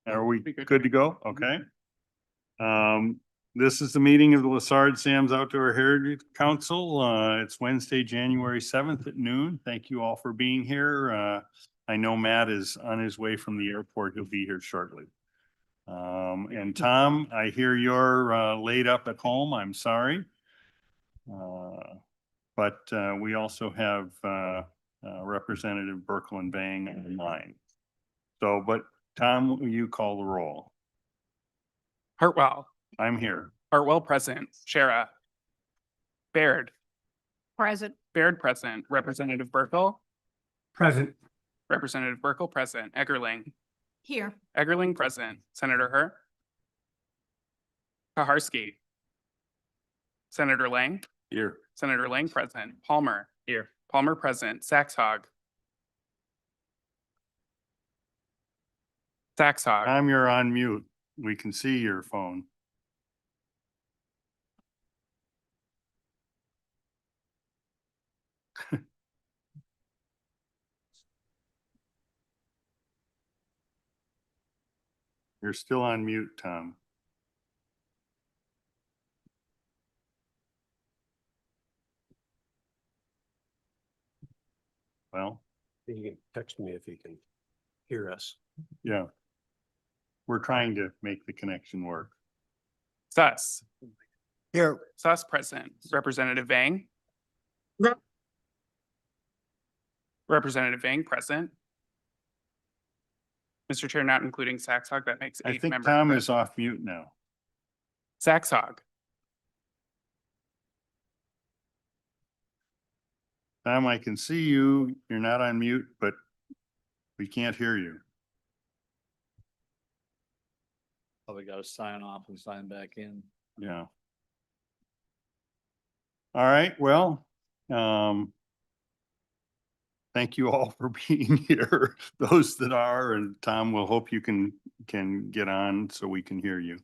Are we good to go? Okay. This is the meeting of the Lessard-Sams Outdoor Heritage Council. It's Wednesday, January 7th at noon. Thank you all for being here. I know Matt is on his way from the airport. He'll be here shortly. And Tom, I hear you're laid up at home. I'm sorry. But we also have Representative Burkle and Bang online. So, but Tom, will you call the roll? Hartwell. I'm here. Hartwell present. Shara. Baird. Present. Baird present. Representative Burkle. Present. Representative Burkle present. Eggerling. Here. Eggerling present. Senator Her. Kaharski. Senator Lang. Here. Senator Lang present. Palmer. Here. Palmer present. Saxhog. Saxhog. Tom, you're on mute. We can see your phone. You're still on mute, Tom. Well, You can text me if you can hear us. yeah. We're trying to make the connection work. Suss. Here. Suss present. Representative Vang. Representative Vang present. Mr. Chair, not including Saxhog, that makes I 8 think members. Tom present. is off mute now. Saxhog. Tom, I can see you. You're not on mute, but we can't hear you. Probably got to sign off and sign back in. Yeah. All right, well, thank you all for being here. Those that are, and Tom, we'll hope you can get on so we can hear you.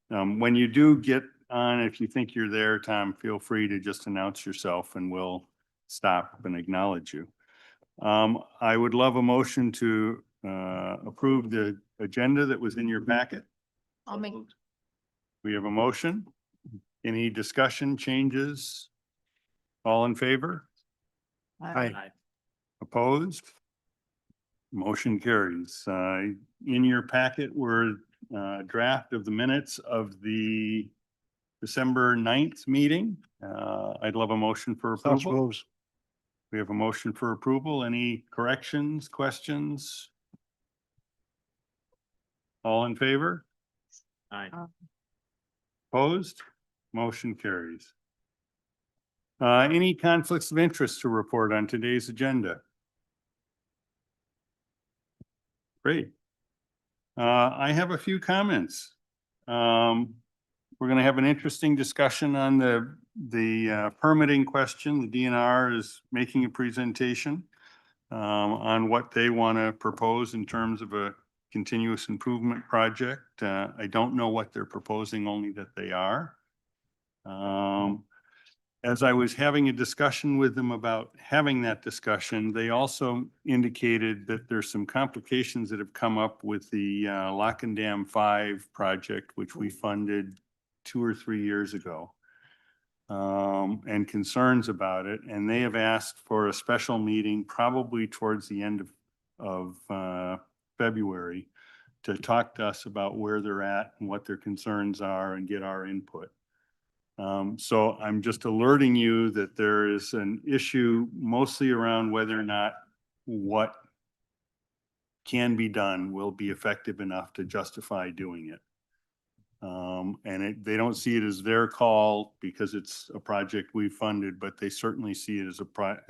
When you do get on, if you think you're there, Tom, feel free to just announce yourself and we'll stop and acknowledge you. I would love a motion to approve the agenda that was in your packet. I'll make, We have a motion. Any discussion, changes? All in favor? Aye. Opposed? Motion carries. In your packet were draft of the minutes of the December 9th meeting. I'd love a motion for approval. We have a motion for approval. Any corrections, questions? All in favor? Aye. Opposed? Motion carries. Any conflicts of interest to report on today's agenda? Great. I have a few comments. We're going to have an interesting discussion on the permitting question. The DNR is making a presentation on what they want to propose in terms of a continuous improvement project. I don't know what they're proposing, only that they are. As I was having a discussion with them about having that discussion, they also indicated that there's some complications that have come up with the Lock and Dam 5 project, which we funded 2 or 3 years ago, and concerns about it. And they have asked for a special meeting probably towards the end of February to talk to us about where they're at and what their concerns are and get our input. So I'm just alerting you that there is an issue mostly around whether or not what can be done will be effective enough to justify doing it. And they don't see it as their call because it's a project we funded, but they certainly see it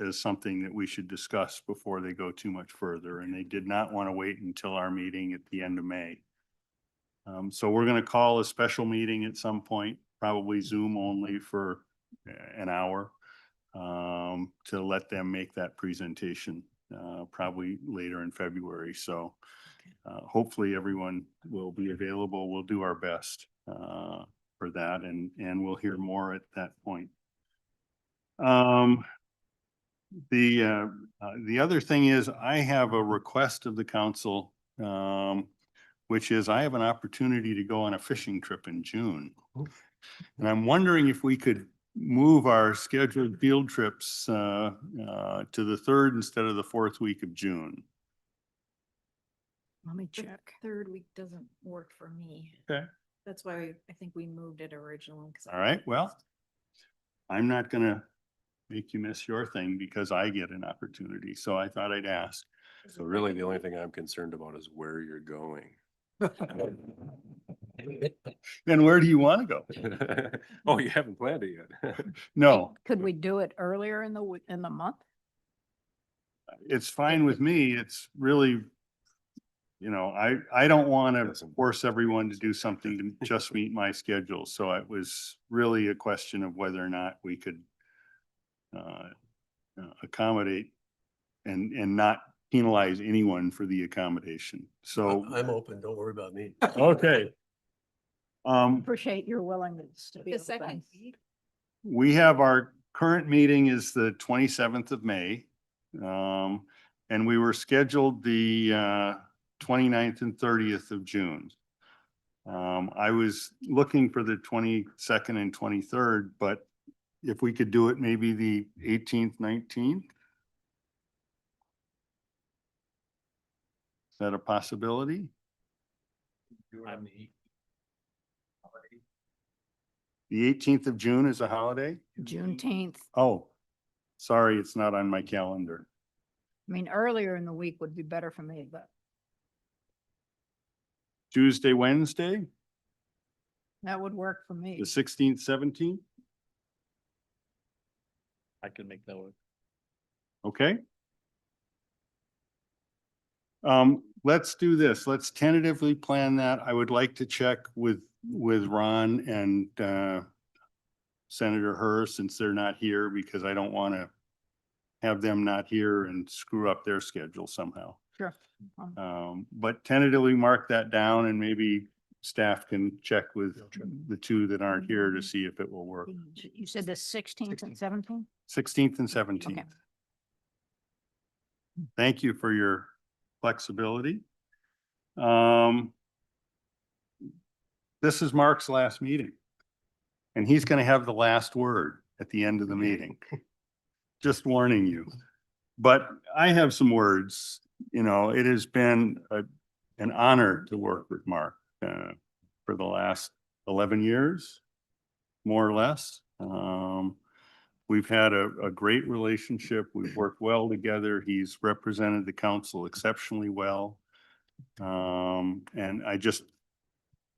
as something that we should discuss before they go too much further. And they did not want to wait until our meeting at the end of May. So we're going to call a special meeting at some point, probably Zoom only for an hour, to let them make that presentation, probably later in February. So hopefully everyone will be available. We'll do our best for that, and we'll hear more at that point. The other thing is I have a request of the council, which is I have an opportunity to go on a fishing trip in June. And I'm wondering if we could move our scheduled field trips to the third instead of the fourth week of June. Let me The check. third week doesn't work for me. Okay. That's why I think we moved it originally. 'Cause All right, well, I'm not gonna make you miss your thing because I get an opportunity, so I thought I'd ask. So really, the only thing I'm concerned about is where you're going. And where do you want to go? Oh, you haven't planned it yet? No, Could we do it earlier in in the month? it's fine with me. It's really, I don't want to Doesn't- force everyone to do something to just meet my schedule. So it was really a question of whether or not we could accommodate and not penalize anyone for the accommodation. So, I'm open, don't worry about me. okay. Appreciate your willingness to be. The able to- second week, We have our current meeting is the 27th of May. And we were scheduled the 29th and 30th of June. I was looking for the 22nd and 23rd, but if we could do it maybe the 18th, 19th? Is that a possibility? I'm The 18th of June is a holiday? Juneteenth. Oh, sorry, it's not on my calendar. I mean, earlier in the week would be better for me, but Tuesday, Wednesday, that would work for me. the 16th, 17th? I can make that work. Okay. Let's do this. Let's tentatively plan that. I would like to check with Ron and Senator Herr, since they're not here, because I don't want to have them not here and screw up their schedule somehow. Sure. But tentatively mark that down and maybe staff can check with the two that aren't here to see if it will work. You said the 16th and 17th? 16th and 17th. Thank you for your flexibility. This is Mark's last meeting. And he's going to have the last word at the end of the meeting. Just warning you. But I have some words. It has been an honor to work with Mark for the last 11 years, more or less. We've had a great relationship. We've worked well together. He's represented the council exceptionally well. And I just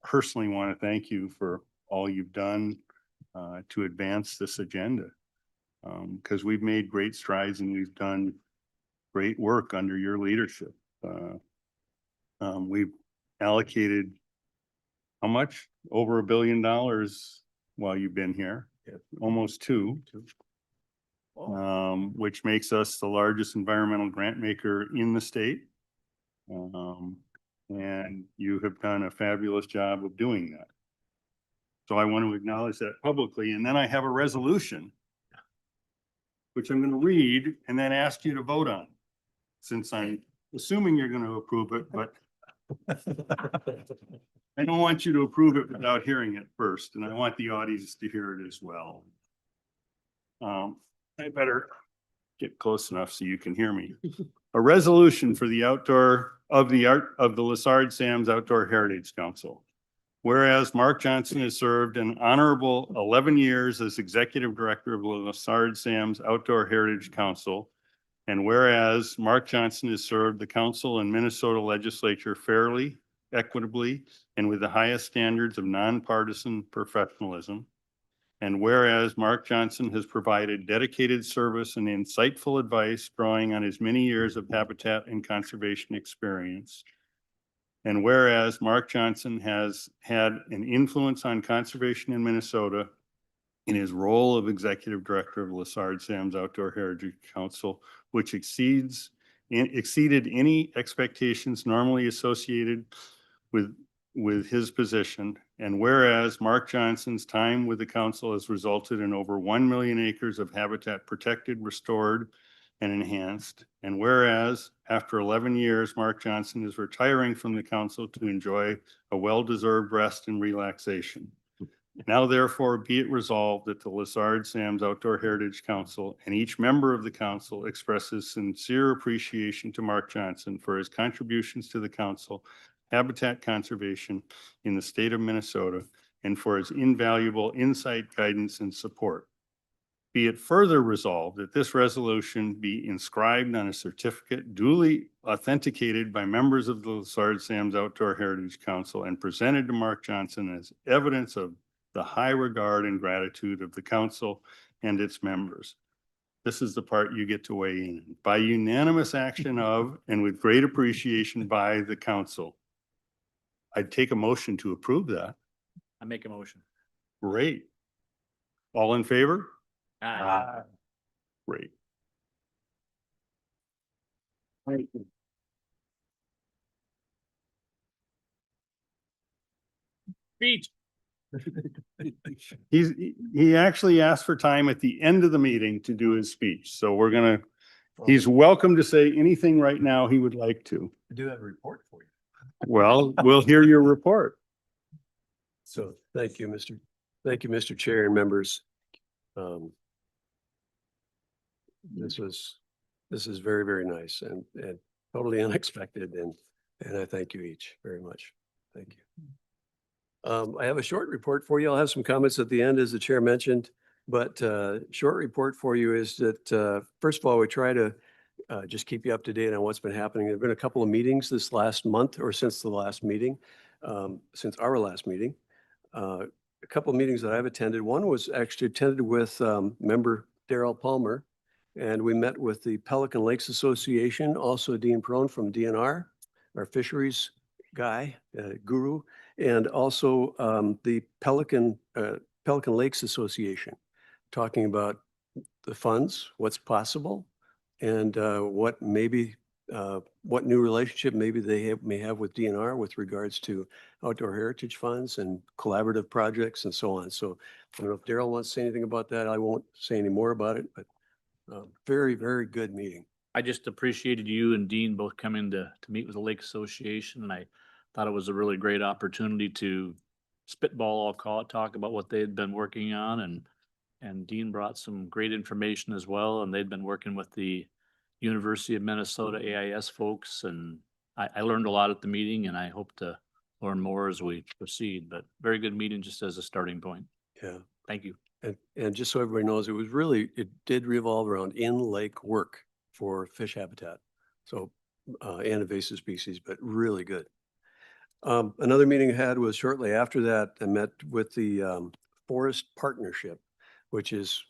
personally want to thank you for all you've done to advance this agenda. Because we've made great strides and we've done great work under your leadership. We've allocated how much? Over $1 billion while you've been here, almost two. Which makes us the largest environmental grant maker in the state. And you have done a fabulous job of doing that. So I want to acknowledge that publicly. And then I have a resolution, which I'm going to read and then ask you to vote on, since I'm assuming you're going to approve it, but I don't want you to approve it without hearing it first, and I want the audience to hear it as well. I better get close enough so you can hear me. A resolution for the of the Lessard-Sams Outdoor Heritage Council. Whereas Mark Johnson has served an honorable 11 years as Executive Director of the Lessard-Sams Outdoor Heritage Council. And whereas Mark Johnson has served the council and Minnesota legislature fairly, equitably, and with the highest standards of nonpartisan professionalism. And whereas Mark Johnson has provided dedicated service and insightful advice drawing on his many years of habitat and conservation experience. And whereas Mark Johnson has had an influence on conservation in Minnesota in his role of Executive Director of Lessard-Sams Outdoor Heritage Council, which exceeded any expectations normally associated with his position. And whereas Mark Johnson's time with the council has resulted in over 1 million acres of habitat protected, restored, and enhanced. And whereas after 11 years, Mark Johnson is retiring from the council to enjoy a well-deserved rest and relaxation. Now therefore be it resolved that the Lessard-Sams Outdoor Heritage Council and each member of the council expresses sincere appreciation to Mark Johnson for his contributions to the council, habitat conservation in the state of Minnesota, and for his invaluable insight, guidance, and support. Be it further resolved that this resolution be inscribed on a certificate duly authenticated by members of the Lessard-Sams Outdoor Heritage Council and presented to Mark Johnson as evidence of the high regard and gratitude of the council and its members. This is the part you get to weigh in. By unanimous action of and with great appreciation by the council. I'd take a motion to approve that. I make a motion. Great. All in favor? Aye. Great. Speech. He actually asked for time at the end of the meeting to do his speech. So we're gonna, he's welcome to say anything right now he would like to. I do have a report for you. Well, we'll hear your report. So thank you, Mr. Chair and members. This is very, very nice and totally unexpected and I thank you each very much. Thank you. I have a short report for you. I'll have some comments at the end, as the chair mentioned, but short report for you is that first of all, we try to just keep you up to date on what's been happening. There've been a couple of meetings this last month or since the last meeting, since our last meeting. A couple of meetings that I've attended. One was actually attended with member Daryl Palmer, and we met with the Pelican Lakes Association, also Dean Prone from DNR, our fisheries guy, guru, and also the Pelican Lakes Association, talking about the funds, what's possible, and what new relationship maybe they may have with DNR with regards to outdoor heritage funds and collaborative projects and so on. So I don't know if Daryl wants to say anything about that. I won't say any more about it, but very, very good meeting. I just appreciated you and Dean both coming to meet with the Lake Association, and I thought it was a really great opportunity to spitball, I'll call it, talk about what they had been working on, and Dean brought some great information as well, and they'd been working with the University of Minnesota AIS folks, and I learned a lot at the meeting, and I hope to learn more as we proceed, but very good meeting just as a starting point. Yeah. Thank you. And just so everybody knows, it did revolve around in-lake work for fish habitat. So, and invasive species, but really good. Another meeting I had was shortly after that. I met with the Forest Partnership, which is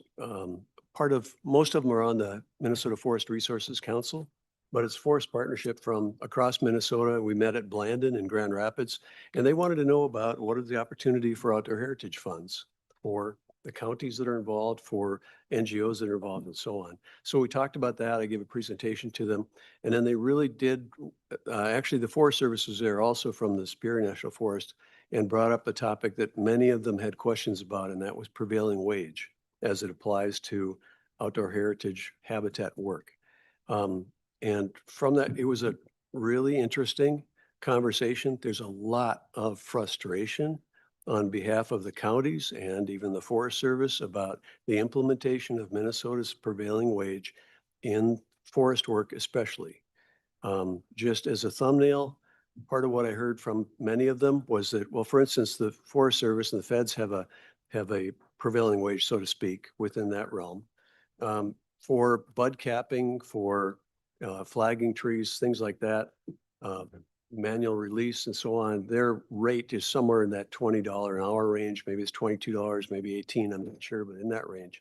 most of them are on the Minnesota Forest Resources Council, but it's Forest Partnership from across Minnesota. We met at Blandon and Grand Rapids, and they wanted to know about what is the opportunity for outdoor heritage funds for the counties that are involved, for NGOs that are involved, and so on. So we talked about that. I gave a presentation to them, and then they really did, actually the Forest Service was there also from the Superior National Forest, and brought up a topic that many of them had questions about, and that was prevailing wage as it applies to outdoor heritage habitat work. And from that, it was a really interesting conversation. There's a lot of frustration on behalf of the counties and even the Forest Service about the implementation of Minnesota's prevailing wage in forest work especially. Just as a thumbnail, part of what I heard from many of them was that, well, for instance, the Forest Service and the feds have a prevailing wage, so to speak, within that realm. For bud capping, for flagging trees, things like that, manual release and so on, their rate is somewhere in that $20 an hour range. Maybe it's $22, maybe 18, I'm not sure, but in that range.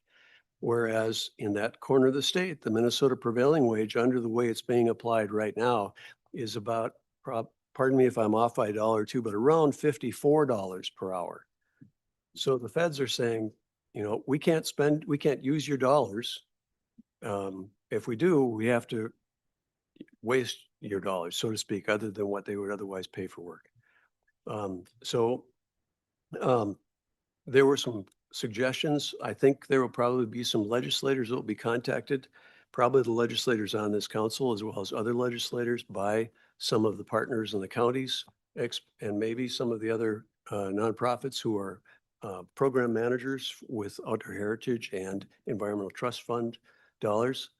Whereas in that corner of the state, the Minnesota prevailing wage under the way it's being applied right now is about, pardon me if I'm off by $1 or $2, but around $54 per hour. So the feds are saying, you know, we can't use your dollars. If we do, we have to waste your dollars, so to speak, other than what they would otherwise pay for work. There were some suggestions. I think there will probably be some legislators that will be contacted probably the legislators on this council, as well as other legislators, by some of the partners in the counties, and maybe some of the other nonprofits who are program managers with Outdoor Heritage and Environmental Trust Fund dollars.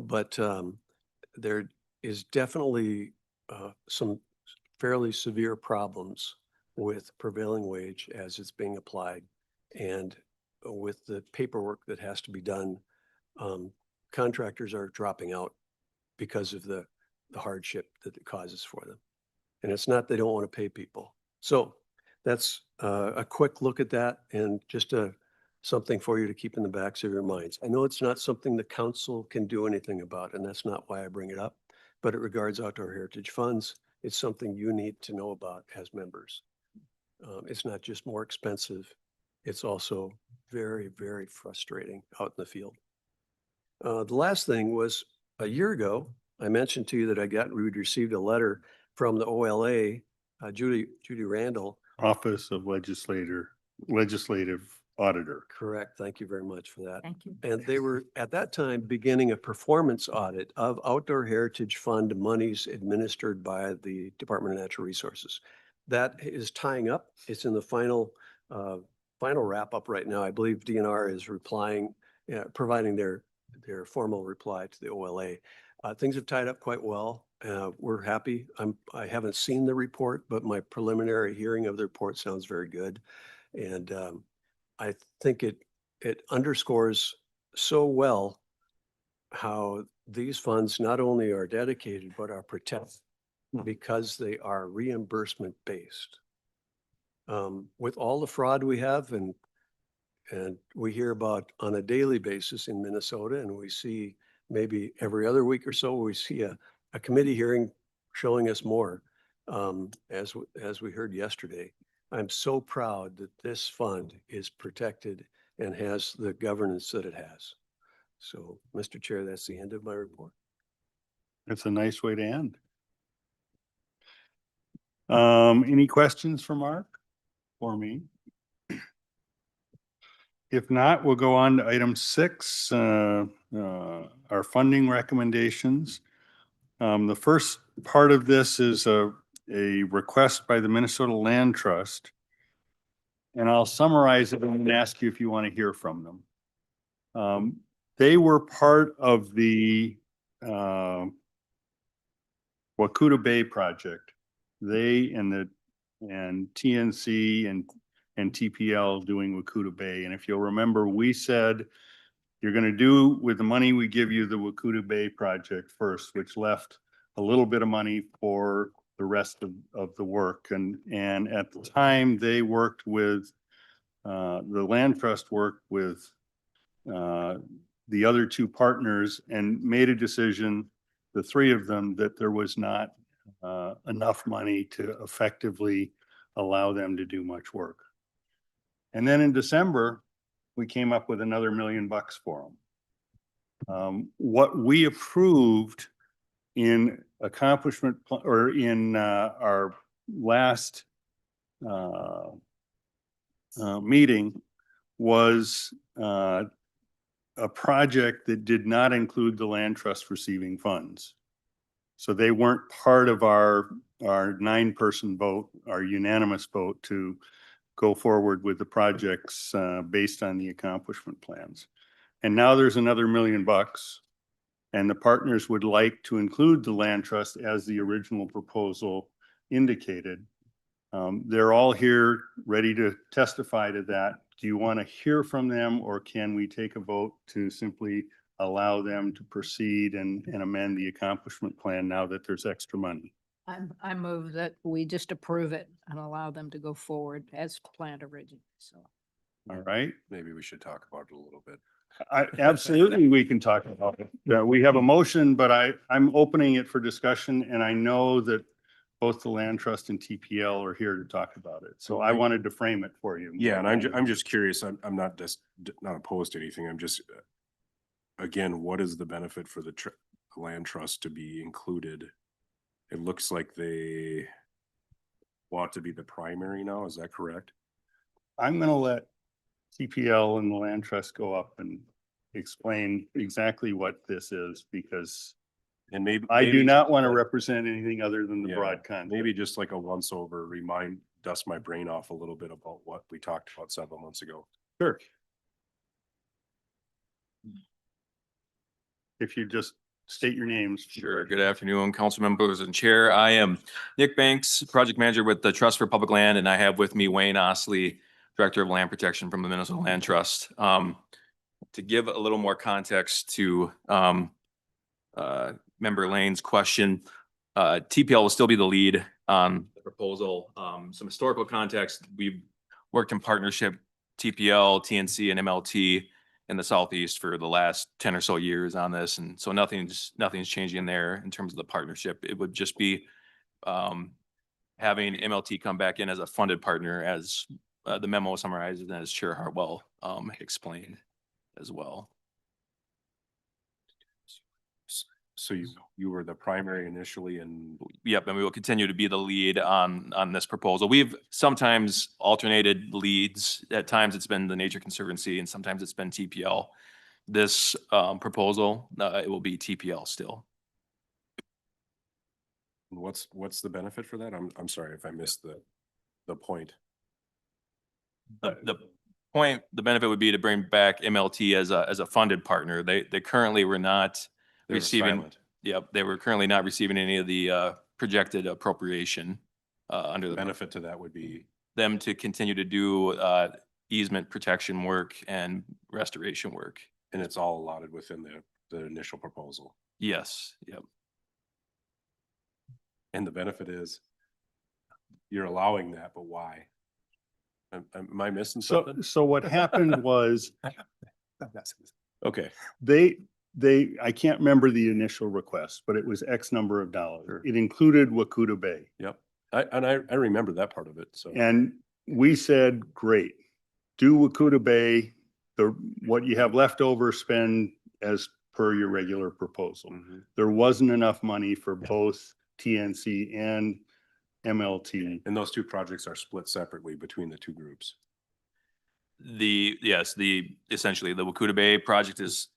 But there is definitely some fairly severe problems with prevailing wage as it's being applied, and with the paperwork that has to be done. Contractors are dropping out because of the hardship that it causes for them. And it's not they don't want to pay people. So that's a quick look at that, and just something for you to keep in the backs of your minds. I know it's not something the council can do anything about, and that's not why I bring it up, but it regards Outdoor Heritage Funds. It's something you need to know about as members. It's not just more expensive, it's also very, very frustrating out in the field. The last thing was, a year ago, I mentioned to you that we'd received a letter from the OLA, Judy Randall. Office of Legislative Auditor. Correct. Thank you very much for that. Thank you. And they were at that time beginning a performance audit of Outdoor Heritage Fund monies administered by the Department of Natural Resources. That is tying up. It's in the final wrap up right now. I believe DNR is providing their formal reply to the OLA. Things have tied up quite well. We're happy. I haven't seen the report, but my preliminary hearing of the report sounds very good. And I think it underscores so well how these funds not only are dedicated, but are protected because they are reimbursement based. With all the fraud we have, and we hear about on a daily basis in Minnesota, and we see maybe every other week or so, we see a committee hearing showing us more, as we heard yesterday. I'm so proud that this fund is protected and has the governance that it has. So, Mr. Chair, that's the end of my report. That's a nice way to end. Any questions for Mark or me? If not, we'll go on to item 6, our funding recommendations. The first part of this is a request by the Minnesota Land Trust. And I'll summarize it and ask you if you want to hear from them. They were part of the Wakuta Bay project. They and TNC and TPL doing Wakuta Bay. And if you'll remember, we said you're going to do with the money we give you the Wakuta Bay project first, which left a little bit of money for the rest of the work. And at the time they worked with, the Land Trust worked with the other 2 partners and made a decision, the 3 of them, that there was not enough money to effectively allow them to do much work. And then in December, we came up with another $1 million for them. What we approved in accomplishment or in our last meeting was a project that did not include the Land Trust receiving funds. So they weren't part of our 9-person vote, our unanimous vote to go forward with the projects based on the accomplishment plans. And now there's another $1 million, and the partners would like to include the Land Trust as the original proposal indicated. They're all here ready to testify to that. Do you want to hear from them, or can we take a vote to simply allow them to proceed and amend the accomplishment plan now that there's extra money? I move that we just approve it and allow them to go forward as planned originally. So All right. Maybe we should talk about it a little bit. Absolutely, we can talk about it. We have a motion, but I'm opening it for discussion, and I know that both the Land Trust and TPL are here to talk about it. So I wanted to frame it for you. Yeah, and I'm just curious. I'm not not opposed to anything. I'm just, again, what is the benefit for the Land Trust to be included? It looks like they want to be the primary now. Is that correct? I'm going to let TPL and the Land Trust go up and explain exactly what this is, because And maybe. I do maybe not want to like- represent anything other than the Yeah, broad concept. Maybe just like a once over, dust my brain off a little bit about what we talked about several months ago. Sure. If you just state your names. Sure. Good afternoon, council members and chair. I am Nick Banks, project manager with the Trust for Public Land, and I have with me Wayne Osley, Director of Land Protection from the Minnesota Land Trust. To give a little more context to member Lane's question, TPL will still be the lead on the proposal. Some historical context, we've worked in partnership, TPL, TNC, and MLT in the Southeast for the last 10 or so years on this. And so nothing's changing there in terms of the partnership. It would just be having MLT come back in as a funded partner, as the memo summarizes and as Chair Hartwell explained as well. So you were the primary initially and Yep, and we will continue to be the lead on this proposal. We've sometimes alternated leads. At times it's been the Nature Conservancy and sometimes it's been TPL. This proposal, it will be TPL still. what's the benefit for that? I'm sorry if I missed the point. The point, the benefit would be to bring back MLT as a funded partner. They currently were not They were receiving. silent. Yep, they were currently not receiving any of the projected appropriation under The the benefit to that would be, them to continue to do easement protection work and restoration work. and it's all allotted within the initial proposal. Yes, yep. And the benefit is you're allowing that, but why? Am I missing something? So what happened was Okay, I can't remember the initial request, but it was X number of dollars. Sure. It included Wakuta Bay. yep. I remember that part of it, so. And we said, great, do Wakuta Bay, what you have left over, spend as per your regular proposal. Mhm. There wasn't enough money for both TNC and MLT. And those two projects are split separately between the two groups. Essentially the Wakuta Bay project is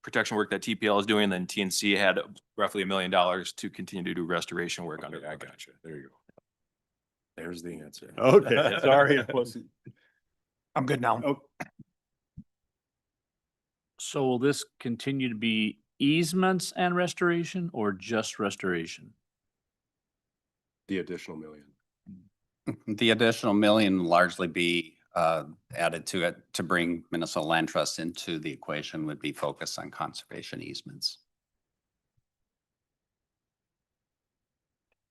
protection work that TPL is doing, then TNC had roughly $1 million to continue to do restoration work under Okay, that. I got you. There you go. There's the answer. Okay, sorry, it wasn't. I'm good now. Oh, So will this continue to be easements and restoration or just restoration? The additional million. The additional million will largely be added to it to bring Minnesota Land Trust into the equation would be focused on conservation easements.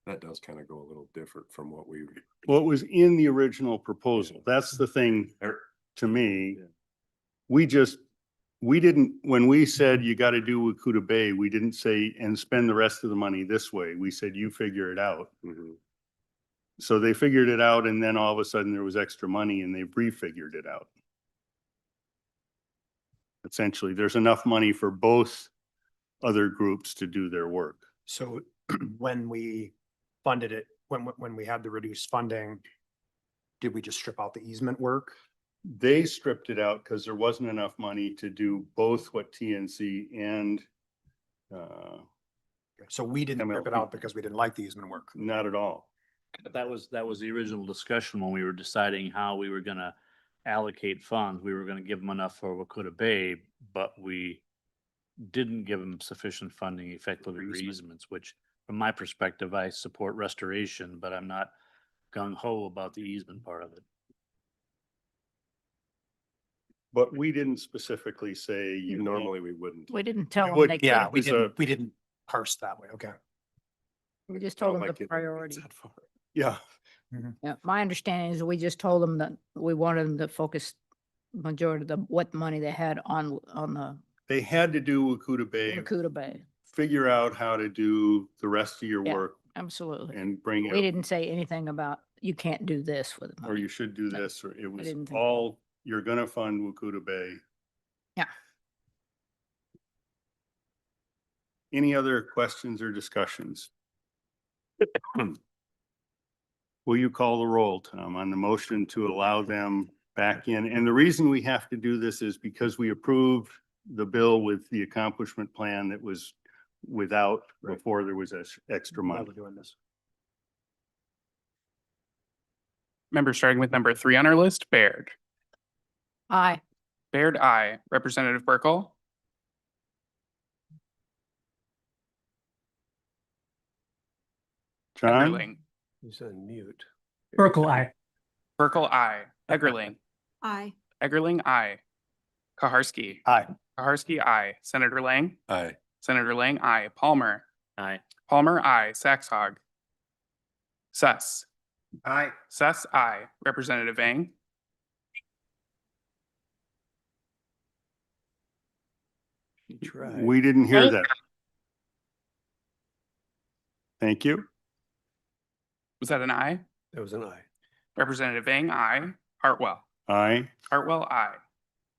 That does kind of go a little different from what we. what was in the original proposal. That's the thing to me. We didn't, when we said you got to do Wakuta Bay, we didn't say, and spend the rest of the money this way. We said, you figure it out. Mhm. So they figured it out, and then all of a sudden there was extra money and they refigured it out. Essentially, there's enough money for both other groups to do their work. So when we funded it, when we had the reduced funding, did we just strip out the easement work? They stripped it out because there wasn't enough money to do both what TNC and So we didn't strip it MLP. out because we didn't like the easement work. not at all. But that was the original discussion when we were deciding how we were gonna allocate funds. We were gonna give them enough for Wakuta Bay, but we didn't give them sufficient funding effectively for easement. easements, which from my perspective, I support restoration, but I'm not gung ho about the easement part of it. But we didn't specifically say you can't- Normally we wouldn't. We didn't tell them would- they Yeah, can't. we It's didn't parse that way. Okay. We just I don't told them like the it. priority. It's that far. Yeah, Yeah, my understanding is we just told them that we wanted them to focus majority of the, what money they had on the they had to do Wakuta Bay, Wakuta Bay. figure out how to do the rest of your Yeah. work Absolutely. and bring We it, didn't say anything about you can't do this with or money. you should do No, this, or it was didn't think all, you're gonna fund Wakuta Bay. Yeah. Any other questions or discussions? Will you call the roll, Tom, on the motion to allow them back in? And the reason we have to do this is because we approved the bill with the accomplishment plan that was without before there was extra Why money. we're doing this. Members starting with number 3 on our list, Baird. Aye. Baird, aye. Representative Burkle. John? Eggerling. He's on mute. Burkle, aye. Burkle, aye. Eggerling. Aye. Eggerling, aye. Kaharski. Aye. Kaharski, aye. Senator Lang. Aye. Senator Lang, aye. Palmer. Aye. Palmer, aye. Saxhog. Sess. Aye. Sess, aye. Representative Vang. He tried. We didn't hear that. Thank you. Was that an aye? That was an aye. Representative Vang, aye. Hartwell. Aye, Hartwell, aye.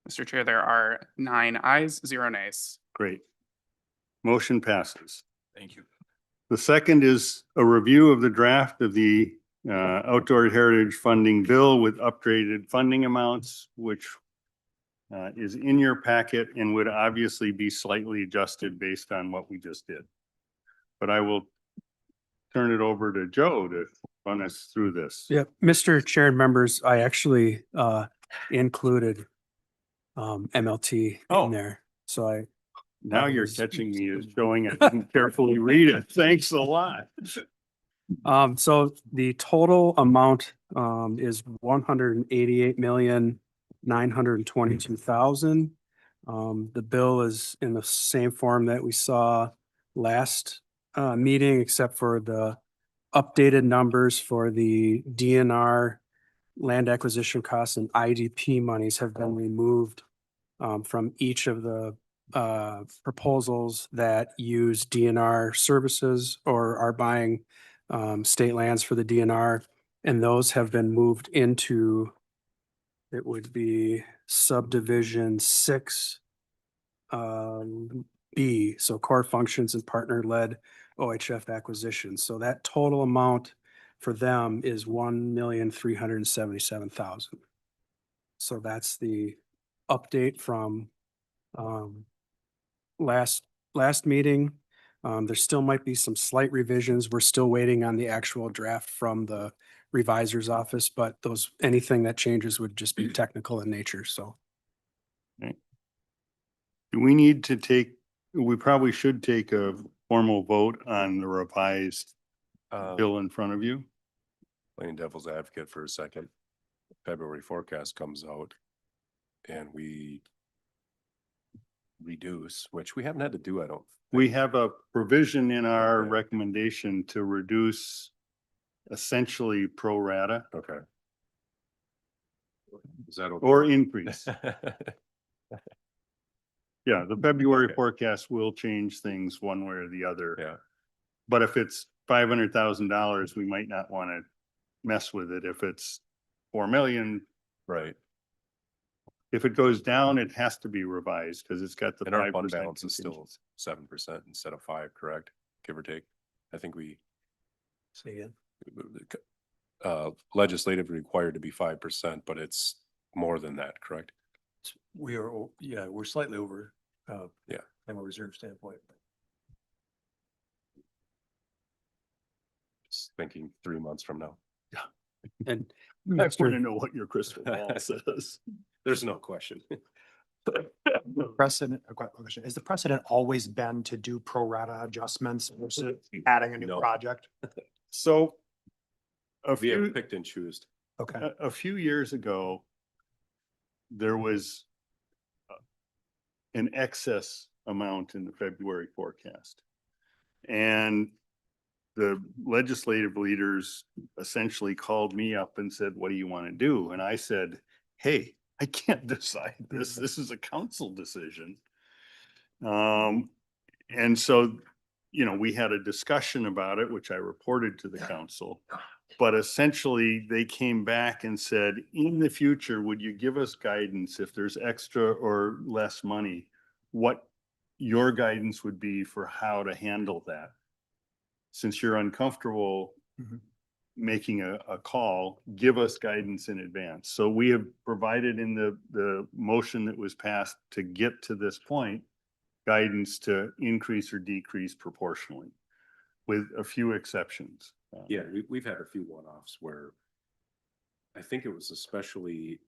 Mr. Chair, there are 9 ayes, 0 nays. great. Motion passes. Thank you. The second is a review of the draft of the Outdoor Heritage Funding Bill with upgraded funding amounts, which is in your packet and would obviously be slightly adjusted based on what we just did. But I will turn it over to Joe to run us through this. Yep, Mr. Chair and members, I actually included MLT Oh. in there. So I, Now you're catching me as showing I didn't carefully read it. Thanks a lot. so the total amount is 188,922,000. The bill is in the same form that we saw last meeting, except for the updated numbers for the DNR land acquisition costs and IDP monies have been removed from each of the proposals that use DNR services or are buying state lands for the DNR. And those have been moved into, it would be subdivision 6 B, so core functions and partner-led OHF acquisition. So that total amount for them is 1,377,000. So that's the update from last meeting. There still might be some slight revisions. We're still waiting on the actual draft from the revisor's office, but anything that changes would just be technical in nature, so. Do we need to we probably should take a formal vote on the revised bill in front of you. Playing devil's advocate for a second. February forecast comes out and we reduce, which we haven't had to do, I don't. We have a provision in our recommendation to reduce essentially pro rata Okay. Is that okay? or increase. Yeah, the February forecast will change things one way or the other. Yeah. But if it's $500,000, we might not want to mess with it. If it's 4 million, Right. if it goes down, it has to be revised because it's got the And our 5% fund balance is still contingency. 7% instead of 5, correct? Give or take. I think we Say again. legislatively required to be 5%, but it's more than that, correct? We are, yeah, we're slightly over, Yeah. from a reserve standpoint. Just thinking 3 months from now. And I want to know what your crystal ball says. There's no question. Precedent, a question, is the precedent always been to do pro rata adjustments versus adding a new No. project? So a We have few, picked and choose. Okay. a few years ago, there was an excess amount in the February forecast. And the legislative leaders essentially called me up and said, what do you want to do? And I said, hey, I can't decide this. This is a council decision. And so, we had a discussion about it, which I reported to the council. But essentially, they came back and said, in the future, would you give us guidance if there's extra or less money? What your guidance would be for how to handle that? Since you're uncomfortable Mhm. making a call, give us guidance in advance. So we have provided in the motion that was passed to get to this point, guidance to increase or decrease proportionally, with a few exceptions. Yeah, we've had a few one-offs where I think it was especially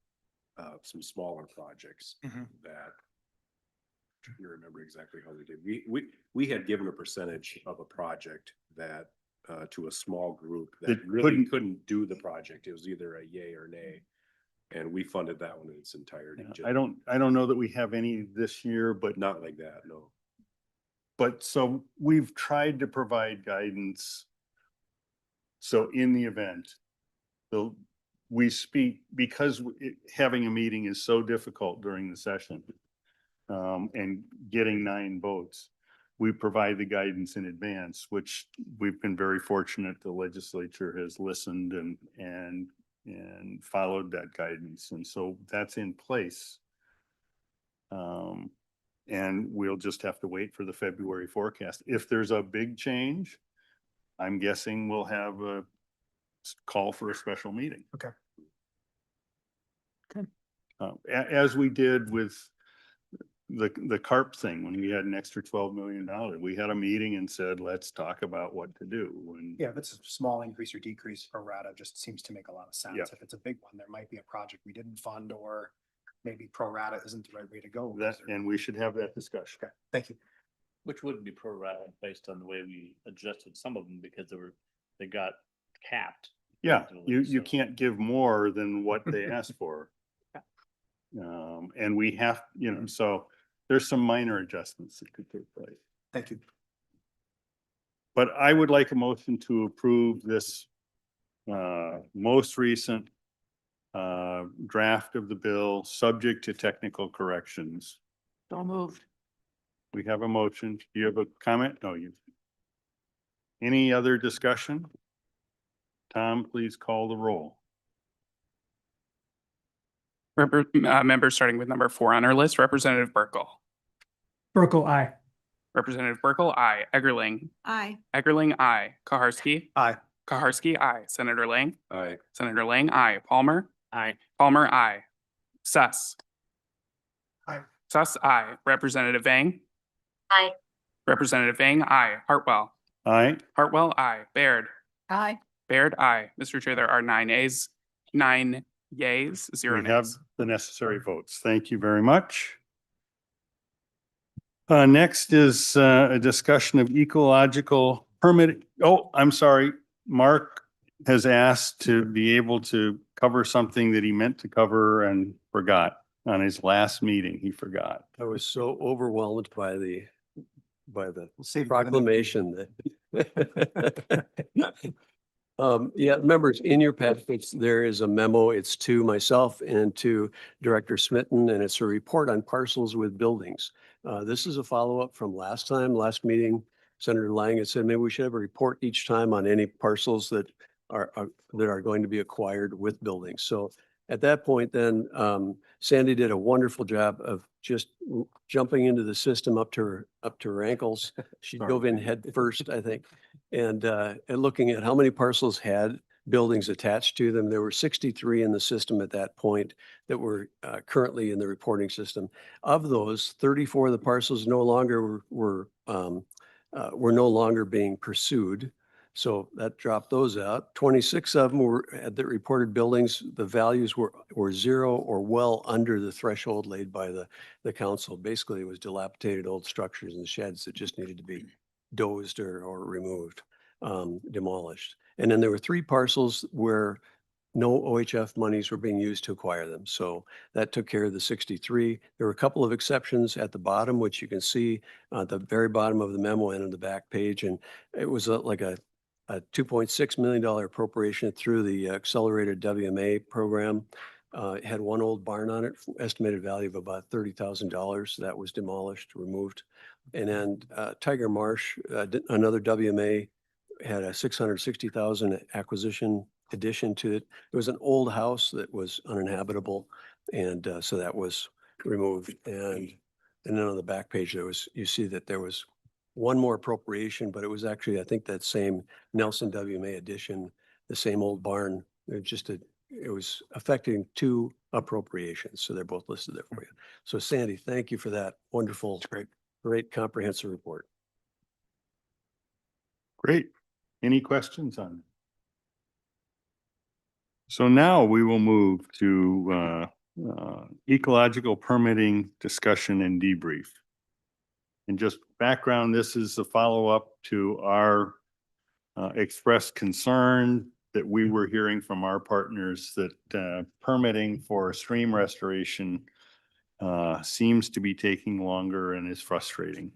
some smaller projects that you remember exactly how they did. We had given a percentage of a project that to a small group that That really couldn't do the project. It was either a yay or nay. And we funded that one in its entirety. I don't know that we have any this year, but Not like that, no. But so we've tried to provide guidance. So in the event, we speak, because having a meeting is so difficult during the session, and getting 9 votes, we provide the guidance in advance, which we've been very fortunate the legislature has listened and followed that guidance. And so that's in place. And we'll just have to wait for the February forecast. If there's a big change, I'm guessing we'll have a call for a special meeting. Okay. Okay. As we did with the CARP thing, when we had an extra $12 million, we had a meeting and said, let's talk about what to do. And Yeah, if it's a small increase or decrease pro rata, just seems to make a lot of sense. Yeah. If it's a big one, there might be a project we didn't fund, or maybe pro rata isn't the right way to go. and we should have that discussion. Okay, thank you. Which wouldn't be prorated based on the way we adjusted some of them because they got capped. Yeah, you So- can't give more than what they asked for. And we have, so there's some minor adjustments that could take place. Thank you. But I would like a motion to approve this most recent draft of the bill, subject to technical corrections. So moved. We have a motion. Do you have a comment? No, you. Any other discussion? Tom, please call the roll. Members starting with number 4 on our list, Representative Burkle. Burkle, aye. Representative Burkle, aye. Eggerling. Aye. Eggerling, aye. Kaharski. Aye. Kaharski, aye. Senator Lang. Aye. Senator Lang, aye. Palmer. Aye. Palmer, aye. Suss. Aye. Suss, aye. Representative Vang. Aye. Representative Vang, aye. Hartwell. Aye. Hartwell, aye. Baird. Aye. Baird, aye. Mr. Chair, there are 9 ayes, 9 yays, 0 We have nays. the necessary votes. Thank you very much. Next is a discussion of ecological permit. Oh, I'm sorry. Mark has asked to be able to cover something that he meant to cover and forgot on his last meeting. He forgot. I was so overwhelmed by the Save proclamation that. Yeah, members, in your packets, there is a memo. It's to myself and to Director Smitten, and it's a report on parcels with buildings. This is a follow-up from last meeting. Senator Lang had said maybe we should have a report each time on any parcels that are going to be acquired with buildings. So at that point, then Sandy did a wonderful job of just jumping into the system up to her ankles. She dove in head first, I think, and looking at how many parcels had buildings attached to them. There were 63 in the system at that point that were currently in the reporting system. Of those, 34 of the parcels no longer were no longer being pursued. So that dropped those out. 26 of them had the reported buildings. The values were 0 or well under the threshold laid by the council. Basically, it was dilapidated old structures and sheds that just needed to be dozed or removed, demolished. And then there were 3 parcels where no OHF monies were being used to acquire them. So that took care of the 63. There were a couple of exceptions at the bottom, which you can see at the very bottom of the memo and on the back page. And it was like a $2.6 million appropriation through the accelerated WMA program. It had one old barn on it, estimated value of about $30,000. That was demolished, removed. And then Tiger Marsh, another WMA, had a $660,000 acquisition addition to it. There was an old house that was uninhabitable, and so that was removed. And then on the back page, you see that there was one more appropriation, but it was actually, I think, that same Nelson WMA addition the same old barn. It was affecting two appropriations, so they're both listed there for you. So Sandy, thank you for that wonderful, great comprehensive report. Great. Any questions on it? So now we will move to ecological permitting discussion and debrief. And just background, this is a follow-up to our expressed concern that we were hearing from our partners that permitting for stream restoration seems to be taking longer and is frustrating.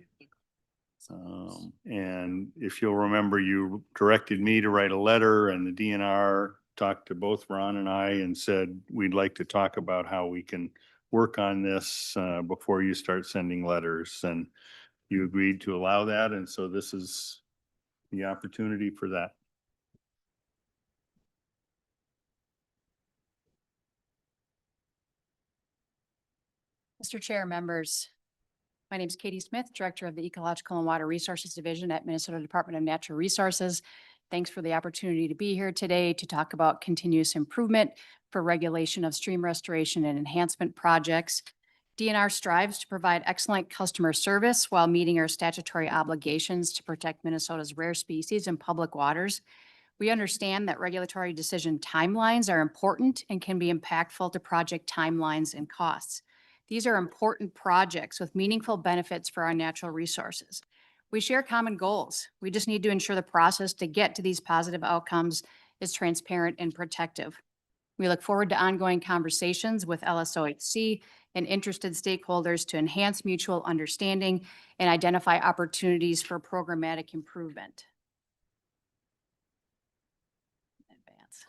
And if you'll remember, you directed me to write a letter, and the DNR talked to both Ron and I and said, we'd like to talk about how we can work on this before you start sending letters. And you agreed to allow that. And so this is the opportunity for that. Mr. Chair, members, my name is Katie Smith, Director of the Ecological and Water Resources Division at Minnesota Department of Natural Resources. Thanks for the opportunity to be here today to talk about continuous improvement for regulation of stream restoration and enhancement projects. DNR strives to provide excellent customer service while meeting our statutory obligations to protect Minnesota's rare species and public waters. We understand that regulatory decision timelines are important and can be impactful to project timelines and costs. These are important projects with meaningful benefits for our natural resources. We share common goals. We just need to ensure the process to get to these positive outcomes is transparent and protective. We look forward to ongoing conversations with LSOHC and interested stakeholders to enhance mutual understanding and identify opportunities for programmatic improvement. Advance.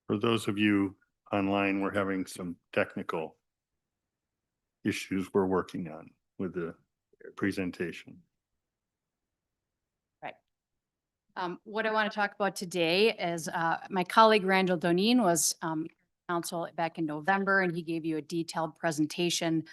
For those of you online, we're having some technical issues we're working on with the presentation. Right. What I want to talk about today is my colleague Randall Doneen was counsel back in November, and he gave you a detailed presentation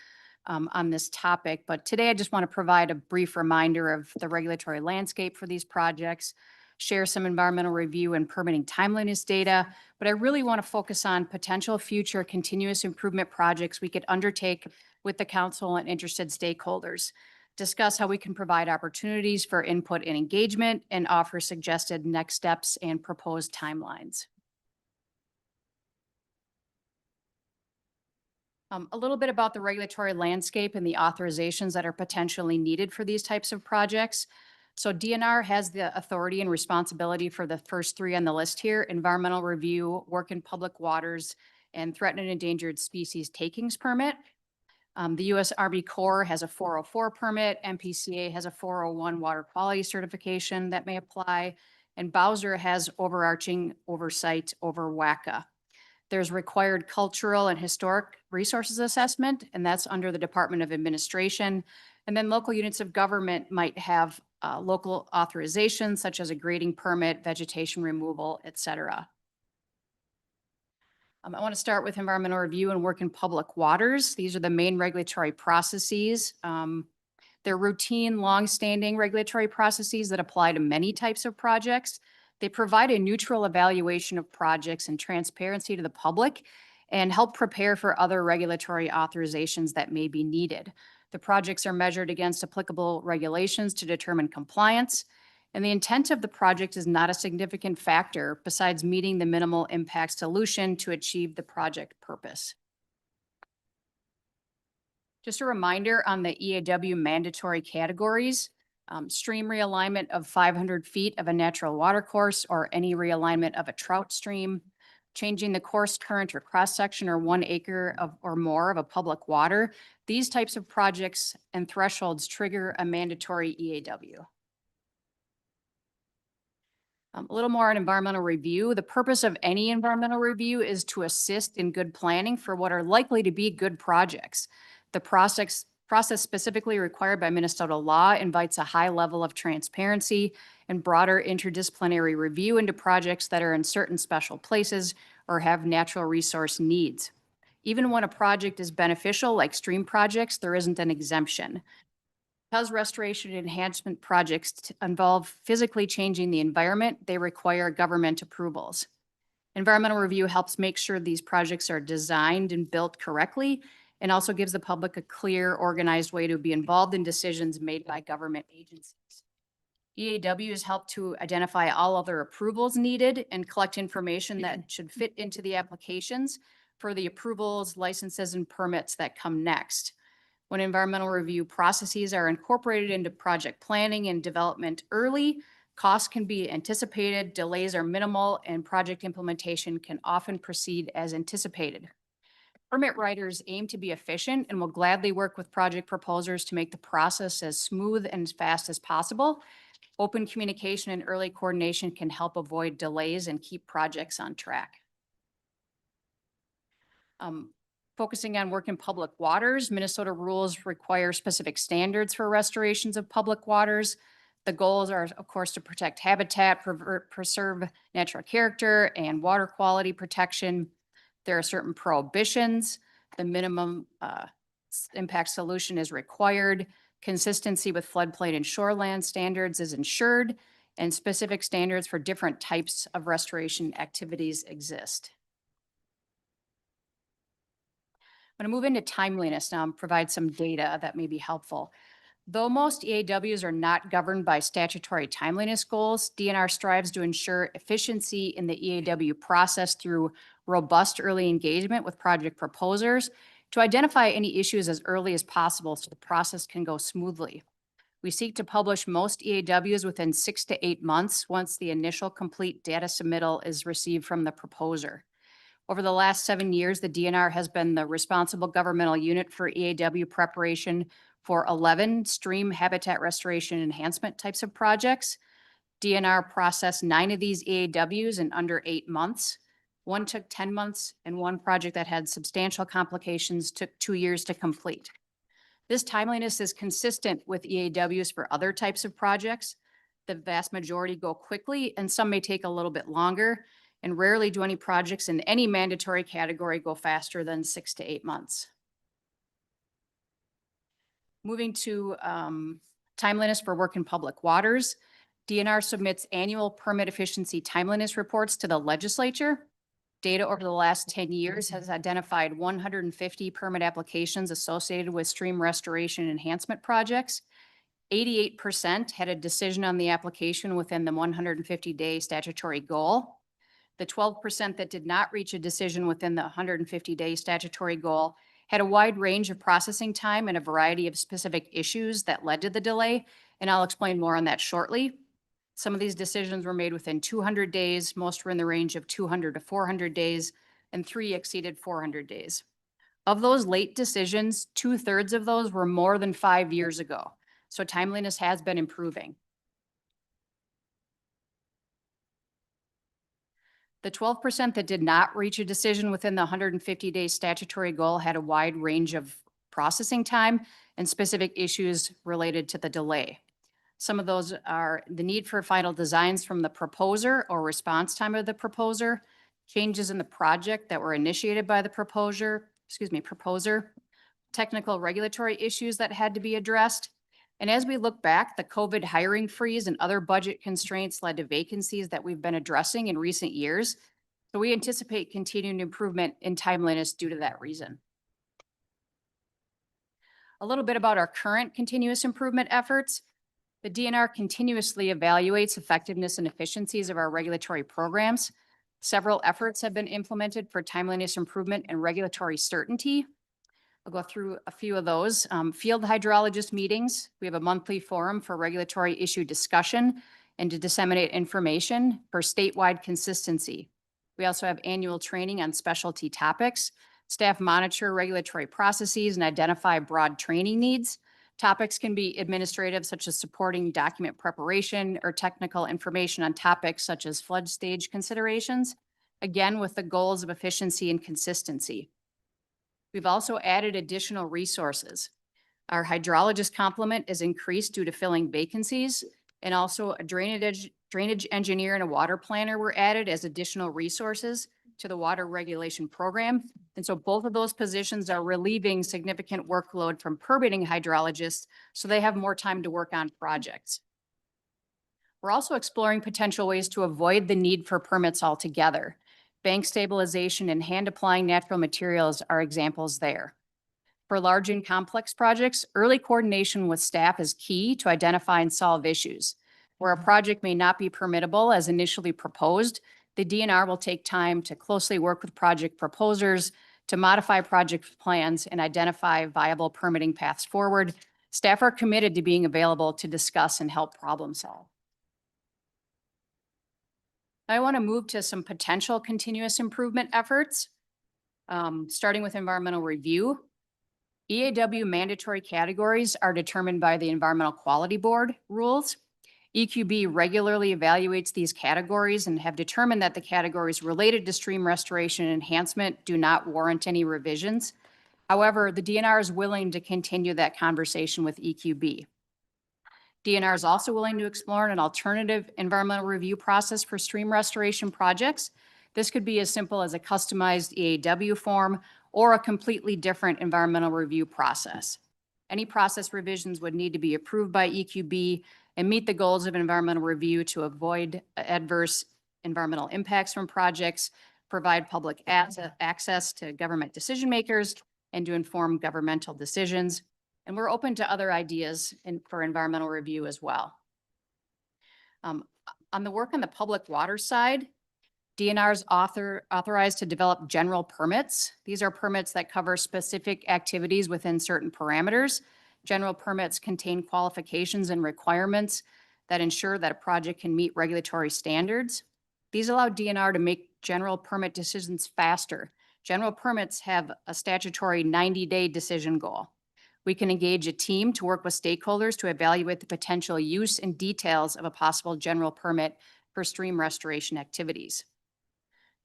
on this topic. But today I just want to provide a brief reminder of the regulatory landscape for these projects, share some environmental review and permitting timeliness data, but I really want to focus on potential future continuous improvement projects we could undertake with the council and interested stakeholders, discuss how we can provide opportunities for input and engagement, and offer suggested next steps and proposed timelines. A little bit about the regulatory landscape and the authorizations that are potentially needed for these types of projects. So DNR has the authority and responsibility for the first three on the list here: environmental review, work in public waters, and threatened and endangered species takings permit. The U.S. Army Corps has a 404 permit, MPCA has a 401 water quality certification that may apply, and Bowser has overarching oversight over WACA. There's required cultural and historic resources assessment, and that's under the Department of Administration. And then local units of government might have local authorizations such as a grading permit, vegetation removal, et cetera. I want to start with environmental review and work in public waters. These are the main regulatory processes. They're routine, long-standing regulatory processes that apply to many types of projects. They provide a neutral evaluation of projects and transparency to the public and help prepare for other regulatory authorizations that may be needed. The projects are measured against applicable regulations to determine compliance, and the intent of the project is not a significant factor besides meeting the minimal impact solution to achieve the project purpose. Just a reminder on the EAW mandatory categories: stream realignment of 500 feet of a natural water course or any realignment of a trout stream, changing the course, current, or cross-section or 1 acre of or more of a public water. These types of projects and thresholds trigger a mandatory EAW. A little more on environmental review. The purpose of any environmental review is to assist in good planning for what are likely to be good projects. The process Process specifically required by Minnesota law invites a high level of transparency and broader interdisciplinary review into projects that are in certain special places or have natural resource needs. Even when a project is beneficial, like stream projects, there isn't an exemption. Because restoration and enhancement projects involve physically changing the environment, they require government approvals. Environmental review helps make sure these projects are designed and built correctly, and also gives the public a clear, organized way to be involved in decisions made by government agencies. EAWs help to identify all other approvals needed and collect information that should fit into the applications for the approvals, licenses, and permits that come next. When environmental review processes are incorporated into project planning and development early, costs can be anticipated, delays are minimal, and project implementation can often proceed as anticipated. Permit writers aim to be efficient and will gladly work with project proposers to make the process as smooth and as fast as possible. Open communication and early coordination can help avoid delays and keep projects on track. Focusing on work in public waters, Minnesota rules require specific standards for restorations of public waters. The goals are, of course, to protect habitat, preserve natural character, and water quality protection. There are certain prohibitions. The minimum impact solution is required. Consistency with floodplain and shoreland standards is ensured, and specific standards for different types of restoration activities exist. I'm going to move into timeliness now and provide some data that may be helpful. Though most EAWs are not governed by statutory timeliness goals, DNR strives to ensure efficiency in the EAW process through robust early engagement with project proposers to identify any issues as early as possible so the process can go smoothly. We seek to publish most EAWs within 6 to 8 months once the initial complete data submittal is received from the proposer. Over the last 7 years, the DNR has been the responsible governmental unit for EAW preparation for 11 stream habitat restoration enhancement types of projects. DNR processed 9 of these EAWs in under 8 months. One took 10 months, and one project that had substantial complications took 2 years to complete. This timeliness is consistent with EAWs for other types of projects. The vast majority go quickly, and some may take a little bit longer, and rarely do any projects in any mandatory category go faster than 6 to 8 months. Moving to timeliness for work in public waters, DNR submits annual permit efficiency timeliness reports to the legislature. Data over the last 10 years has identified 150 permit applications associated with stream restoration enhancement projects. 88% had a decision on the application within the 150-day statutory goal. The 12% that did not reach a decision within the 150-day statutory goal had a wide range of processing time and a variety of specific issues that led to the delay, and I'll explain more on that shortly. Some of these decisions were made within 200 days, most were in the range of 200 to 400 days, and 3 exceeded 400 days. Of those late decisions, 2/3 of those were more than 5 years ago, so timeliness has been improving. The 12% that did not reach a decision within the 150-day statutory goal had a wide range of processing time and specific issues related to the delay. Some of those are the need for final designs from the proposer or response time of the proposer, changes in the project that were initiated by the proposer, technical regulatory issues that had to be addressed. And as we look back, the COVID hiring freeze and other budget constraints led to vacancies that we've been addressing in recent years. So we anticipate continued improvement in timeliness due to that reason. A little bit about our current continuous improvement efforts. The DNR continuously evaluates effectiveness and efficiencies of our regulatory programs. Several efforts have been implemented for timeliness improvement and regulatory certainty. I'll go through a few of those. Field hydrologist meetings. We have a monthly forum for regulatory issue discussion and to disseminate information for statewide consistency. We also have annual training on specialty topics. Staff monitor regulatory processes and identify broad training needs. Topics can be administrative, such as supporting document preparation or technical information on topics such as flood stage considerations, again, with the goals of efficiency and consistency. We've also added additional resources. Our hydrologist complement is increased due to filling vacancies, and also a drainage engineer and a water planner were added as additional resources to the water regulation program. And so both of those positions are relieving significant workload from permitting hydrologists, so they have more time to work on projects. We're also exploring potential ways to avoid the need for permits altogether. Bank stabilization and hand applying natural materials are examples there. For large and complex projects, early coordination with staff is key to identify and solve issues. Where a project may not be permittable as initially proposed, the DNR will take time to closely work with project proposers to modify project plans and identify viable permitting paths forward. Staff are committed to being available to discuss and help problem solve. I want to move to some potential continuous improvement efforts, starting with environmental review. EAW mandatory categories are determined by the Environmental Quality Board rules. EQB regularly evaluates these categories and have determined that the categories related to stream restoration and enhancement do not warrant any revisions. However, the DNR is willing to continue that conversation with EQB. DNR is also willing to explore an alternative environmental review process for stream restoration projects. This could be as simple as a customized EAW form or a completely different environmental review process. Any process revisions would need to be approved by EQB and meet the goals of environmental review to avoid adverse environmental impacts from projects, provide public access to government decision makers, and to inform governmental decisions. And we're open to other ideas for environmental review as well. On the work on the public water side, DNR is authorized to develop general permits. These are permits that cover specific activities within certain parameters. General permits contain qualifications and requirements that ensure that a project can meet regulatory standards. These allow DNR to make general permit decisions faster. General permits have a statutory 90-day decision goal. We can engage a team to work with stakeholders to evaluate the potential use and details of a possible general permit for stream restoration activities.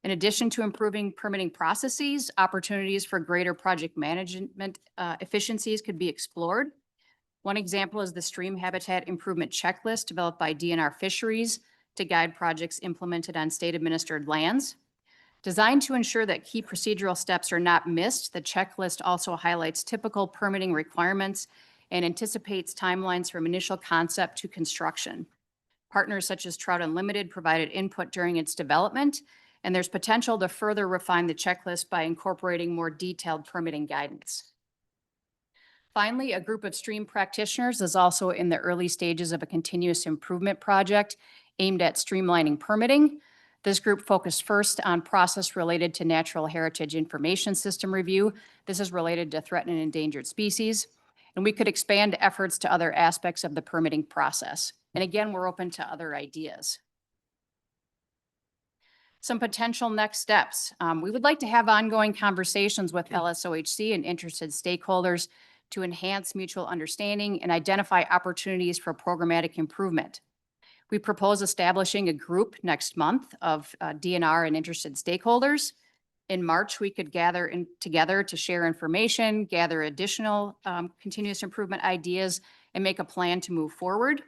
In addition to improving permitting processes, opportunities for greater project management efficiencies could be explored. One example is the Stream Habitat Improvement Checklist developed by DNR Fisheries to guide projects implemented on state-administered lands. Designed to ensure that key procedural steps are not missed, the checklist also highlights typical permitting requirements and anticipates timelines from initial concept to construction. Partners such as Trout Unlimited provided input during its development, and there's potential to further refine the checklist by incorporating more detailed permitting guidance. Finally, a group of stream practitioners is also in the early stages of a continuous improvement project aimed at streamlining permitting. This group focused first on process related to Natural Heritage Information System review. This is related to threatened and endangered species. And we could expand efforts to other aspects of the permitting process. And again, we're open to other ideas. Some potential next steps. We would like to have ongoing conversations with LSOHC and interested stakeholders to enhance mutual understanding and identify opportunities for programmatic improvement. We propose establishing a group next month of DNR and interested stakeholders. In March, we could gather together to share information, gather additional continuous improvement ideas, and make a plan to move forward.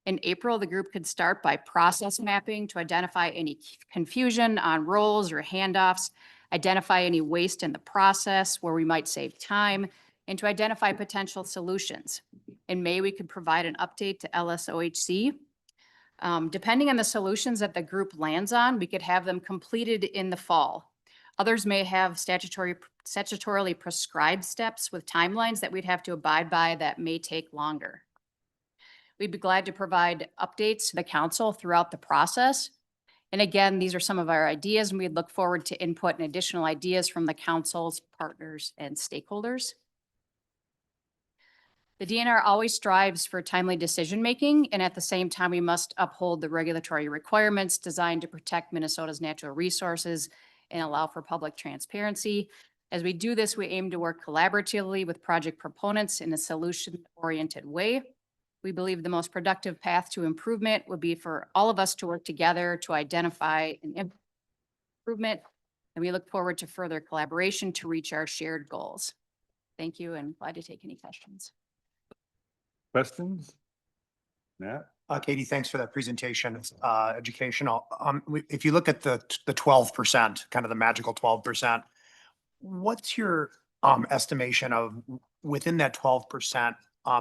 In April, the group could start by process mapping to identify any confusion on roles or handoffs, identify any waste in the process where we might save time, and to identify potential solutions. In May, we could provide an update to LSOHC. Depending on the solutions that the group lands on, we could have them completed in the fall. Others may have statutorily prescribed steps with timelines that we'd have to abide by that may take longer. We'd be glad to provide updates to the council throughout the process. And again, these are some of our ideas, and we'd look forward to input and additional ideas from the council's partners and stakeholders. The DNR always strives for timely decision-making, and at the same time, we must uphold the regulatory requirements designed to protect Minnesota's natural resources and allow for public transparency. As we do this, we aim to work collaboratively with project proponents in a solution-oriented way. We believe the most productive path to improvement would be for all of us to work together to identify an improvement, and we look forward to further collaboration to reach our shared goals. Thank you, and glad to take any questions. Questions? Matt? Katie, thanks for that presentation. It's educational. If you look at the 12%, kind of the magical 12%, what's your estimation of within that 12%,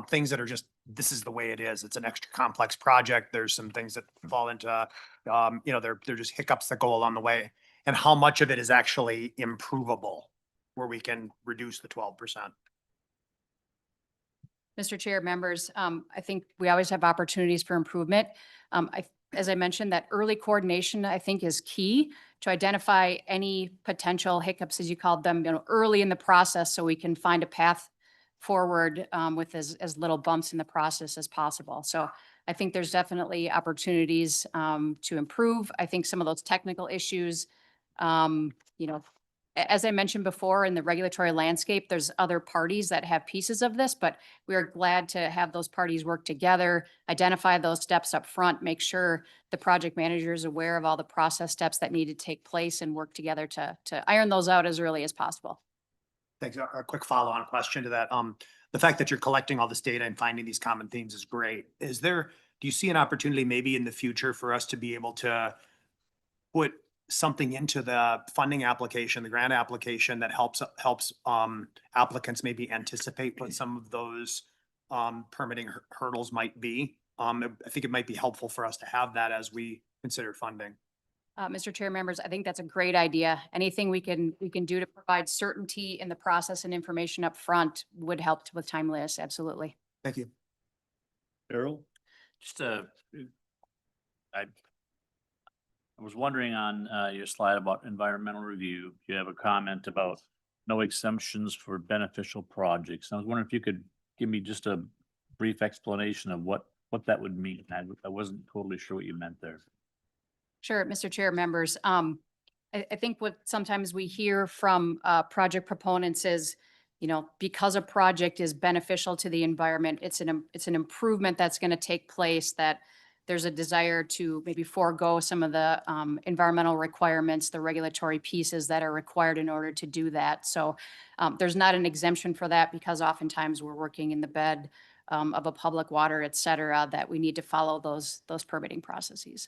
things that are just, this is the way it is. It's an extra complex project. There's some things that fall into, they're just hiccups that go along the way. And how much of it is actually improvable where we can reduce the 12%? Mr. Chair, members, I think we always have opportunities for improvement. As I mentioned, that early coordination, I think, is key to identify any potential hiccups, as you called them, early in the process, so we can find a path forward with as little bumps in the process as possible. So I think there's definitely opportunities to improve. I think some of those technical issues, as I mentioned before, in the regulatory landscape, there's other parties that have pieces of this, but we are glad to have those parties work together, identify those steps up front, make sure the project manager is aware of all the process steps that need to take place, and work together to iron those out as early as possible. Thanks. A quick follow-on question to that. The fact that you're collecting all this data and finding these common themes is great. Do you see an opportunity maybe in the future for us to be able to put something into the funding application, the grant application, that helps applicants maybe anticipate what some of those permitting hurdles might be? I think it might be helpful for us to have that as we consider funding. Mr. Chair, members, I think that's a great idea. Anything we can do to provide certainty in the process and information up front would help with timeliness. Absolutely. Thank you. Errol? Just I was wondering on your slide about environmental review, you have a comment about no exemptions for beneficial projects. I was wondering if you could give me just a brief explanation of what that would mean. I wasn't totally sure what you meant there. Sure, Mr. Chair, members. I think what sometimes we hear from project proponents is, because a project is beneficial to the environment, it's an improvement that's going to take place, that there's a desire to maybe forego some of the environmental requirements, the regulatory pieces that are required in order to do that. So there's not an exemption for that, because oftentimes we're working in the bed of a public water, et cetera, that we need to follow those permitting processes.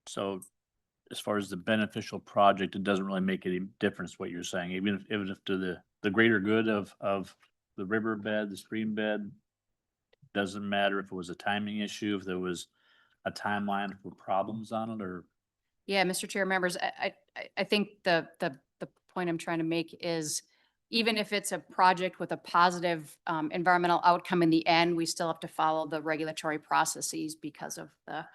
So as far as the beneficial project, it doesn't really make any difference what you're saying, even if to the greater good of the riverbed, the stream bed. Doesn't matter if it was a timing issue, if there was a timeline for problems on it, or? Yeah, Mr. Chair, members, I think the point I'm trying to make is, even if it's a project with a positive environmental outcome in the end, we still have to follow the regulatory processes because of the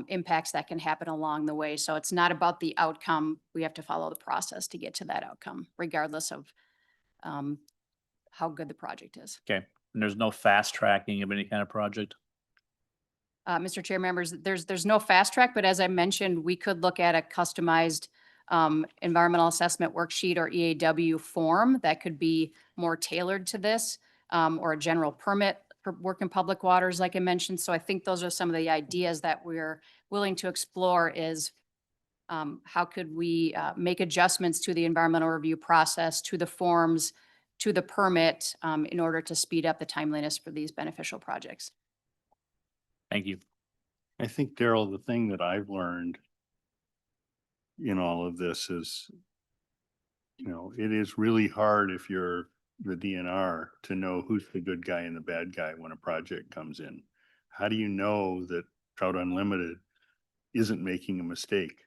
impacts that can happen along the way. So it's not about the outcome. We have to follow the process to get to that outcome, regardless of how good the project is. Okay, and there's no fast tracking of any kind of project? Mr. Chair, members, there's no fast track, but as I mentioned, we could look at a customized environmental assessment worksheet, or EAW form, that could be more tailored to this, or a general permit for work in public waters, like I mentioned. So I think those are some of the ideas that we're willing to explore, is how could we make adjustments to the environmental review process, to the forms, to the permit, in order to speed up the timeliness for these beneficial projects. Thank you. I think, Daryl, the thing that I've learned in all of this is, it is really hard if you're the DNR to know who's the good guy and the bad guy when a project comes in. How do you know that Trout Unlimited isn't making a mistake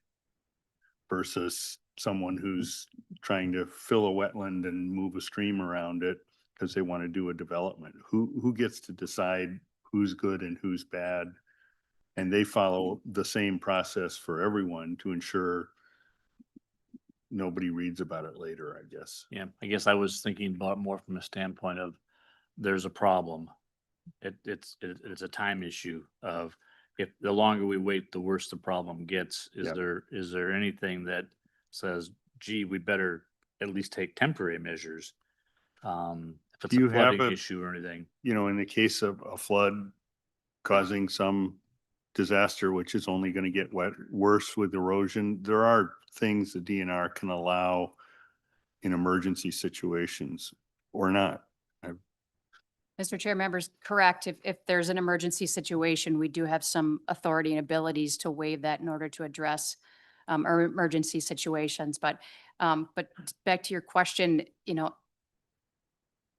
versus someone who's trying to fill a wetland and move a stream around it because they want to do a development? Who gets to decide who's good and who's bad? And they follow the same process for everyone to ensure nobody reads about it later, I guess. Yeah, I guess I was thinking about more from a standpoint of, there's a problem. It's a time issue of, if the longer we wait, the worse the problem gets. Is there anything that says, gee, we better at least take temporary measures? If it's a flooding issue or anything. In the case of a flood causing some disaster, which is only going to get worse with erosion, there are things the DNR can allow in emergency situations or not. Mr. Chair, members, correct. If there's an emergency situation, we do have some authority and abilities to waive that in order to address our emergency situations. But back to your question,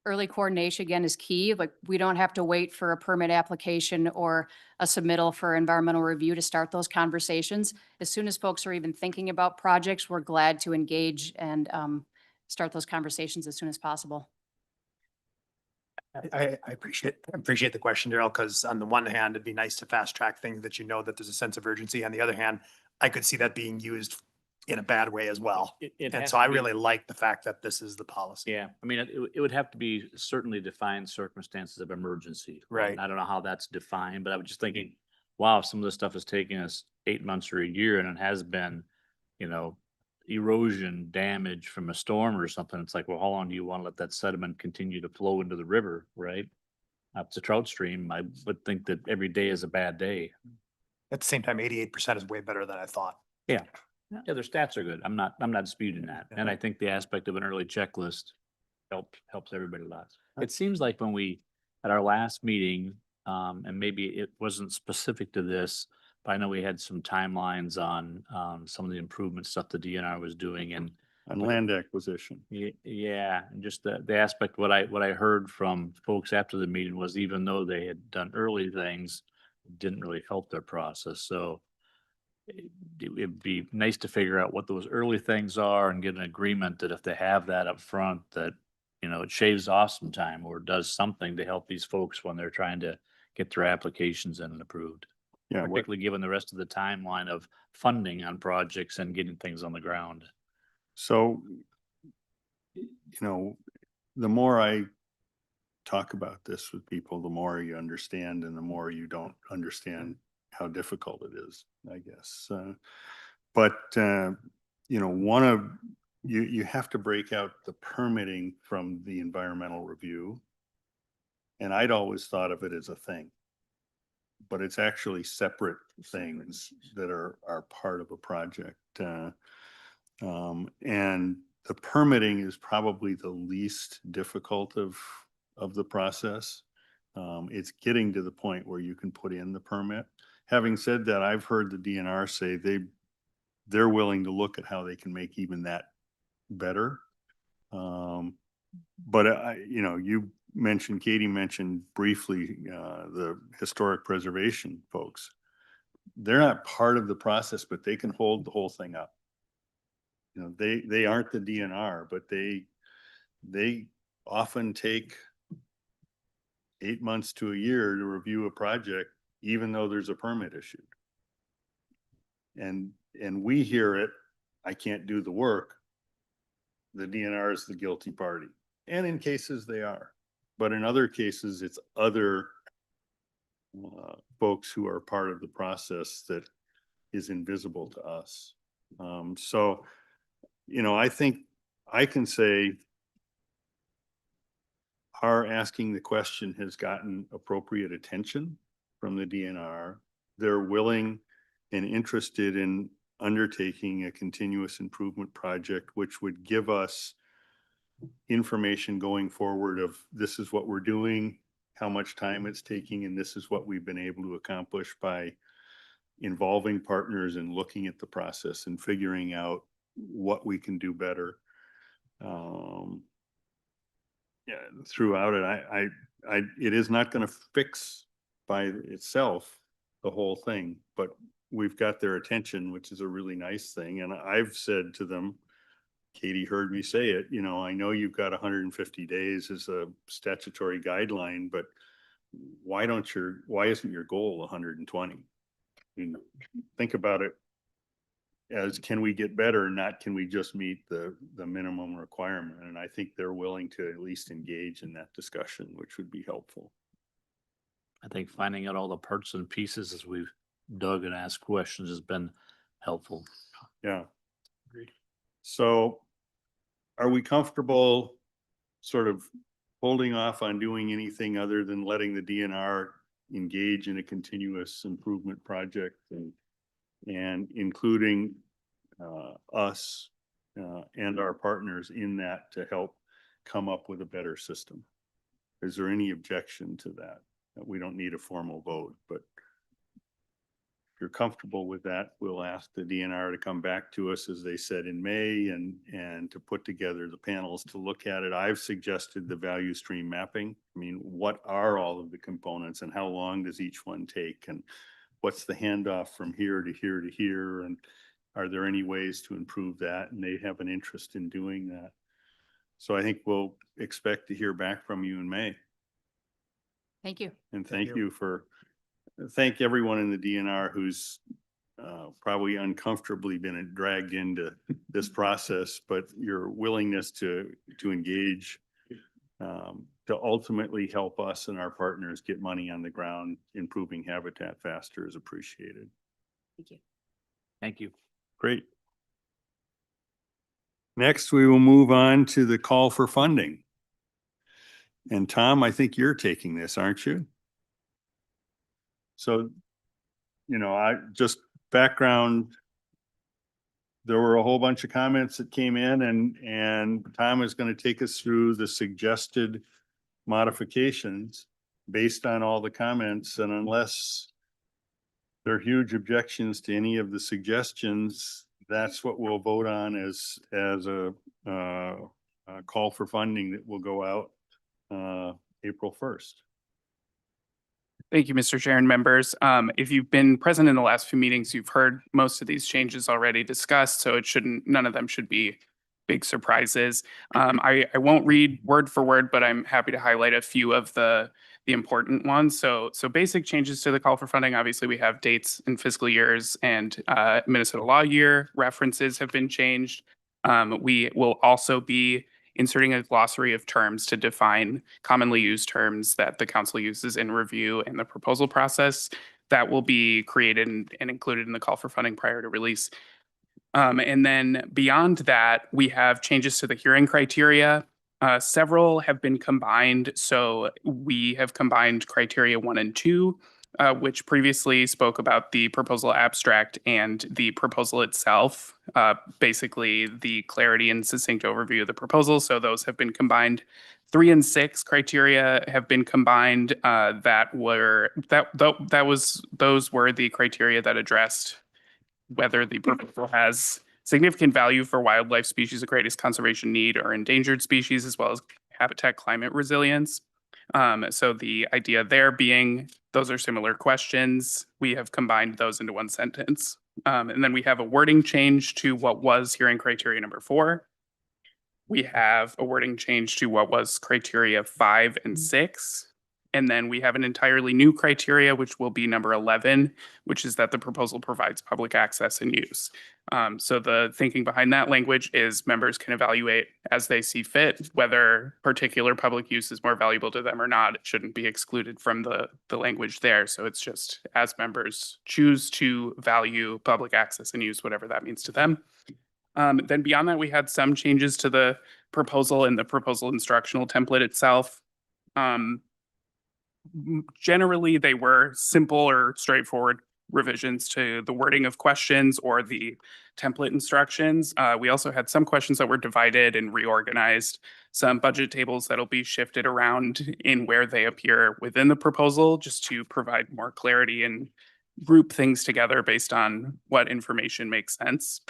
early coordination again is key. Like, we don't have to wait for a permit application or a submittal for environmental review to start those conversations. As soon as folks are even thinking about projects, we're glad to engage and start those conversations as soon as possible. I appreciate the question, Daryl, because on the one hand, it'd be nice to fast track things that that there's a sense of urgency. On the other hand, I could see that being used in a bad way as well. It And has so to I be- really like the fact that this is the policy. Yeah, I mean, it would have to be certainly defined circumstances of emergency. Right. I don't know how that's defined, but I was just thinking, wow, if some of this stuff is taking us 8 months or a year and it has been, erosion damage from a storm or something, it's like, well, how long do you want to let that sediment continue to flow into the river, right? If it's a trout stream, I would think that every day is a bad day. At the same time, 88% is way better than I thought. Yeah, their stats are good. I'm not disputing that. And I think the aspect of an early checklist helps everybody a lot. It seems like when we, at our last meeting, and maybe it wasn't specific to this, but I know we had some timelines on, some of the improvement stuff the DNR was doing and On land acquisition. yeah, and just the aspect, what I heard from folks after the meeting was even though they had done early things, it didn't really help their process. So it'd be nice to figure out what those early things are and get an agreement that if they have that up front, that, it shaves off some time or does something to help these folks when they're trying to get their applications in and approved. Yeah, Particularly given the rest of the timeline of funding on projects and getting things on the ground. so, the more I talk about this with people, the more you understand and the more you don't understand how difficult it is, I guess. But you have to break out the permitting from the environmental review. And I'd always thought of it as a thing. But it's actually separate things that are part of a project. And the permitting is probably the least difficult of the process. It's getting to the point where you can put in the permit. Having said that, I've heard the DNR say they're willing to look at how they can make even that better. But Katie mentioned briefly the historic preservation folks. They're not part of the process, but they can hold the whole thing up. They aren't the DNR, but they often take 8 months to a year to review a project, even though there's a permit issued. And we hear it, I can't do the work. The DNR is the guilty party. And in cases they are, but in other cases, it's other folks who are part of the process that is invisible to us. So, I think I can say our asking the question has gotten appropriate attention from the DNR. They're willing and interested in undertaking a continuous improvement project, which would give us information going forward of this is what we're doing, how much time it's taking, and this is what we've been able to accomplish by involving partners and looking at the process and figuring out what we can do better. Throughout it, it is not going to fix by itself the whole thing, but we've got their attention, which is a really nice thing. And I've said to them, Katie heard me say it, I know you've got 150 days as a statutory guideline, but why isn't your goal 120? Think about it as, can we get better? Not can we just meet the minimum requirement? And I think they're willing to at least engage in that discussion, which would be helpful. I think finding out all the parts and pieces as we've dug and asked questions has been helpful. Yeah. So are we comfortable sort of holding off on doing anything other than letting the DNR engage in a continuous improvement project and including us and our partners in that to help come up with a better system? Is there any objection to that? We don't need a formal vote, but if you're comfortable with that, we'll ask the DNR to come back to us, as they said in May, and to put together the panels to look at it. I've suggested the value stream mapping. I mean, what are all of the components and how long does each one take? And what's the handoff from here to here to here? And are there any ways to improve that? And they have an interest in doing that. So I think we'll expect to hear back from you in May. Thank you. And Thank thank you. thank everyone in the DNR who's probably uncomfortably been dragged into this process, but your willingness to engage to ultimately help us and our partners get money on the ground, improving habitat faster is appreciated. Thank you. Thank you. Great. Next, we will move on to the call for funding. And Tom, I think you're taking this, aren't you? So, I just background, there were a whole bunch of comments that came in and Tom is going to take us through the suggested modifications based on all the comments. And unless there are huge objections to any of the suggestions, that's what we'll vote on as a call for funding that will go out April 1st. Thank you, Mr. Chair and members. If you've been present in the last few meetings, you've heard most of these changes already discussed, so none of them should be big surprises. I won't read word for word, but I'm happy to highlight a few of the important ones. So basic changes to the call for funding. Obviously, we have dates and fiscal years and Minnesota law year references have been changed. We will also be inserting a glossary of terms to define commonly used terms that the council uses in review and the proposal process. That will be created and included in the call for funding prior to release. And then beyond that, we have changes to the hearing criteria. Several have been combined. So we have combined criteria 1 and 2, which previously spoke about the proposal abstract and the proposal itself, basically the clarity and succinct overview of the proposal. So those have been combined. 3 and 6 criteria have been combined. Those were the criteria that addressed whether the proposal has significant value for wildlife species of greatest conservation need or endangered species, as well as habitat climate resilience. So the idea there being those are similar questions. We have combined those into one sentence. And then we have a wording change to what was hearing criteria number 4. We have a wording change to what was criteria 5 and 6. And then we have an entirely new criteria, which will be number 11, which is that the proposal provides public access and use. So the thinking behind that language is members can evaluate as they see fit, whether particular public use is more valuable to them or not. It shouldn't be excluded from the language there. So it's just as members choose to value public access and use, whatever that means to them. Then beyond that, we had some changes to the proposal and the proposal instructional template itself. Generally, they were simple or straightforward revisions to the wording of questions or the template instructions. We also had some questions that were divided and reorganized, some budget tables that'll be shifted around in where they appear within the proposal, just to provide more clarity and group things together based on what information makes sense.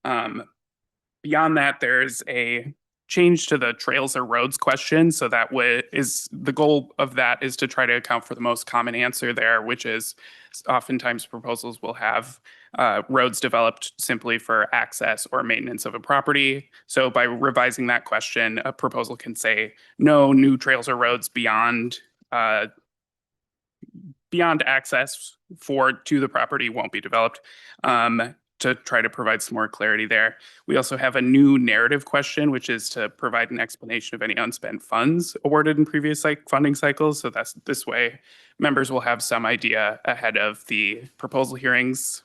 Beyond that, there's a change to the trails or roads question. So that is the goal of that is to try to account for the most common answer there, which is oftentimes proposals will have roads developed simply for access or maintenance of a property. So by revising that question, a proposal can say no new trails or roads beyond access to the property won't be developed. To try to provide some more clarity there. We also have a new narrative question, which is to provide an explanation of any unspent funds awarded in previous funding cycles. So that's this way, members will have some idea ahead of the proposal hearings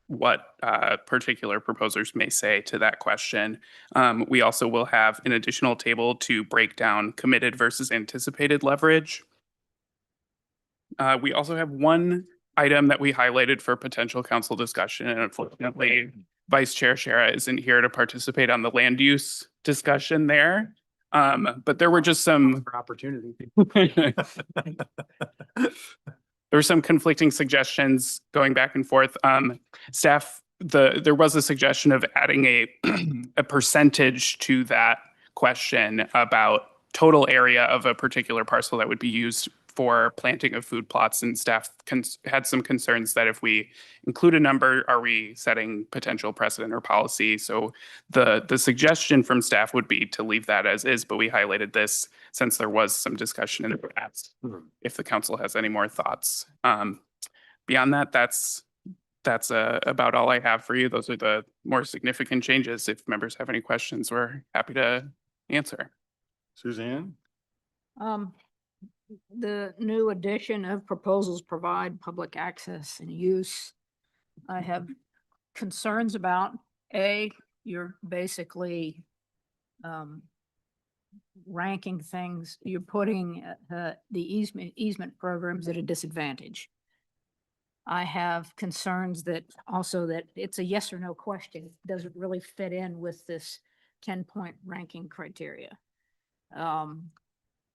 what particular proposers may say to that question. We also will have an additional table to break down committed versus anticipated leverage. We also have one item that we highlighted for potential council discussion, and unfortunately, Vice Chair Shara isn't here to participate on the land use discussion there. But there were just some, Opportunity. there were some conflicting suggestions going back and forth. Staff, there was a suggestion of adding a percentage to that question about total area of a particular parcel that would be used for planting of food plots, and staff had some concerns that if we include a number, are we setting potential precedent or policy? So the suggestion from staff would be to leave that as is, but we highlighted this since there was some discussion in the past. If the council has any more thoughts. Beyond that, that's about all I have for you. Those are the more significant changes. If members have any questions, we're happy to answer. Suzanne? The new addition of proposals provide public access and use. I have concerns about, you're basically ranking things, you're putting the easement programs at a disadvantage. I have concerns that also that it's a yes or no question. Does it really fit in with this 10-point ranking criteria?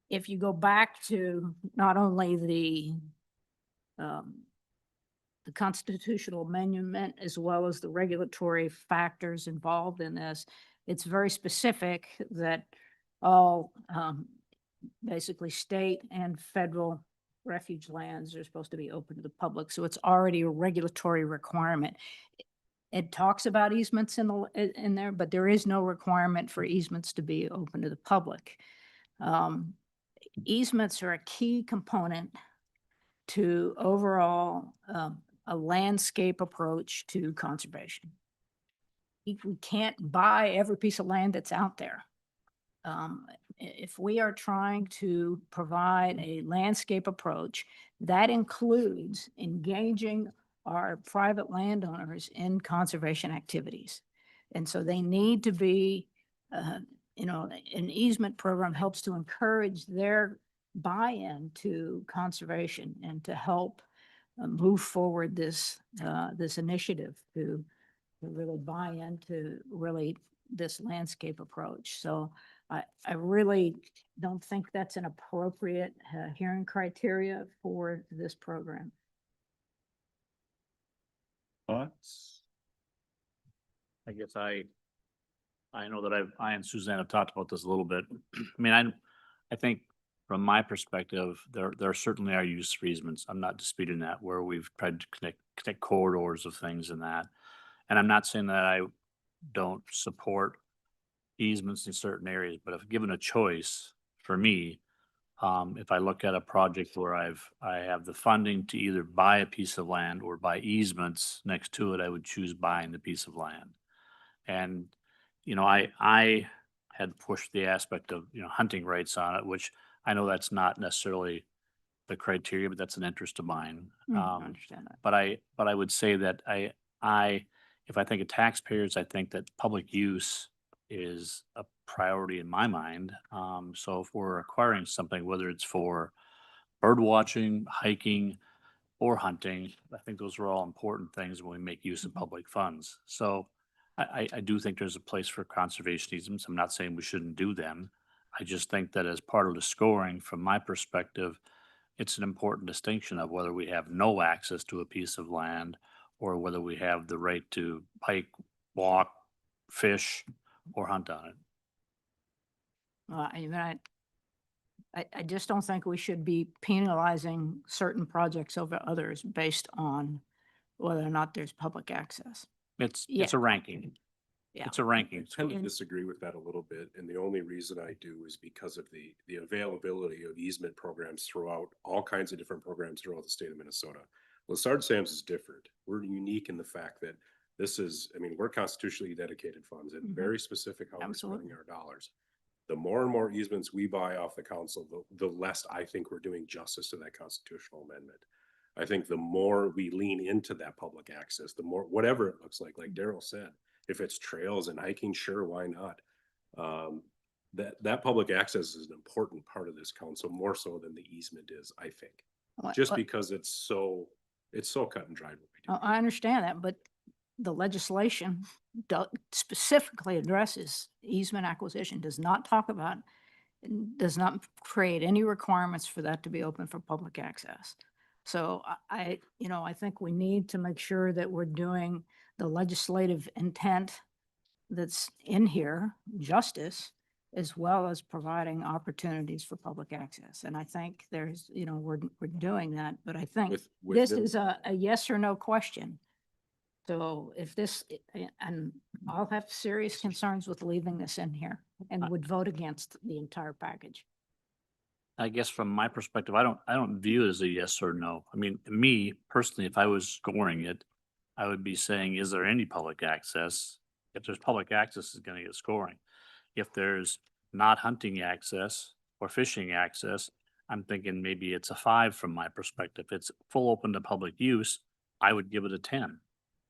If you go back to not only the constitutional amendment as well as the regulatory factors involved in this, it's very specific that all basically state and federal refuge lands are supposed to be open to the public. So it's already a regulatory requirement. It talks about easements in there, but there is no requirement for easements to be open to the public. Easements are a key component to overall a landscape approach to conservation. We can't buy every piece of land that's out there. If we are trying to provide a landscape approach, that includes engaging our private landowners in conservation activities. And so they need to be, an easement program helps to encourage their buy-in to conservation and to help move forward this initiative to really buy into really this landscape approach. So I really don't think that's an appropriate hearing criteria for this program. Thoughts? I guess I know that I and Suzanne have talked about this a little bit. I mean, I think from my perspective, there certainly are use for easements. I'm not disputing that, where we've tried to connect corridors of things and that. And I'm not saying that I don't support easements in certain areas, but if given a choice for me, if I look at a project where I have the funding to either buy a piece of land or buy easements next to it, I would choose buying the piece of land. And, I had pushed the aspect of, hunting rights on it, which I know that's not necessarily the criteria, but that's an interest of mine. I understand that. But I would say that if I think of taxpayers, I think that public use is a priority in my mind. So if we're acquiring something, whether it's for bird watching, hiking, or hunting, I think those are all important things when we make use of public funds. So I do think there's a place for conservation easements. I'm not saying we shouldn't do them. I just think that as part of the scoring, from my perspective, it's an important distinction of whether we have no access to a piece of land or whether we have the right to hike, walk, fish, or hunt on it. I just don't think we should be penalizing certain projects over others based on whether or not there's public access. It's Yeah. a ranking. Yeah. It's a ranking. I tend to disagree with that a little bit, and the only reason I do is because of the availability of easement programs throughout all kinds of different programs throughout the state of Minnesota. Lessard-Sams is different. We're unique in the fact that we're constitutionally dedicated funds and very specific how we're spending our dollars. The more and more easements we buy off the council, the less I think we're doing justice to that constitutional amendment. I think the more we lean into that public access, the more, whatever it looks like Daryl said, if it's trails and hiking, sure, why not? That public access is an important part of this council, more so than the easement is, I think. Just because it's so cut and dried what we do. I understand that, but the legislation specifically addresses easement acquisition, does not talk about does not create any requirements for that to be open for public access. So I think we need to make sure that we're doing the legislative intent that's in here, justice, as well as providing opportunities for public access. And I think there's, we're doing that, but I think With this them- is a yes or no question. So if this, and I'll have serious concerns with leaving this in here and would vote against the entire package. I guess from my perspective, I don't view it as a yes or no. I mean, me personally, if I was scoring it, I would be saying, is there any public access? If there's public access, it's gonna get scoring. If there's not hunting access or fishing access, I'm thinking maybe it's a 5 from my perspective. If it's full open to public use, I would give it a 10.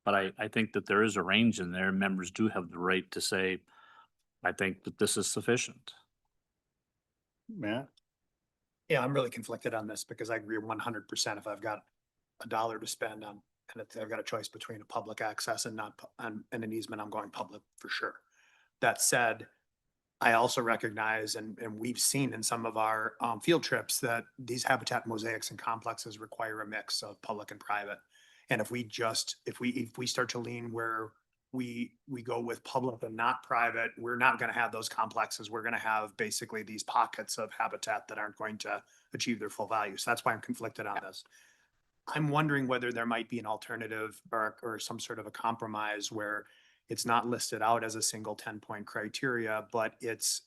But I think that there is a range in there. Members do have the right to say, I think that this is sufficient. Matt? Yeah, I'm really conflicted on this because I agree 100%. If I've got $1 to spend on, and if I've got a choice between a public access and not, and an easement, I'm going public for sure. That said, I also recognize, and we've seen in some of our field trips, that these habitat mosaics and complexes require a mix of public and private. And if we start to lean where we go with public and not private, we're not going to have those complexes. We're going to have basically these pockets of habitat that aren't going to achieve their full value. So that's why I'm conflicted on this. I'm wondering whether there might be an alternative or some sort of a compromise where it's not listed out as a single 10-point criteria, but it's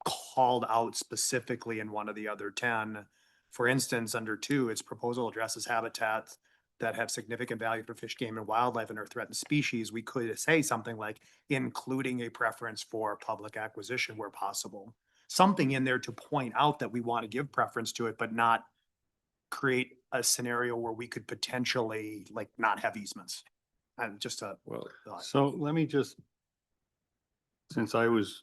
called out specifically in one of the other 10. For instance, under 2, its proposal addresses habitats that have significant value for fish, game, and wildlife and are threatened species. We could say something like including a preference for public acquisition where possible. Something in there to point out that we want to give preference to it, but not create a scenario where we could potentially like not have easements. And just a thought. So let me just, since I was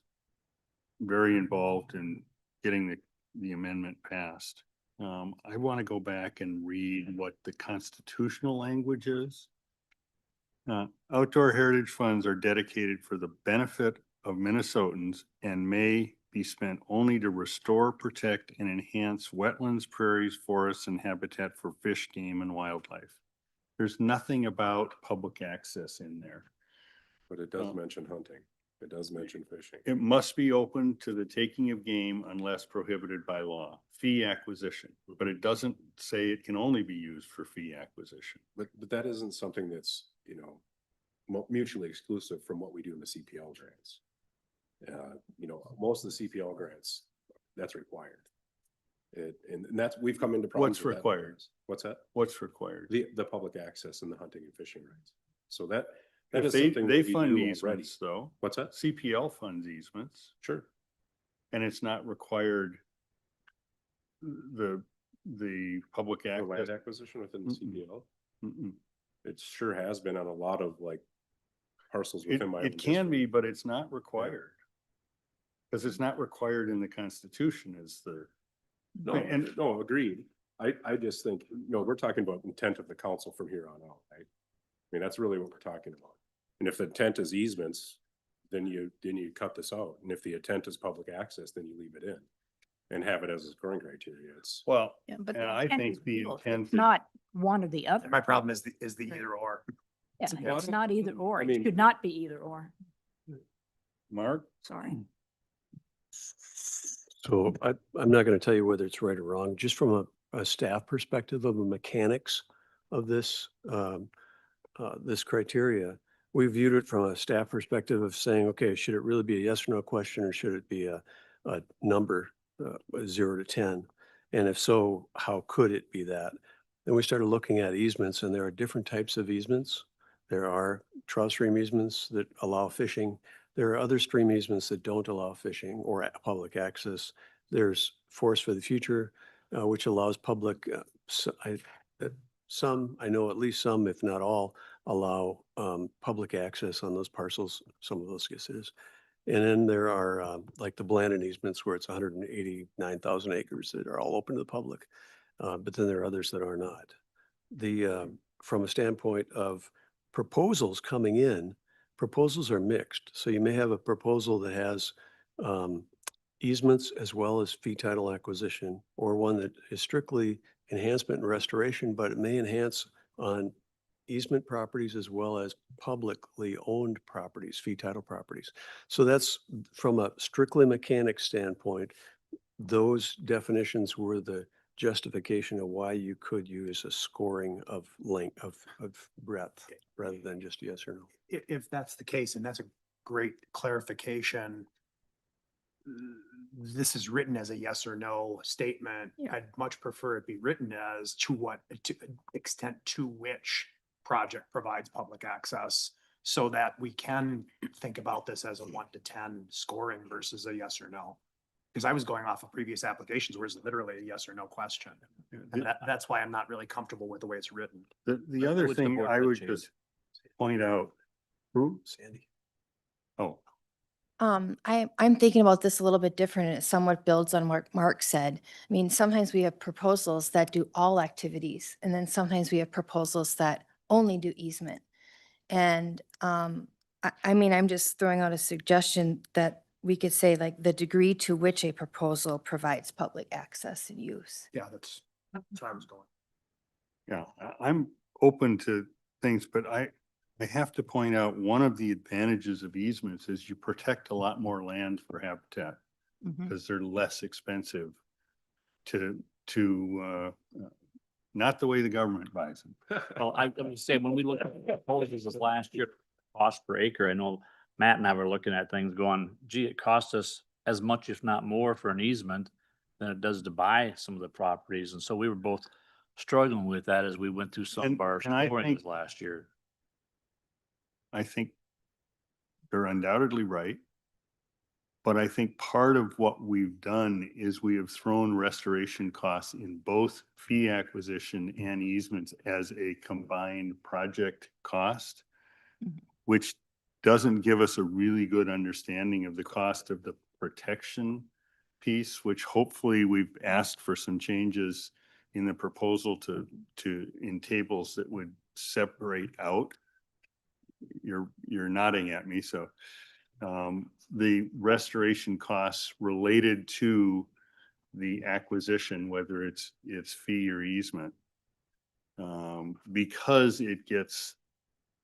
very involved in getting the amendment passed, I want to go back and read what the constitutional language is. Outdoor heritage funds are dedicated for the benefit of Minnesotans and may be spent only to restore, protect, and enhance wetlands, prairies, forests, and habitat for fish, game, and wildlife. There's nothing about public access in there. But it does mention hunting. It does mention fishing. It must be open to the taking of game unless prohibited by law. Fee acquisition, but it doesn't say it can only be used for fee acquisition. But that isn't something that's, mutually exclusive from what we do in the CPL grants. Most of the CPL grants, that's required. And that's, we've come into problems. What's with that. required? What's that? What's required? The public access and the hunting and fishing rights. So that If is they something that we fund do already. easements though. What's that? CPL funds easements, Sure. and it's not required. The public The land access. acquisition within the Mm-mm. CPL. Mm-mm. It sure has been on a lot of like parcels It, within my. own it can district. be, but it's not required. Because it's not required in the Constitution is the, No, and- no, agreed. I just think, we're talking about intent of the council from here on out, right? I mean, that's really what we're talking about. And if the intent is easements, then you cut this out. And if the intent is public access, then you leave it in and have it as a scoring criteria. It's, well, Yeah, but and the I intent think is the both. intent. It's not one or the other. My problem is the either or. Yeah, Yeah. it's not either or. I It mean- should not be either or. Mark? Sorry. So I'm not going to tell you whether it's right or wrong, just from a staff perspective of the mechanics of this, this criteria. We viewed it from a staff perspective of saying, okay, should it really be a yes or no question, or should it be a number, 0 to 10? And if so, how could it be that? Then we started looking at easements, and there are different types of easements. There are trout stream easements that allow fishing. There are other stream easements that don't allow fishing or public access. There's Forest for the Future, which allows public, I know at least some, if not all, allow public access on those parcels. Some of those, yes, it is. And then there are like the Blandon easements where it's 189,000 acres that are all open to the public. But then there are others that are not. From a standpoint of proposals coming in, proposals are mixed. So you may have a proposal that has easements as well as fee title acquisition, or one that is strictly enhancement and restoration, but it may enhance on easement properties as well as publicly owned properties, fee title properties. So that's from a strictly mechanic standpoint, those definitions were the justification of why you could use a scoring of length, of breadth, rather than just yes or no. If that's the case, and that's a great clarification, this is written as a yes or no statement. Yeah. I'd much prefer it be written as to what, to extent to which project provides public access, so that we can think about this as a 1 to 10 scoring versus a yes or no. Because I was going off of previous applications where it's literally a yes or no question. And that's why I'm not really comfortable with the way it's written. The I other would thing support I that would change. just point out, who? Sandy? Oh, I'm thinking about this a little bit different, and it somewhat builds on what Mark said. I mean, sometimes we have proposals that do all activities, and then sometimes we have proposals that only do easement. And I mean, I'm just throwing out a suggestion that we could say like the degree to which a proposal provides public access and use. Yeah, that's where I was going. yeah, I'm open to things, but I have to point out, one of the advantages of easements is you protect a lot more land for habitat Mhm. because they're less expensive to, not the way the government buys them. Well, I'm just saying, when we look at proposals this last year, cost per acre, I know Matt and I were looking at things going, gee, it cost us as much, if not more, for an easement than it does to buy some of the properties. And so we were both struggling with that as we went through some of our And I scoring think- this last year. I think they're undoubtedly right. But I think part of what we've done is we have thrown restoration costs in both fee acquisition and easements as a combined project cost, Mhm. which doesn't give us a really good understanding of the cost of the protection piece, which hopefully we've asked for some changes in the proposal in tables that would separate out. You're nodding at me, so the restoration costs related to the acquisition, whether it's fee or easement, because it gets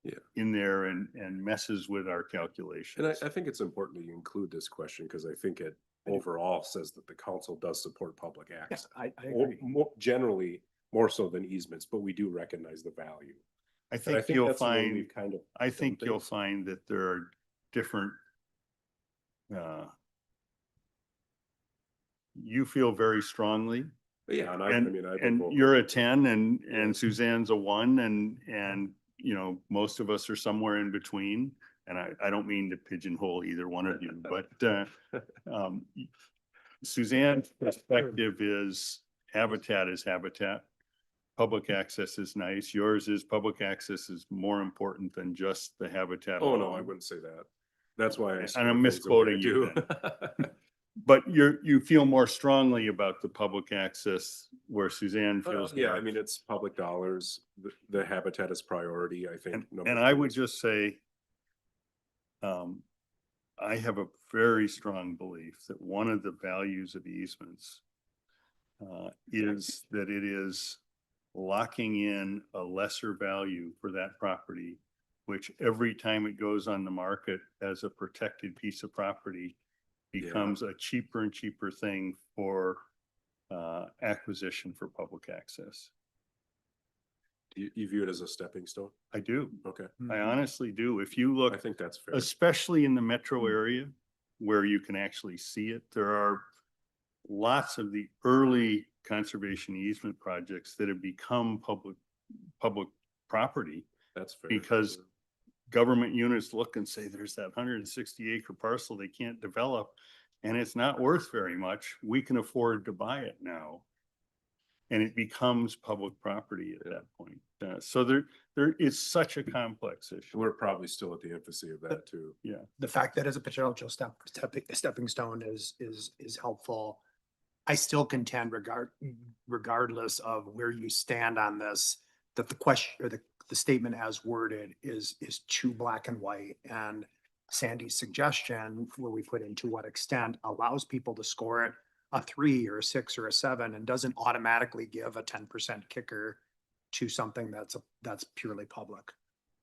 Yeah. in there and messes with our And calculations. I think it's important that you include this question because I think it overall says that the council does support public access. I agree. Generally, more so than easements, but we do recognize the value. I And think you'll that's the way find, we've kind of I done think you'll things. find that there are different, you feel very strongly. But yeah, and I And, mean, I. and you're a 10 and Suzanne's a 1 and, you know, most of us are somewhere in between. And I don't mean to pigeonhole either one of you, but, Suzanne's perspective is habitat is habitat. Public access is nice. Yours is public access is more important than just the habitat. Oh, no, I alone. wouldn't say that. That's why. I And score I'm things the way I misquoting you do. But you feel more strongly about the public access where Suzanne feels. Yeah, more. I mean, it's public dollars. The habitat is priority, I think. And I would just say, I have a very strong belief that one of the values of easements is that it is locking in a lesser value for that property, which every time it goes on the market as a protected piece of property becomes a cheaper and cheaper thing for acquisition for public access. You view it as a stepping stone? I do. Okay. I honestly do. If you I look, think that's fair. especially in the metro area where you can actually see it, there are lots of the early conservation easement projects that have become public property That's fair. because government units look and say, there's that 160 acre parcel they can't develop and it's not worth very much. We can afford to buy it now. And it becomes public property at that point. So there is such a complex issue. We're probably still at the infancy of that too. Yeah. The fact that as a potential stepping stone is helpful. I still contend regardless of where you stand on this, that the question or the statement as worded is too black and white. And Sandy's suggestion, where we put in to what extent allows people to score it a 3 or a 6 or a 7 and doesn't automatically give a 10% kicker to something that's purely public.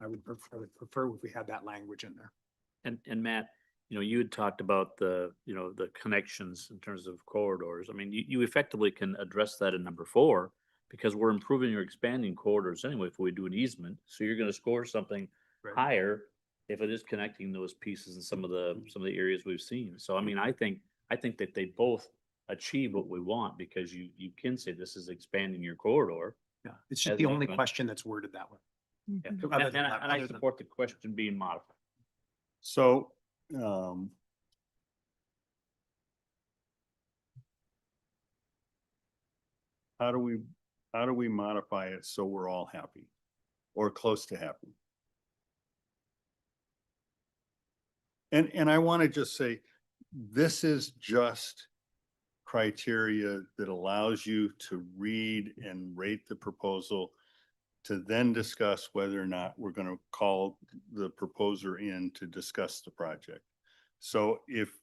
I would prefer if we had that language in there. And Matt, you had talked about the connections in terms of corridors. I mean, you effectively can address that in number 4 because we're improving or expanding corridors anyway if we do an easement. So you're gonna score something Right. higher if it is connecting those pieces in some of the areas we've seen. So I mean, I think that they both achieve what we want because you can say this is expanding your corridor. Yeah, it's just As the an only easement. question that's worded that way. Yeah. Mhm. Other And than I that- and I other than- support the question being modified. So, how do we modify it so we're all happy or close to happy? And I want to just say, this is just criteria that allows you to read and rate the proposal to then discuss whether or not we're going to call the proposer in to discuss the project. So if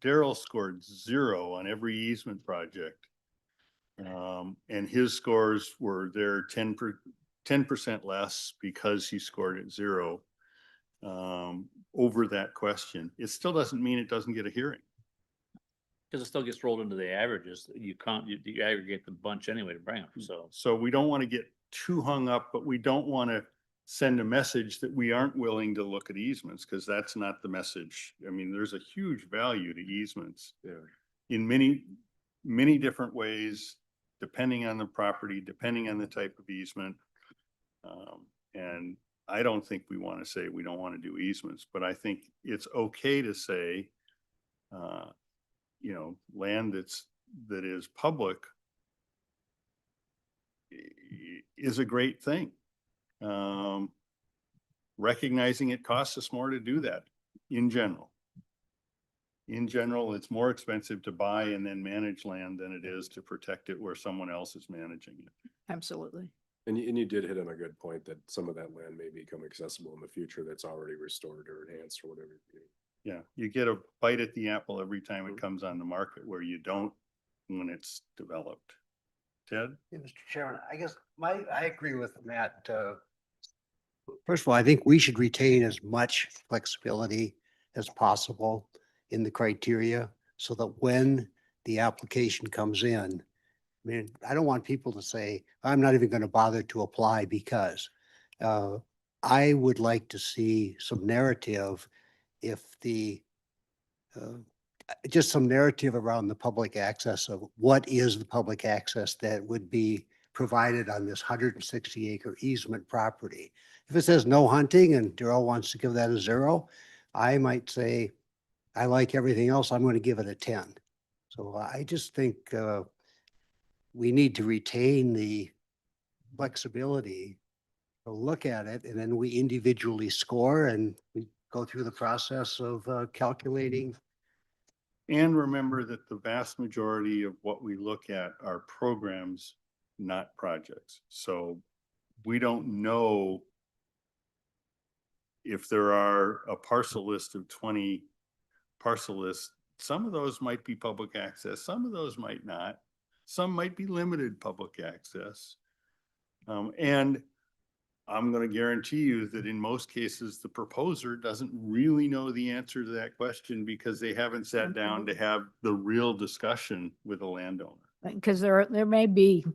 Daryl scored 0 on every easement project, and his scores were there 10% less because he scored at 0, over that question, it still doesn't mean it doesn't get a hearing. Because it still gets rolled into the averages. You aggregate the bunch anyway to bring them, so. So we don't want to get too hung up, but we don't want to send a message that we aren't willing to look at easements, because that's not the message. I mean, there's a huge value to easements in many, many different ways, depending on the property, depending on the type of easement. And I don't think we want to say we don't want to do easements, but I think it's okay to say, land that is public is a great thing. Recognizing it costs us more to do that in general. In general, it's more expensive to buy and then manage land than it is to protect it where someone else is managing it. Absolutely. And you did hit on a good point that some of that land may become accessible in the future that's already restored or enhanced or whatever. Yeah, you get a bite at the apple every time it comes on the market where you don't when it's developed. Ted? Yeah, Mr. Chairman, I guess I agree with Matt. First of all, I think we should retain as much flexibility as possible in the criteria so that when the application comes in, I mean, I don't want people to say, I'm not even going to bother to apply because I would like to see some narrative if just some narrative around the public access of what is the public access that would be provided on this 160-acre easement property. If it says no hunting and Daryl wants to give that a 0, I might say, I like everything else, I'm going to give it a 10. So I just think we need to retain the flexibility to look at it, and then we individually score and we go through the process of calculating. And remember that the vast majority of what we look at are programs, not projects. So we don't know if there are a parcel list of 20 parcel lists. Some of those might be public access, some of those might not. Some might be limited public access. And I'm going to guarantee you that in most cases, the proposer doesn't really know the answer to that question because they haven't sat down to have the real discussion with a landowner. Because there may be,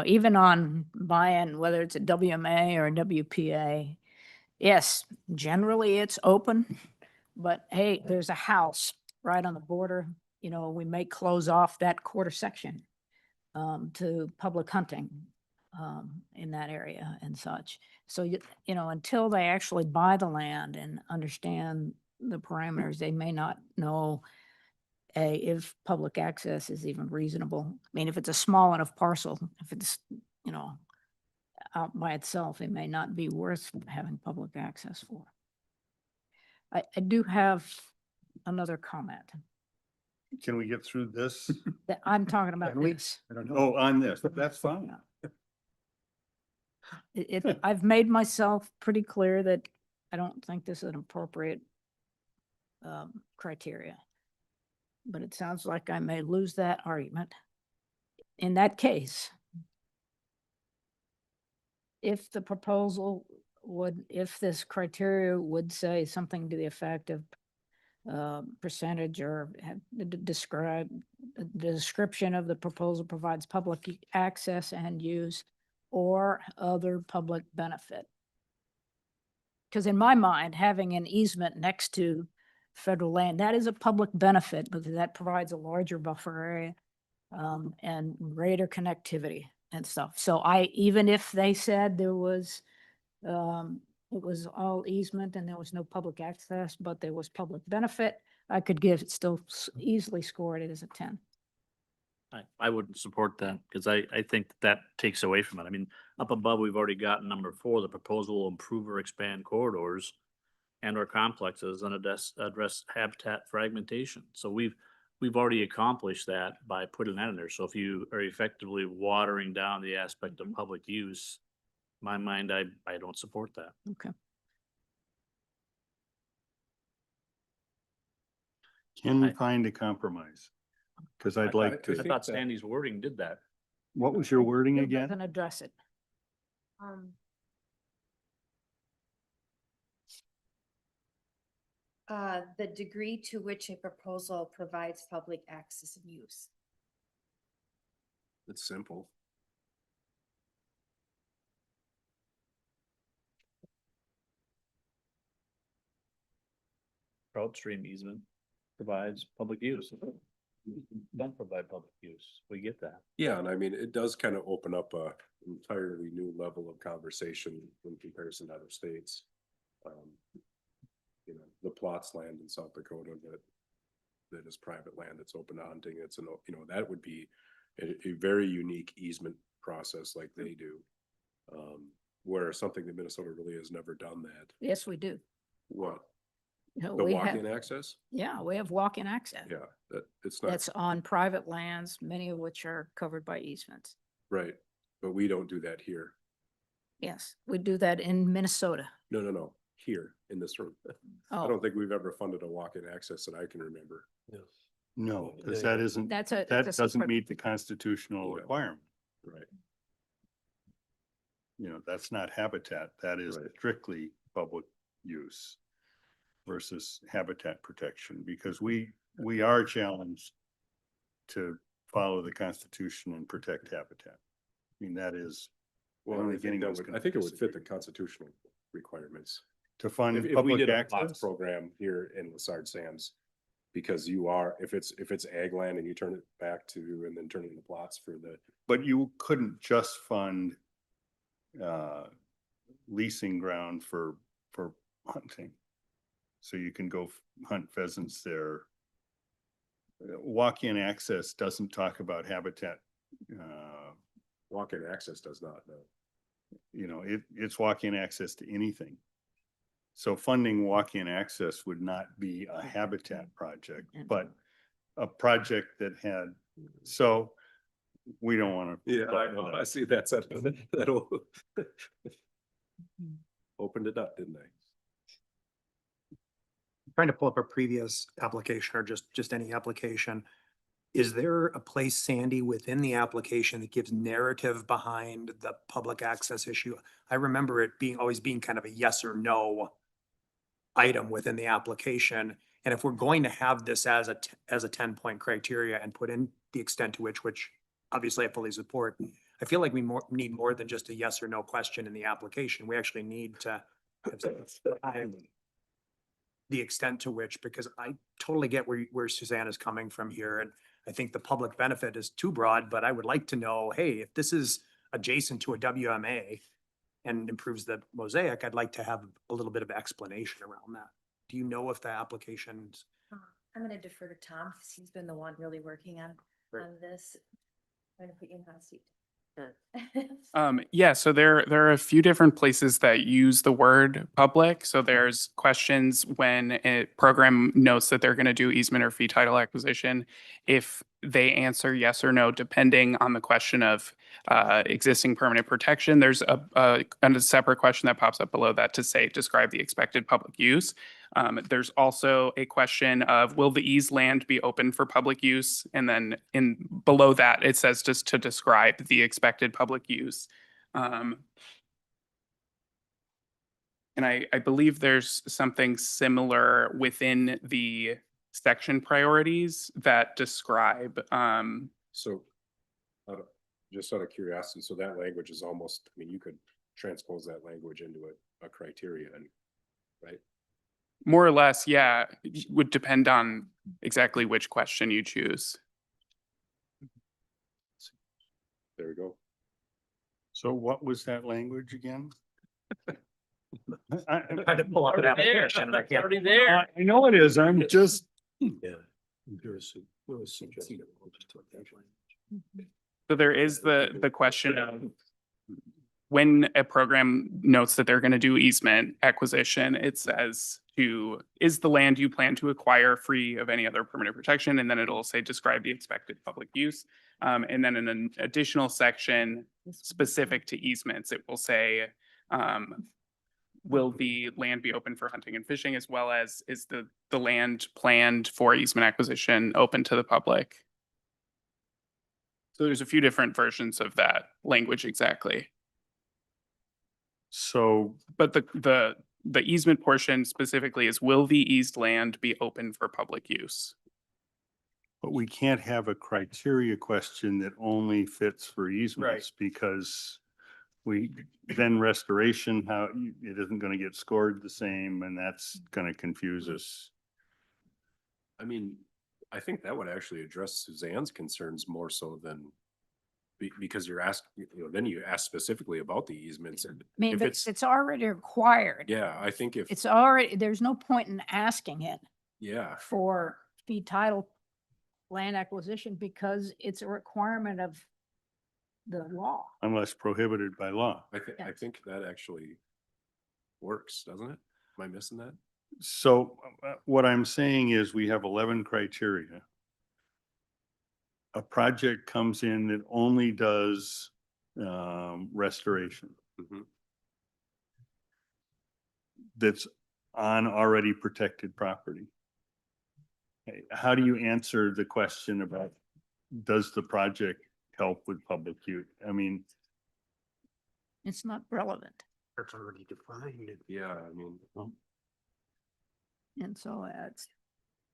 even on buy-in, whether it's a WMA or a WPA, yes, generally it's open, but hey, there's a house right on the border. We may close off that quarter section to public hunting in that area and such. So, until they actually buy the land and understand the parameters, they may not know if public access is even reasonable. I mean, if it's a small enough parcel, if it's, out by itself, it may not be worth having public access for. I do have another comment Can we get through this? that I'm talking about Can we? this. I don't know. Oh, on this, that's fine. I've made myself pretty clear that I don't think this is an appropriate criteria. But it sounds like I may lose that argument. In that case, if the proposal would, if this criteria would say something to the effect of percentage or describe, the description of the proposal provides public access and use or other public benefit. Because in my mind, having an easement next to federal land, that is a public benefit because that provides a larger buffer area and greater connectivity and stuff. So even if they said there was, it was all easement and there was no public access, but there was public benefit, I could still easily score it as a 10. I wouldn't support that because I think that takes away from it. I mean, up above, we've already got number 4, the proposal will improve or expand corridors and or complexes and address habitat fragmentation. So we've already accomplished that by putting that in there. So if you are effectively watering down the aspect of public use, in my mind, I don't support that. Okay. Can we find a compromise? Because I'd like I to, thought Sandy's wording did that. what was your wording It again? doesn't address it. The degree to which a proposal provides public access and use. It's simple. Trout stream easement provides public use. Don't provide public use. We get that. Yeah, and I mean, it does kind of open up a entirely new level of conversation in comparison to other states. You know, the plots land in South Dakota that is private land that's open to hunting. It's you know, that would be a very unique easement process like they do. Where something that Minnesota really has never done that. Yes, we do. What? No, The we have- walk-in access? Yeah, we have walk-in access. Yeah, it's not, That's on private lands, many of which are covered by easements. right, but we don't do that here. Yes, we do that in Minnesota. No, here in this room. I Oh, don't think we've ever funded a walk-in access that I can remember. No, because Yeah, that isn't, that's that doesn't separate- meet the constitutional Yeah. requirement. Right. You know, that's not habitat. That is Right. strictly public use versus habitat protection, because we are challenged to follow the Constitution and protect habitat. I mean, that is, Well, From the I think beginning that was would, gonna I think it would fit disagree. the constitutional requirements. to fund If we public did a plots access. program here in Lessard-Sams, because you are, if it's ag land and you turn it back to, and then turn it into plots for the, But you couldn't just fund leasing ground for hunting. So you can go hunt pheasants there. Walk-in access doesn't talk about habitat. walk-in access does not, no. You know, it's walk-in access to anything. So funding walk-in access would not be a habitat project, but a project that had, so we don't want to. Yeah, I know, I see that's, that'll opened it up, didn't I? Trying to pull up a previous application or just any application. Is there a place, Sandy, within the application that gives narrative behind the public access issue? I remember it always being kind of a yes or no item within the application. And if we're going to have this as a 10-point criteria and put in the extent to which obviously I fully support, I feel like we need more than just a yes or no question in the application. We actually need to have the extent to which, because I totally get where Suzanne is coming from here. And I think the public benefit is too broad, but I would like to know, hey, if this is adjacent to a WMA and improves the mosaic, I'd like to have a little bit of explanation around that. Do you know if the applications? I'm gonna defer to Tom, because he's been the one really working on this. I'm gonna put you in the hot seat. Yeah, so there are a few different places that use the word public. So there's questions when a program notes that they're going to do easement or fee title acquisition. If they answer yes or no, depending on the question of existing permanent protection. There's a separate question that pops up below that to say, describe the expected public use. There's also a question of, will the eased land be open for public use? And then below that, it says just to describe the expected public use. And I believe there's something similar within the section priorities that describe, So, just out of curiosity, so that language is almost, I mean, you could transpose that language into a criteria, and right? more or less, yeah, it would depend on exactly which question you choose. There we go. So what was that language again? I Tried to pull up an application and I can't. Already there. I know it is, I'm just, Yeah. There was suggested. So there is the question of when a program notes that they're going to do easement acquisition, it says is the land you plan to acquire free of any other permanent protection? And then it'll say, describe the expected public use. And then in an additional section specific to easements, it will say, will the land be open for hunting and fishing, as well as is the land planned for easement acquisition open to the public? So there's a few different versions of that language exactly. so But the easement portion specifically is, will the eased land be open for public use? but we can't have a criteria question that only fits for easements because then restoration, it isn't going to get scored the same, and that's going to confuse us. I mean, I think that would actually address Suzanne's concerns more so than because you're asked, then you ask specifically about the easements. And I mean, if but it's already required. yeah, I think if, It's already, there's no point in asking it yeah, for fee title land acquisition because it's a requirement of the law. Unless prohibited by law. I think that actually works, doesn't it? Am I missing that? So what I'm saying is we have 11 criteria. A project comes in that only does restoration. Mhm. That's on already protected property. Okay, how do you answer the question about, does the project help with public use? I mean, It's not relevant. It's already defined. Yeah, I mean, And so it's,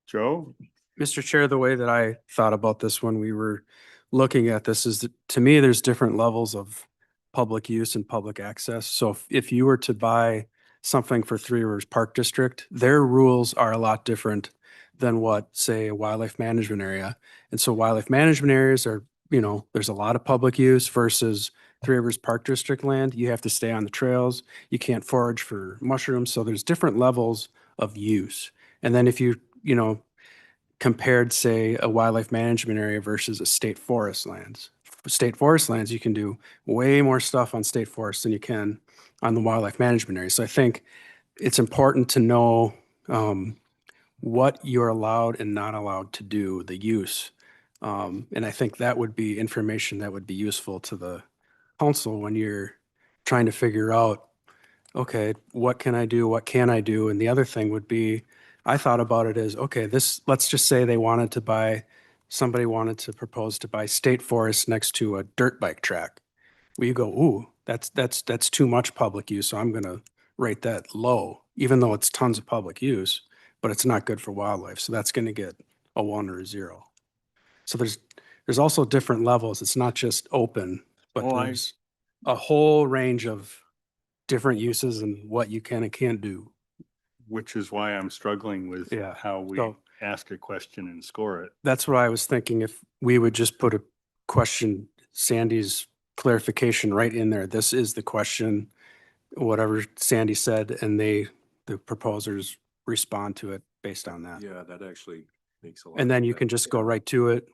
Joe? Mr. Chair, the way that I thought about this when we were looking at this is that, to me, there's different levels of public use and public access. So if you were to buy something for Three Rivers Park District, their rules are a lot different than what, say, a wildlife management area. And so wildlife management areas are, there's a lot of public use versus Three Rivers Park District land. You have to stay on the trails. You can't forage for mushrooms. So there's different levels of use. And then if you, compared, say, a wildlife management area versus a state forest lands. State forest lands, you can do way more stuff on state forests than you can on the wildlife management area. So I think it's important to know what you're allowed and not allowed to do, the use. And I think that would be information that would be useful to the council when you're trying to figure out, okay, what can I do? What can I do? And the other thing would be, I thought about it as, okay, let's just say somebody wanted to propose to buy state forest next to a dirt bike track. Well, you go, ooh, that's too much public use. So I'm going to rate that low, even though it's tons of public use, but it's not good for wildlife. So that's going to get a 1 or a 0. So there's also different levels. It's not just open, but there's a whole range of different uses and what you can and can't do. Which is why I'm struggling with Yeah, how we so- ask a question and score it. That's what I was thinking, if we would just put a question, Sandy's clarification right in there. This is the question, whatever Sandy said, and the proposers respond to it based on that. yeah, that actually makes a lot. And then of you can sense. just go right to it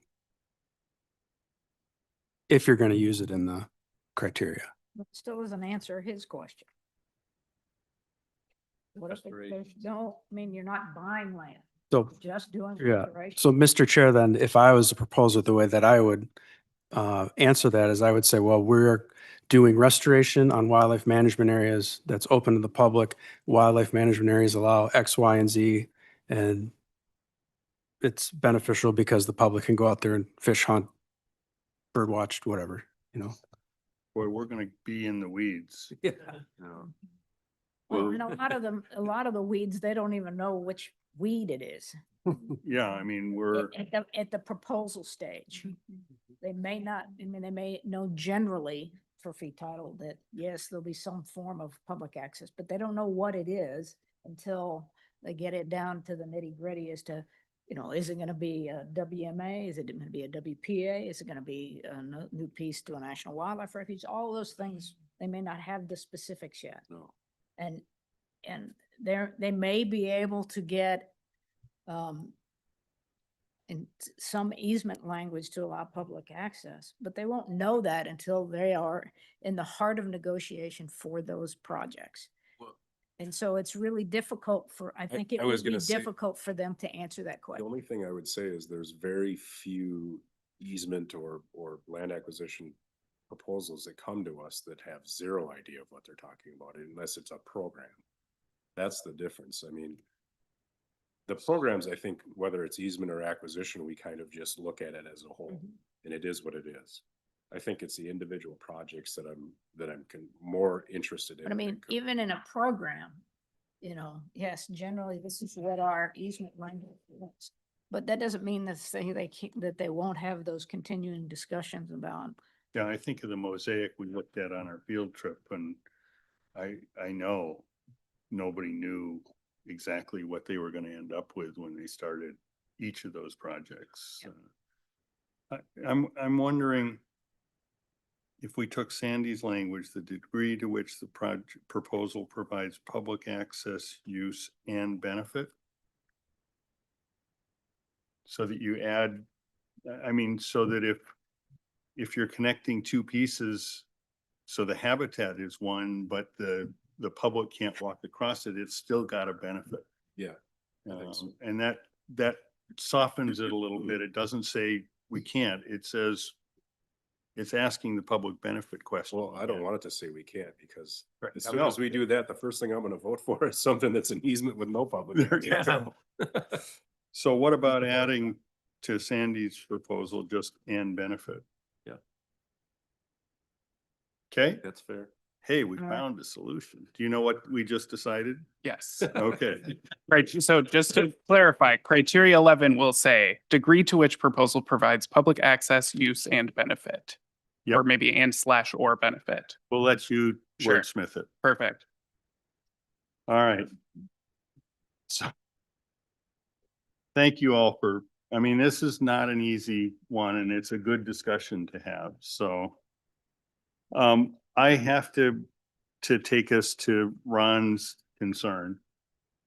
if you're going to use it in the criteria. it still doesn't answer his question. What if there's no, I mean, you're not buying land, So, just doing yeah. restoration. So Mr. Chair, then if I was a proposer, the way that I would answer that is I would say, well, we're doing restoration on wildlife management areas that's open to the public. Wildlife management areas allow X, Y, and Z, and it's beneficial because the public can go out there and fish, hunt, bird watch, whatever, you know. Boy, we're gonna be in the weeds. Well, and a lot of the weeds, they don't even know which weed it is. Yeah, I mean, we're, At the proposal stage. They may not, I mean, they may know generally for fee title that, yes, there'll be some form of public access, but they don't know what it is until they get it down to the nitty gritty as to, you know, is it gonna be a WMA? Is it gonna be a WPA? Is it gonna be a new piece to a National Wildlife Refuge? All those things, they may not have the specifics yet. No. And they may be able to get in some easement language to allow public access, but they won't know that until they are in the heart of negotiation for those projects. Well- And so it's really difficult I think it I was would be gonna say- difficult for them to answer that The question. only thing I would say is there's very few easement or land acquisition proposals that come to us that have zero idea of what they're talking about unless it's a program. That's the difference. I mean, the programs, I think, whether it's easement or acquisition, we kind of just look at it as a whole, and it is what it is. I think it's the individual projects that I'm more interested in. But I mean, even in a program, you know, yes, generally this is what our easement language is. But that doesn't mean that that they won't have those continuing discussions about. yeah, I think of the mosaic we looked at on our field trip, and I know nobody knew exactly what they were gonna end up with when they started each of those projects. I'm wondering if we took Sandy's language, the degree to which the proposal provides public access, use, and benefit. So that you add, I mean, so that if you're connecting two pieces, so the habitat is one, but the public can't walk across it, it's still got a benefit. Yeah. I think so. And that softens it a little bit. It doesn't say we can't, it says it's asking the public benefit question. Well, I don't want it to say we can't, because Right. as I soon know. as we do that, the first thing I'm gonna vote for is something that's an easement with no public. There you access. go. So what about adding to Sandy's proposal, just and benefit? Yeah. Okay, That's fair. hey, we All right. found a solution. Do you know what we just decided? Yes. Okay, Right, so just to clarify, criteria 11 will say degree to which proposal provides public access, use, and benefit. Or Yep. maybe and/or benefit. we'll let you Sure. wordsmith it. Perfect. All right. So thank you all for, I mean, this is not an easy one, and it's a good discussion to have, so. I have to take us to Ron's concern.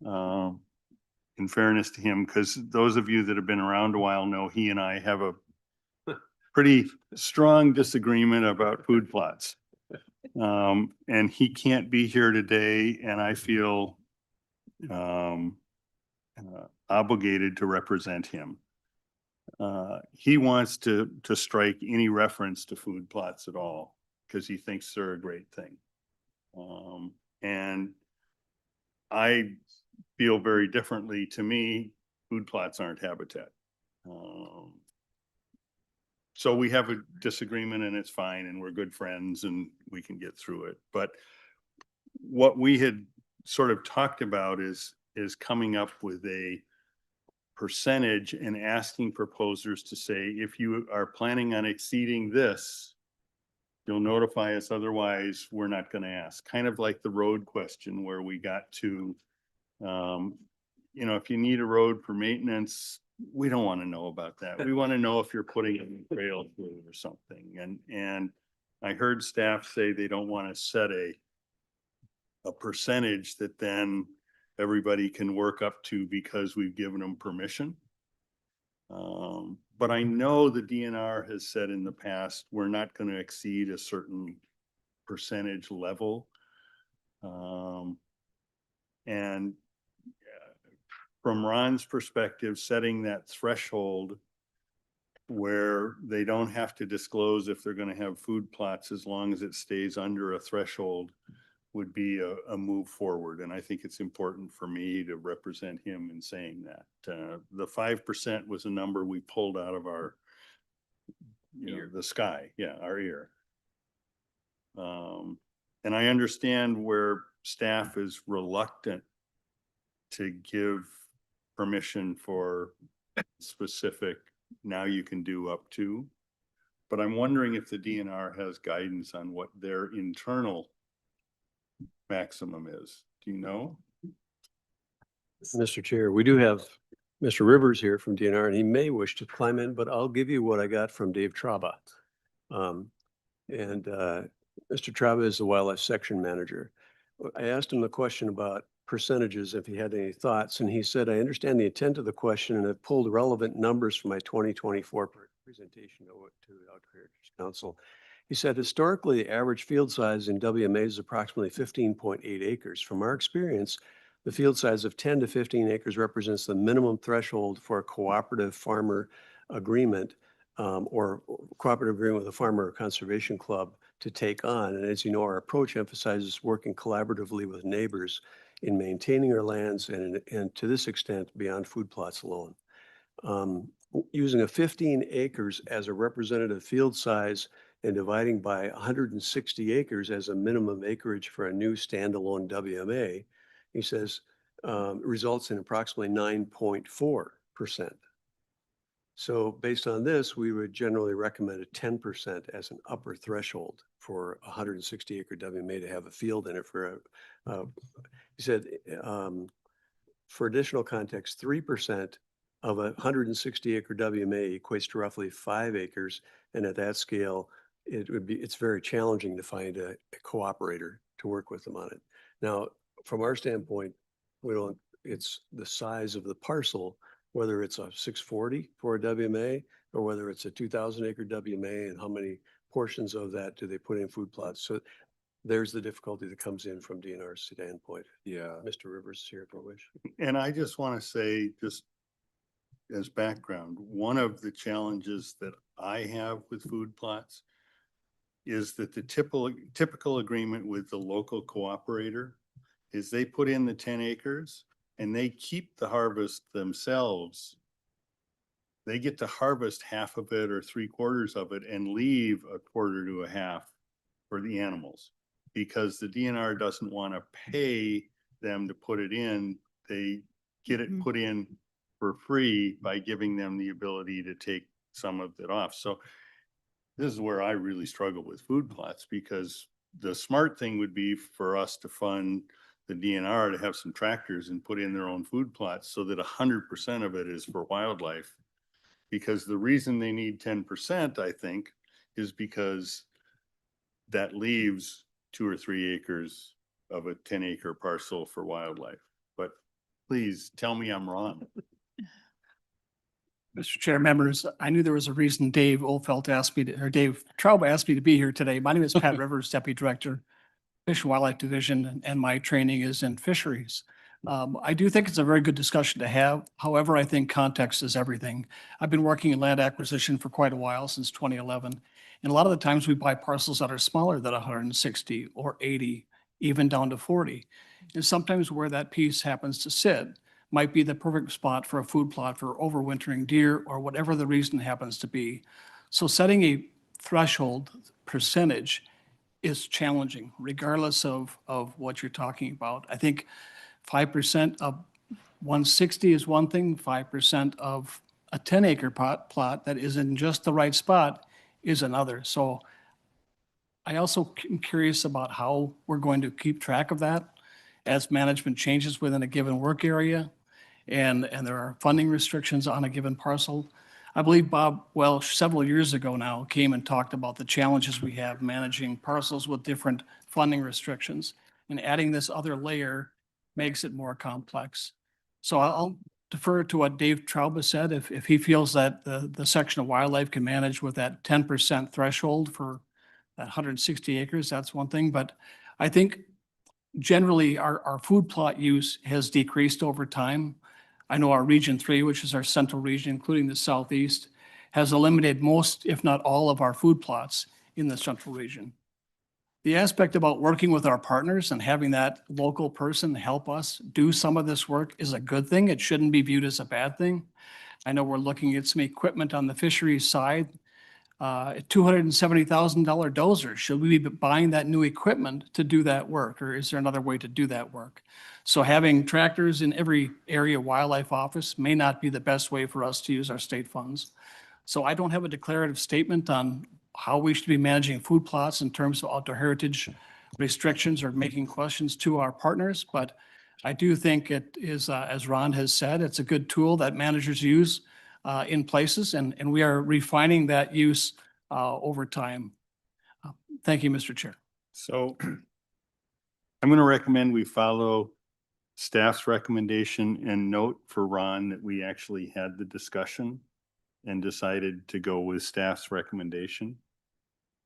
In fairness to him, because those of you that have been around a while know he and I have a pretty strong disagreement about food plots. And he can't be here today, and I feel obligated to represent him. He wants to strike any reference to food plots at all, because he thinks they're a great thing. And I feel very differently. To me, food plots aren't habitat. So we have a disagreement, and it's fine, and we're good friends, and we can get through it. But what we had sort of talked about is coming up with a percentage and asking proposers to say, if you are planning on exceeding this, you'll notify us, otherwise we're not going to ask. Kind of like the road question where we got to, you know, if you need a road for maintenance, we don't want to know about that. We want to know if you're putting in a trail through or something. And I heard staff say they don't want to set a percentage that then everybody can work up to because we've given them permission. But I know the DNR has said in the past, we're not going to exceed a certain percentage level. And from Ron's perspective, setting that threshold where they don't have to disclose if they're gonna have food plots as long as it stays under a threshold would be a move forward. And I think it's important for me to represent him in saying that. The 5% was a number we pulled out of our, the sky, our ear. And I understand where staff is reluctant to give permission for specific, now you can do up to. But I'm wondering if the DNR has guidance on what their internal maximum is. Do you know? Mr. Chair, we do have Mr. Rivers here from DNR, and he may wish to climb in, but I'll give you what I got from Dave Traba. Mr. Traba is the wildlife section manager. I asked him the question about percentages, if he had any thoughts, and he said, I understand the intent of the question and have pulled relevant numbers from my 2024 presentation to the Outdoor Heritage Council. He said, historically, the average field size in WMA is approximately 15.8 acres. From our experience, the field size of 10 to 15 acres represents the minimum threshold for a cooperative farmer agreement or cooperative agreement with a farmer or conservation club to take on. And as you know, our approach emphasizes working collaboratively with neighbors in maintaining our lands and to this extent beyond food plots alone. Using a 15 acres as a representative field size and dividing by 160 acres as a minimum acreage for a new standalone WMA, he says, results in approximately 9.4%. So based on this, we would generally recommend a 10% as an upper threshold for a 160 acre WMA to have a field in it for he said, for additional context, 3% of a 160 acre WMA equates to roughly 5 acres. And at that scale, it's very challenging to find a cooperator to work with them on it. Now, from our standpoint, it's the size of the parcel, whether it's a 640 for a WMA or whether it's a 2,000 acre WMA, and how many portions of that do they put in food plots. So there's the difficulty that comes in from DNR's standpoint. Yeah. Mr. Rivers is here if you wish. And I just want to say, just as background, one of the challenges that I have with food plots is that the typical agreement with the local cooperator is they put in the 10 acres and they keep the harvest themselves. They get to harvest half of it or 3/4 of it and leave 1/4 to a half for the animals, because the DNR doesn't want to pay them to put it in. They get it put in for free by giving them the ability to take some of it off. So this is where I really struggle with food plots, because the smart thing would be for us to fund the DNR to have some tractors and put in their own food plots so that 100% of it is for wildlife. Because the reason they need 10%, I think, is because that leaves 2 or 3 acres of a 10 acre parcel for wildlife. But please tell me I'm wrong. Mr. Chair, members, I knew there was a reason Dave Traub asked me to be here today. My name is Pat Rivers, Deputy Director, Fish and Wildlife Division, and my training is in fisheries. I do think it's a very good discussion to have. However, I think context is everything. I've been working in land acquisition for quite a while, since 2011. And a lot of the times we buy parcels that are smaller than 160 or 80, even down to 40. And sometimes where that piece happens to sit might be the perfect spot for a food plot for overwintering deer or whatever the reason happens to be. So setting a threshold percentage is challenging, regardless of what you're talking about. I think 5% of 160 is one thing, 5% of a 10 acre plot that is in just the right spot is another. So I also am curious about how we're going to keep track of that as management changes within a given work area and there are funding restrictions on a given parcel. I believe Bob Welsh several years ago now came and talked about the challenges we have managing parcels with different funding restrictions, and adding this other layer makes it more complex. So I'll defer to what Dave Traub said. If he feels that the section of wildlife can manage with that 10% threshold for that 160 acres, that's one thing. But I think generally our food plot use has decreased over time. I know our Region 3, which is our central region, including the Southeast, has eliminated most, if not all, of our food plots in the central region. The aspect about working with our partners and having that local person help us do some of this work is a good thing. It shouldn't be viewed as a bad thing. I know we're looking at some equipment on the fisheries side. $270,000 dozer. Should we be buying that new equipment to do that work, or is there another way to do that work? So having tractors in every area wildlife office may not be the best way for us to use our state funds. So I don't have a declarative statement on how we should be managing food plots in terms of outdoor heritage restrictions or making questions to our partners, but I do think it is, as Ron has said, it's a good tool that managers use in places, and we are refining that use over time. Thank you, Mr. Chair. So I'm going to recommend we follow staff's recommendation and note for Ron that we actually had the discussion and decided to go with staff's recommendation.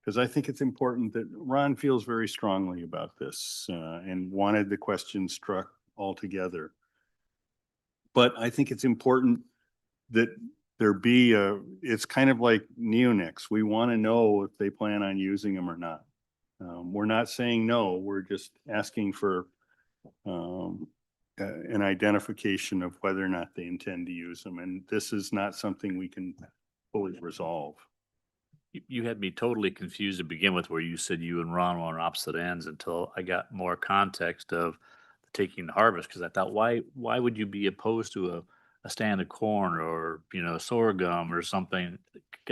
Because I think it's important that Ron feels very strongly about this and wanted the question struck altogether. But I think it's important that there be it's kind of like neonics. We want to know if they plan on using them or not. We're not saying no, we're just asking for an identification of whether or not they intend to use them. And this is not something we can fully resolve. You had me totally confused to begin with, where you said you and Ron were on opposite ends, until I got more context of taking the harvest. Because I thought, why would you be opposed to a stand of corn or, sorghum or something?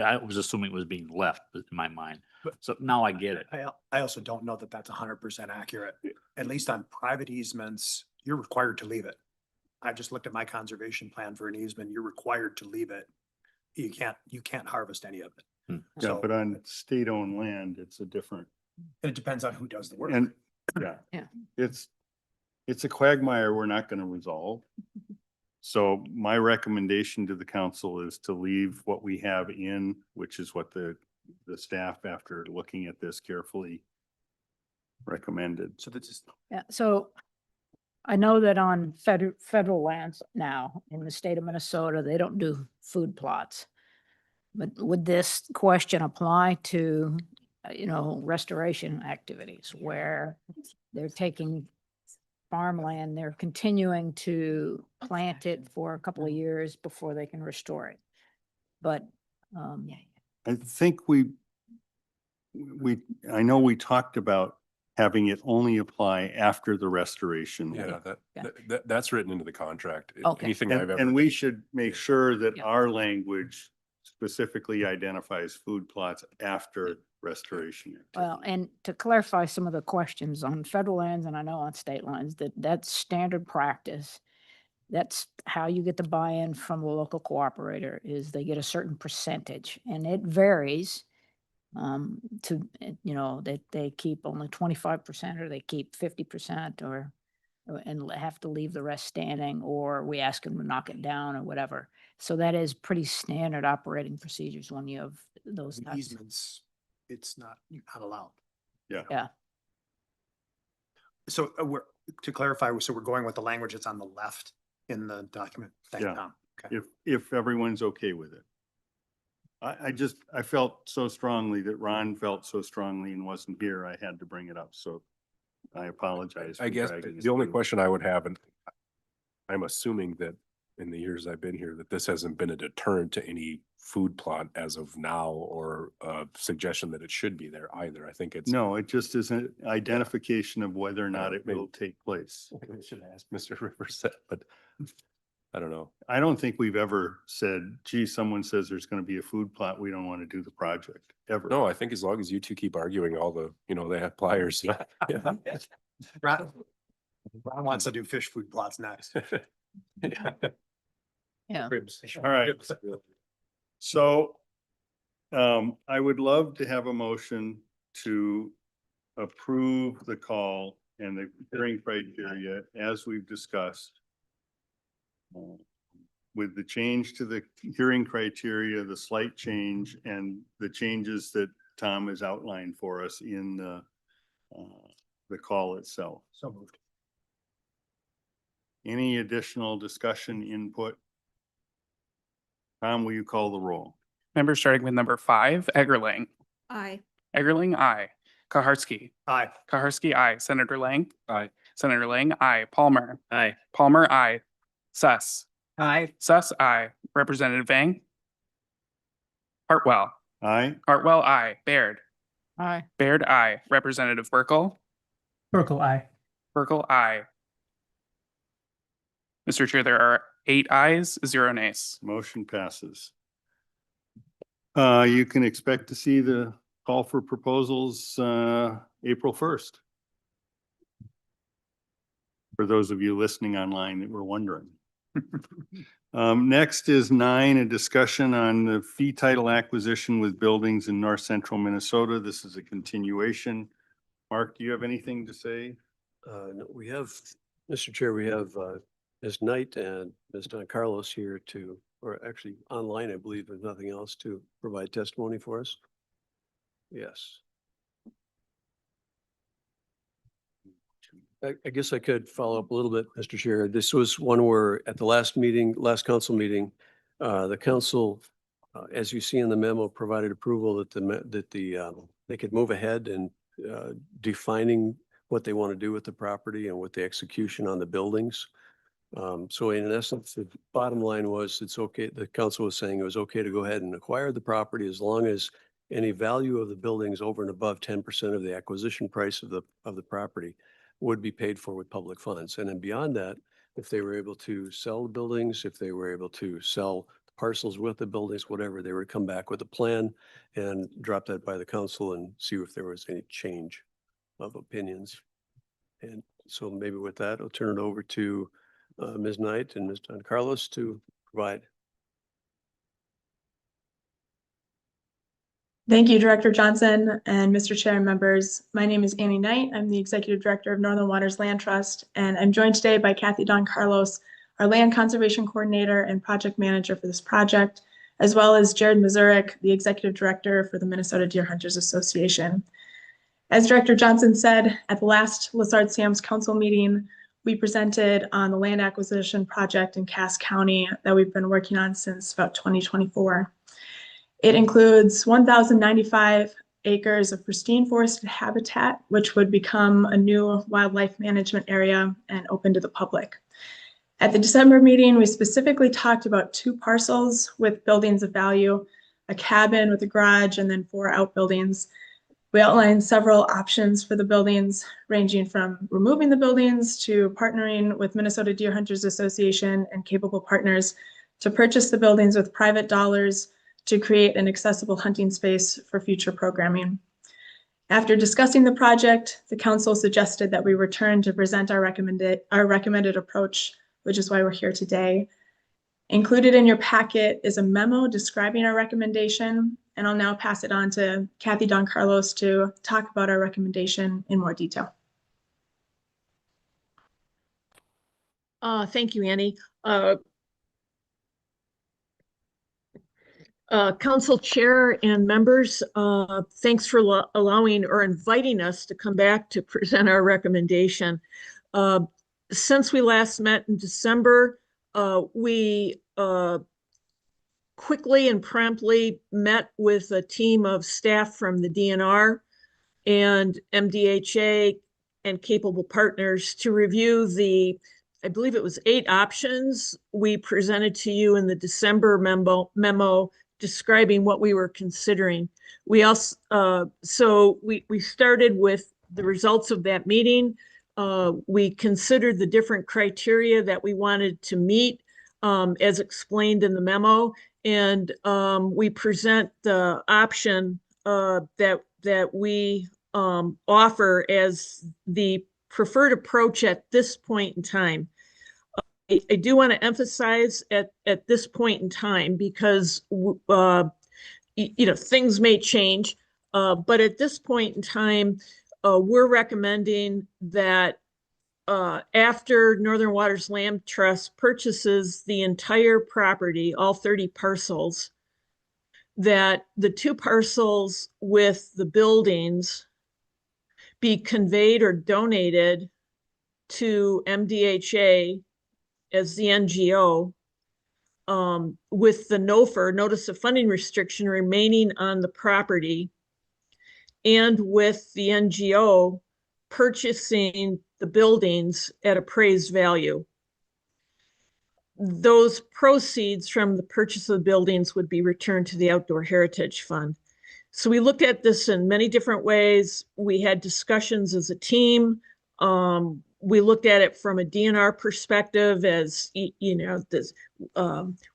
I was assuming it was being left in my mind. So now I get it. I also don't know that that's 100% accurate. At least on private easements, you're required to leave it. I just looked at my conservation plan for an easement. You're required to leave it. You can't harvest any of it. Yeah, So- but on state-owned land, it's a different, And it depends on who does the work. and Yeah. it's a quagmire we're not going to resolve. So my recommendation to the council is to leave what we have in, which is what the staff, after looking at this carefully, recommended. So that's just, Yeah, so I know that on federal lands now in the state of Minnesota, they don't do food plots. But would this question apply to, restoration activities where they're taking farmland, they're continuing to plant it for a couple of years before they can restore it? But, I think I know we talked about having it only apply after the restoration. Yeah, Yeah. that's written into the contract. Okay. Anything I've And, ever. and we should make sure that Yeah. our language specifically identifies food plots after restoration. well, and to clarify some of the questions on federal lands, and I know on state lands, that's standard practice. That's how you get the buy-in from the local cooperator, is they get a certain percentage, and it varies. They keep only 25% or they keep 50% and have to leave the rest standing, or we ask them to knock it down or whatever. So that is pretty standard operating procedures when you have those types. easements, it's not allowed. Yeah. So to clarify, so we're going with the language that's on the left in the document. Thank you, Yeah. Tom. Okay. If everyone's okay with it. I felt so strongly that Ron felt so strongly and wasn't here, I had to bring it up, so I apologize. I for guess dragging the it only through. question I would have, and I'm assuming that in the years I've been here, that this hasn't been a deterrent to any food plot as of now, or a suggestion that it should be there either. I think it's. No, it just is an identification of whether or not it maybe- will take place. I should ask Mr. Rivers that, but I don't know. I don't think we've ever said, gee, someone says there's going to be a food plot, we don't want to do the project, ever. No, I think as long as you two keep arguing all the, they have pliers. Ron wants to do fish food plots next. Yeah. All right. So I would love to have a motion to approve the call and the hearing criteria as we've discussed. With the change to the hearing criteria, the slight change, and the changes that Tom has outlined for us in the call itself. So moved. Any additional discussion, input? Tom, will you call the roll? Members starting with number 5, Eggerling. Aye. Eggerling, aye. Kaharski. Aye. Kaharski, aye. Senator Lang. Aye. Senator Lang, aye. Palmer. Aye. Palmer, aye. Suss. Aye. Suss, aye. Representative Vang. Hartwell. Aye. Hartwell, aye. Baird. Aye. Baird, aye. Representative Burkle. Burkle, aye. Burkle, aye. Mr. Chair, there are 8 ayes, 0 nays. Motion passes. You can expect to see the call for proposals, April 1st. For those of you listening online that were wondering. Next is 9, a discussion on the fee title acquisition with buildings in north central Minnesota. This is a continuation. Mark, do you have anything to say? No, we have, Mr. Chair, we have Ms. Knight and Ms. Don Carlos here to, or actually online, I believe, if nothing else, to provide testimony for us. Yes. I guess I could follow up a little bit, Mr. Chair. This was one where at the last meeting, last council meeting, the council, as you see in the memo, provided approval that they could move ahead and defining what they want to do with the property and with the execution on the buildings. So in essence, the bottom line was it's okay. The council was saying it was okay to go ahead and acquire the property as long as any value of the buildings over and above 10% of the acquisition price of the property would be paid for with public funds. And then beyond that, if they were able to sell the buildings, if they were able to sell parcels with the buildings, whatever, they would come back with a plan and drop that by the council and see if there was any change of opinions. And so maybe with that, I'll turn it over to Ms. Knight and Ms. Don Carlos to provide. Thank you, Director Johnson and Mr. Chair and members. My name is Annie Knight. I'm the Executive Director of Northern Waters Land Trust, and I'm joined today by Kathy Don Carlos, our Land Conservation Coordinator and Project Manager for this project, as well as Jared Mazurek, the Executive Director for the Minnesota Deer Hunters Association. As Director Johnson said, at the last Lessard-Sams Council meeting, we presented on the land acquisition project in Cass County that we've been working on since about 2024. It includes 1,095 acres of pristine forested habitat, which would become a new wildlife management area and open to the public. At the December meeting, we specifically talked about 2 parcels with buildings of value, a cabin with a garage, and then 4 outbuildings. We outlined several options for the buildings, ranging from removing the buildings to partnering with Minnesota Deer Hunters Association and capable partners to purchase the buildings with private dollars to create an accessible hunting space for future programming. After discussing the project, the council suggested that we return to present our recommended approach, which is why we're here today. Included in your packet is a memo describing our recommendation, and I'll now pass it on to Kathy Don Carlos to talk about our recommendation in more detail. Thank you, Annie. Council Chair and members, thanks for allowing or inviting us to come back to present our recommendation. Since we last met in December, we quickly and promptly met with a team of staff from the DNR and MDHA and capable partners to review the, I believe it was 8 options we presented to you in the December memo describing what we were considering. We also, so we started with the results of that meeting. We considered the different criteria that we wanted to meet as explained in the memo. And we present the option that we offer as the preferred approach at this point in time. I do want to emphasize at this point in time, because things may change, but at this point in time, we're recommending that after Northern Waters Land Trust purchases the entire property, all 30 parcels, that the 2 parcels with the buildings be conveyed or donated to MDHA as the NGO, with the NOFR, notice of funding restriction, remaining on the property, and with the NGO purchasing the buildings at appraised value. Those proceeds from the purchase of the buildings would be returned to the Outdoor Heritage Fund. So we looked at this in many different ways. We had discussions as a team. We looked at it from a DNR perspective as, you know, this,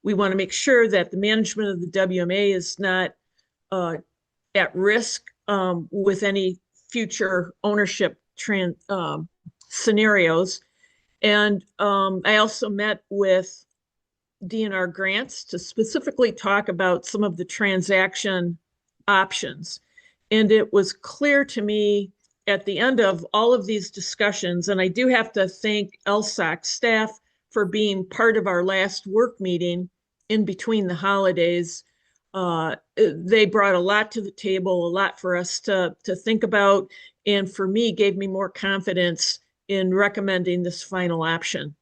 we want to make sure that the management of the WMA is not at risk with any future ownership scenarios. And I also met with DNR grants to specifically talk about some of the transaction options. And it was clear to me at the end of all of these discussions, and I do have to thank LSOHC staff for being part of our last work meeting in between the holidays. They brought a lot to the table, a lot for us to think about, and for me, gave me more confidence in recommending this final option.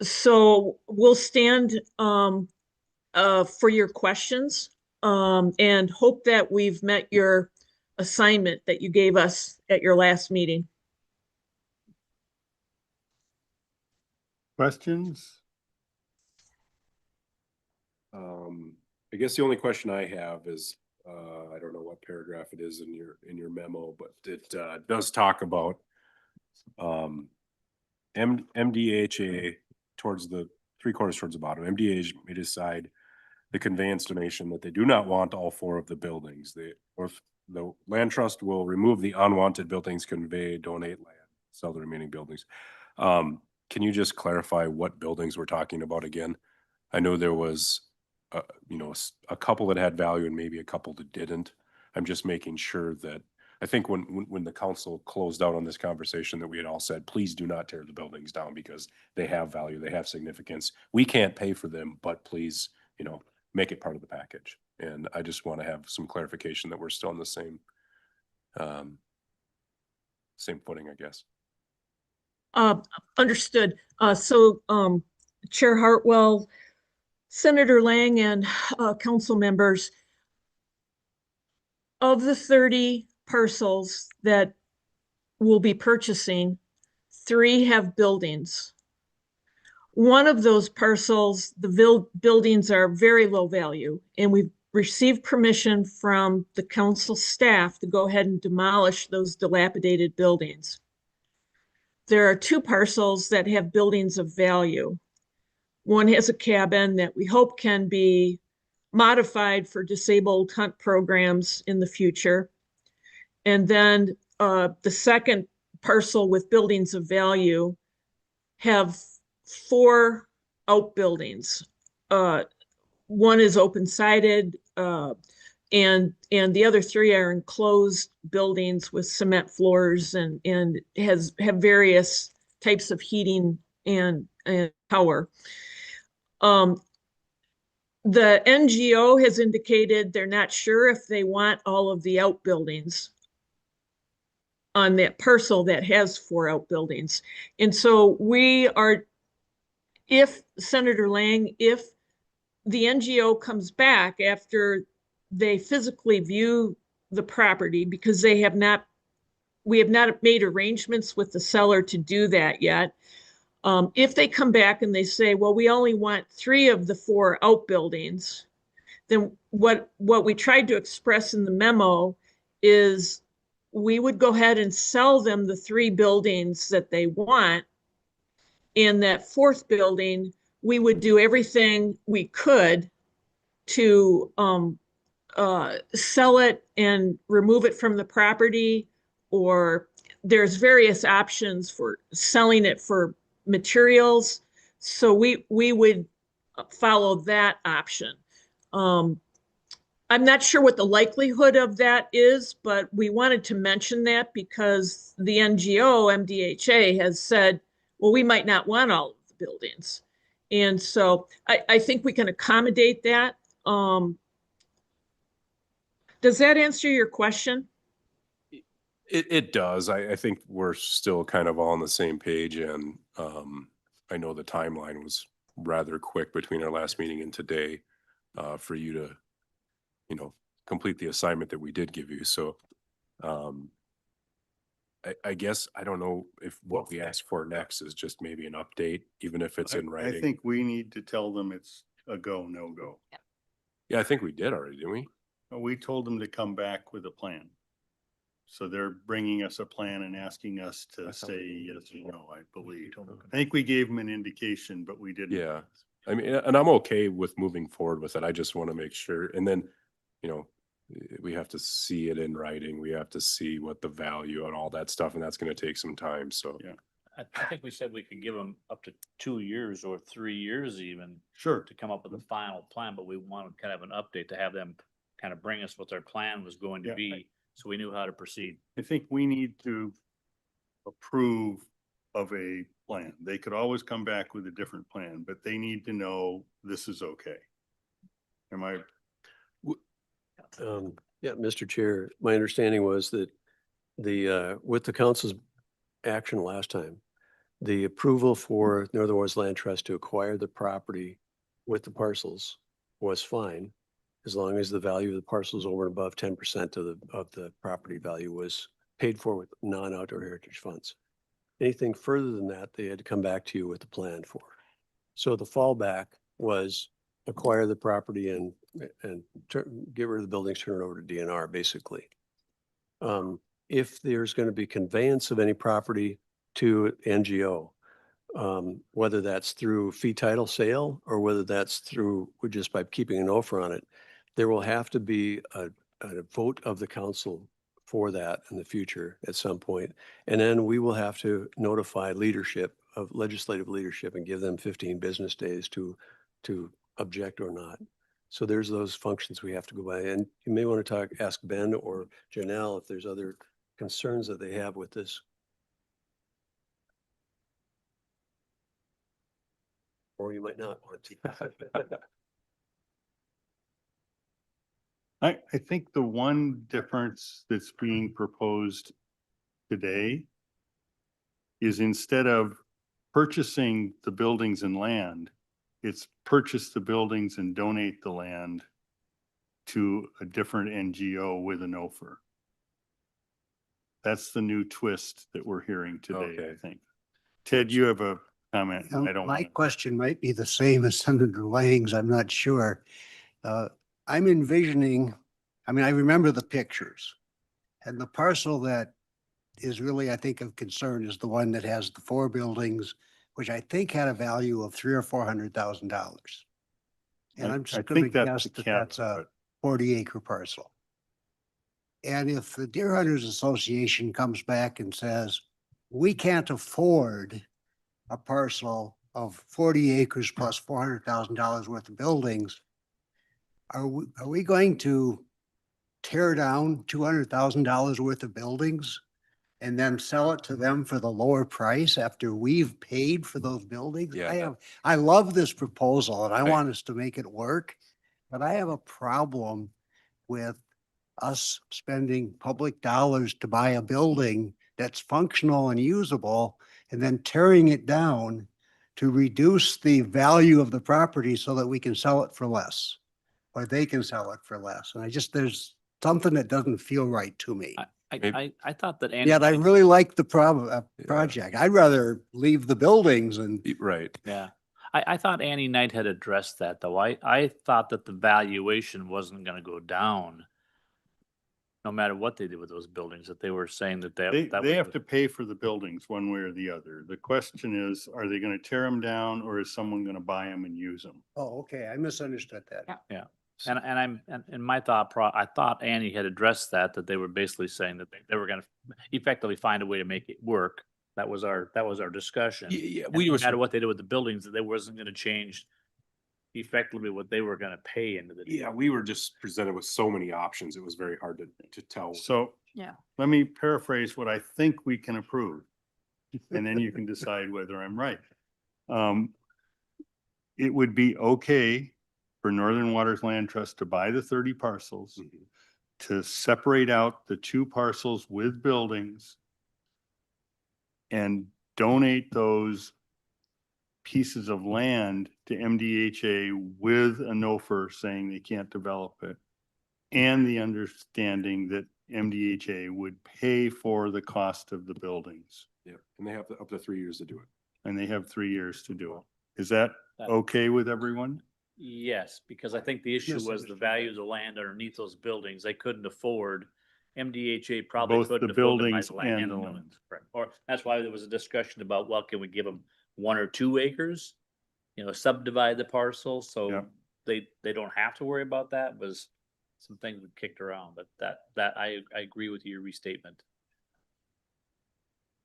So we'll stand for your questions and hope that we've met your assignment that you gave us at your last meeting. Questions? I guess the only question I have is, I don't know what paragraph it is in your memo, but it does talk about MDHA towards the 3/4 towards the bottom. MDH may decide the conveyance donation that they do not want all 4 of the buildings. Or the land trust will remove the unwanted buildings, convey, donate land, sell the remaining buildings. Can you just clarify what buildings we're talking about again? I know there was, you know, a couple that had value and maybe a couple that didn't. I'm just making sure that, I think when the council closed out on this conversation, that we had all said, please do not tear the buildings down because they have value, they have significance. We can't pay for them, but please, you know, make it part of the package. And I just want to have some clarification that we're still on the same footing, I guess. Understood. So Chair Hartwell, Senator Lang, and council members, of the 30 parcels that we'll be purchasing, 3 have buildings. One of those parcels, the buildings are very low value, and we've received permission from the council staff to go ahead and demolish those dilapidated buildings. There are 2 parcels that have buildings of value. One has a cabin that we hope can be modified for disabled hunt programs in the future. And then the second parcel with buildings of value have 4 outbuildings. One is open-sided, and the other 3 are enclosed buildings with cement floors and have various types of heating and power. The NGO has indicated they're not sure if they want all of the outbuildings on that parcel that has 4 outbuildings. And so we are, if Senator Lang, if the NGO comes back after they physically view the property, because we have not made arrangements with the seller to do that yet. If they come back and they say, well, we only want 3 of the 4 outbuildings, then what we tried to express in the memo is we would go ahead and sell them the 3 buildings that they want. In that 4th building, we would do everything we could to sell it and remove it from the property, or there's various options for selling it for materials. So we would follow that option. I'm not sure what the likelihood of that is, but we wanted to mention that because the NGO, MDHA, has said, well, we might not want all of the buildings. And so I think we can accommodate that. Does that answer your question? It does. I think we're still kind of all on the same page, and I know the timeline was rather quick between our last meeting and today, for you to, complete the assignment that we did give you. So, I guess, I don't know if what we ask for next is just maybe an update, even if it's in I writing. think we need to tell them it's a go, no go. Yeah, I think we did already, didn't we? We told them to come back with a plan. So they're bringing us a plan and asking us to say yes or no, I believe. I think we gave them an indication, but we didn't. Yeah. I mean, and I'm okay with moving forward with it. I just want to make sure. And then, we have to see it in writing. We have to see what the value and all that stuff, and that's going to take some time. So, Yeah. I think we said we could give them up to 2 years or 3 years even Sure. to come up with a final plan, but we wanted kind of an update to have them kind of bring us what their plan was going to Yeah. be, so we knew how to proceed. I think we need to approve of a plan. They could always come back with a different plan, but they need to know this is okay. Am I? Yeah, Mr. Chair, my understanding was that with the council's action last time, the approval for Northern Waters Land Trust to acquire the property with the parcels was fine, as long as the value of the parcels over and above 10% of the property value was paid for with non-outdoor heritage funds. Anything further than that, they had to come back to you with a plan for. So the fallback was acquire the property and get rid of the buildings, turn it over to DNR, basically. If there's going to be conveyance of any property to NGO, whether that's through fee title sale or whether that's through just by keeping an offer on it, there will have to be a vote of the council for that in the future at some point. And then we will have to notify legislative leadership and give them 15 business days to object or not. So there's those functions we have to go by. And you may want to ask Ben or Janelle if there's other concerns that they have with this. Or you might not want to. I think the one difference that's being proposed today is instead of purchasing the buildings and land, it's purchase the buildings and donate the land to a different NGO with an offer. That's the new twist that we're hearing today, I think. Ted, you have a comment? I don't My want question might be the same as Senator Lang's, I'm not sure. I'm envisioning, I remember the pictures. And the parcel that is really, I think, of concern is the one that has the 4 buildings, which I think had a value of $300,000 or $400,000. And I'm just going to guess that that's a 40-acre parcel. And if the Deer Hunters Association comes back and says, we can't afford a parcel of 40 acres plus $400,000 worth of buildings, are we going to tear down $200,000 worth of buildings and then sell it to them for the lower price after we've paid for those buildings? Yeah. I love this proposal and I want us to make it work, but I have a problem with us spending public dollars to buy a building that's functional and usable and then tearing it down to reduce the value of the property so that we can sell it for less, or they can sell it for less. And there's something that doesn't feel right to me. I thought that Andy. Yet I really like the project. I'd rather leave the buildings and. Right. Yeah. I thought Annie Knight had addressed that, though. I thought that the valuation wasn't gonna go down no matter what they did with those buildings, that they were saying that They was have the- to pay for the buildings one way or the other. The question is, are they going to tear them down or is someone going to buy them and use them? Oh, okay. I misunderstood that. Yeah. And in my I thought Annie had addressed that they were basically saying that they were gonna effectively find a way to make it work. That was our discussion. Yeah, And no matter what they did with the buildings, that they wasn't gonna change effectively what they were gonna pay into the deal. Yeah, we were just presented with so many options. It was very hard to tell. So Yeah. let me paraphrase what I think we can approve. And then you can decide whether I'm right. It would be okay for Northern Waters Land Trust to buy the 30 parcels, to separate out the 2 parcels with buildings and donate those pieces of land to MDHA with a NOFR saying they can't develop it, and the understanding that MDHA would pay for the cost of the buildings, Yeah, and they have up to 3 years to do it. and they have 3 years to do it. Is that That- okay with everyone? Yes, because I think the issue was the Misunderstood. value of the land underneath those buildings. They couldn't afford, MDHA probably Both the couldn't afford to buy buildings the land and the the land. buildings. Correct. Or that's why there was a discussion about, well, can we give them 1 or 2 acres? You know, subdivide the parcel, so Yep. they don't have to worry about that, was some things we kicked around, but that I agree with your restatement.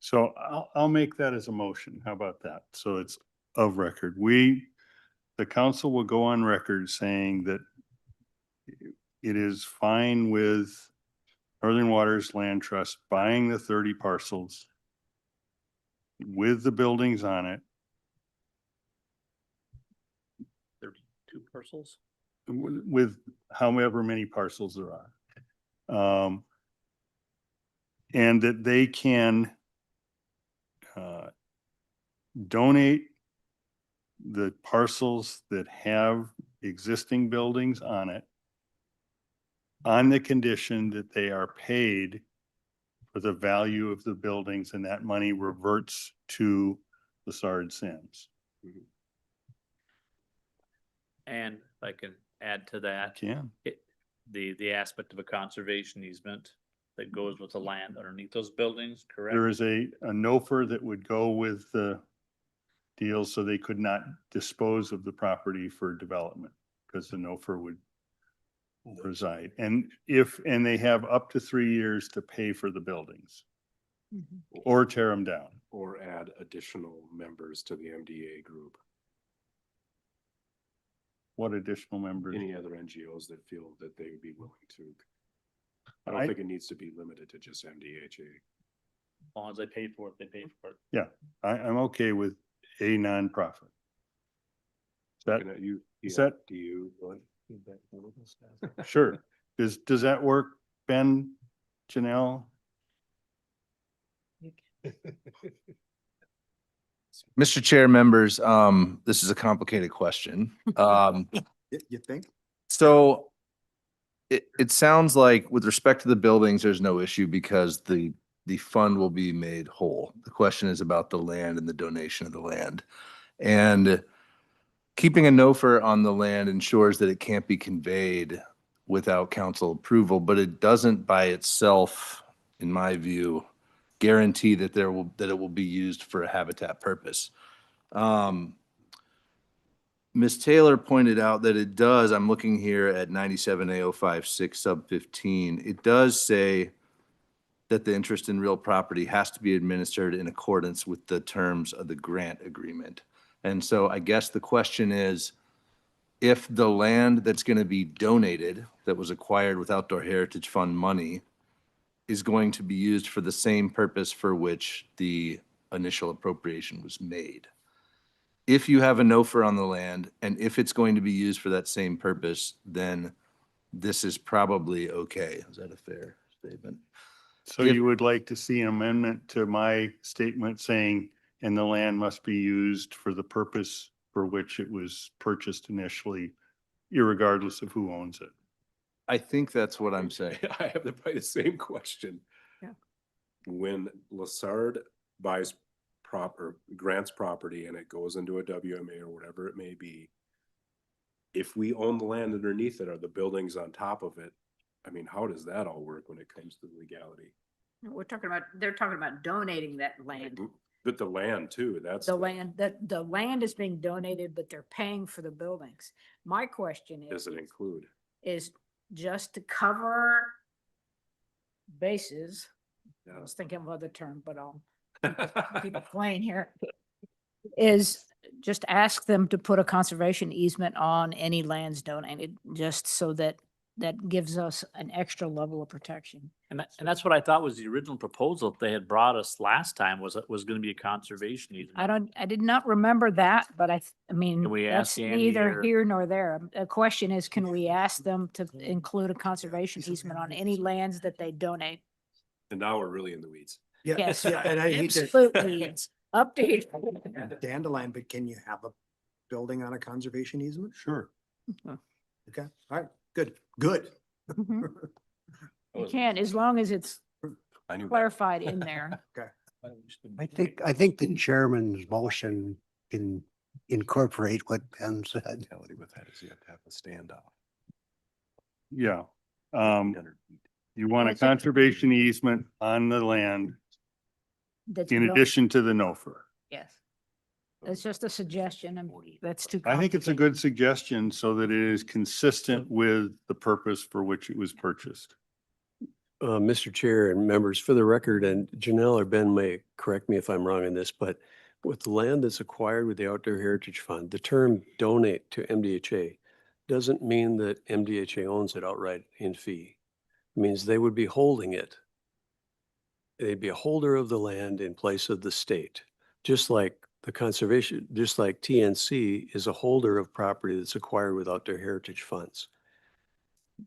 So I'll make that as a motion. How about that? So it's of record. The council will go on record saying that it is fine with Northern Waters Land Trust buying the 30 parcels with the buildings on it, 32 parcels? with however many parcels there are. And that they can donate the parcels that have existing buildings on it on the condition that they are paid for the value of the buildings, and that money reverts to Lessard-Sams. And if I can add to that, Can. the aspect of a conservation easement that goes with the land underneath those buildings, correct? There is a NOFR that would go with the deal, so they could not dispose of the property for development, because the NOFR would reside. And they have up to 3 years to pay for the buildings or tear them down. Or add additional members to the MDA group. What additional members? Any other NGOs that feel that they would be willing to. I don't I- think it needs to be limited to just MDHA. As long as they pay for it, they pay for it. Yeah, I'm okay with a nonprofit. Is that, is that, Do you? sure. Does that work, Ben, Janelle? Mr. Chair, members, this is a complicated question. You think? So it sounds like with respect to the buildings, there's no issue because the fund will be made whole. The question is about the land and the donation of the land. And keeping a NOFR on the land ensures that it can't be conveyed without council approval, but it doesn't by itself, in my view, guarantee that it will be used for a habitat purpose. Ms. Taylor pointed out that it does, I'm looking here at 97A056 sub 15, it does say that the interest in real property has to be administered in accordance with the terms of the grant agreement. And so I guess the question is, if the land that's going to be donated, that was acquired with Outdoor Heritage Fund money, is going to be used for the same purpose for which the initial appropriation was made. If you have a NOFR on the land, and if it's going to be used for that same purpose, then this is probably okay. Is that a fair statement? So you would like to see an amendment to my statement saying, and the land must be used for the purpose for which it was purchased initially, irregardless of who owns it? I think that's what I'm saying. I have probably the same question. Yeah. When Lessard buys grants property and it goes into a WMA or whatever it may be, if we own the land underneath it, are the buildings on top of it? I mean, how does that all work when it comes to legality? They're talking about donating that land. But the land too, that's. The land is being donated, but they're paying for the buildings. My question Does it include? is just to cover bases. I was thinking of other term, but I'll keep it plain here. Is just ask them to put a conservation easement on any lands donated, just so that gives us an extra level of protection. And that's what I thought was the original proposal that they had brought us last time was going to be a conservation easement. I did not remember that, but I mean, Can we that's ask Andy neither or- here nor there. The question is, can we ask them to include a conservation easement on any lands that they donate? And now we're really in the weeds. Yes. Yeah, and I hate to, Absolutely. Update. Dandelion, but can you have a building on a conservation easement? Sure. Okay, all right, good, good. Mhm. You can, as long as it's I knew that. clarified in there. Okay. I think the chairman's motion can incorporate what Ben said. Mentality with that is you have to have a standoff. Yeah. 800 feet. You want a That's it. conservation easement on the land That's in no- addition to the NOFR. Yes. That's just a suggestion and that's too. I think it's a complicated. good suggestion so that it is consistent with the purpose for which it was purchased. Mr. Chair and members, for the record, and Janelle or Ben may correct me if I'm wrong on this, but with the land that's acquired with the Outdoor Heritage Fund, the term donate to MDHA doesn't mean that MDHA owns it outright in fee. It means they would be holding it. They'd be a holder of the land in place of the state, just like the conservation, just like TNC is a holder of property that's acquired with Outdoor Heritage funds.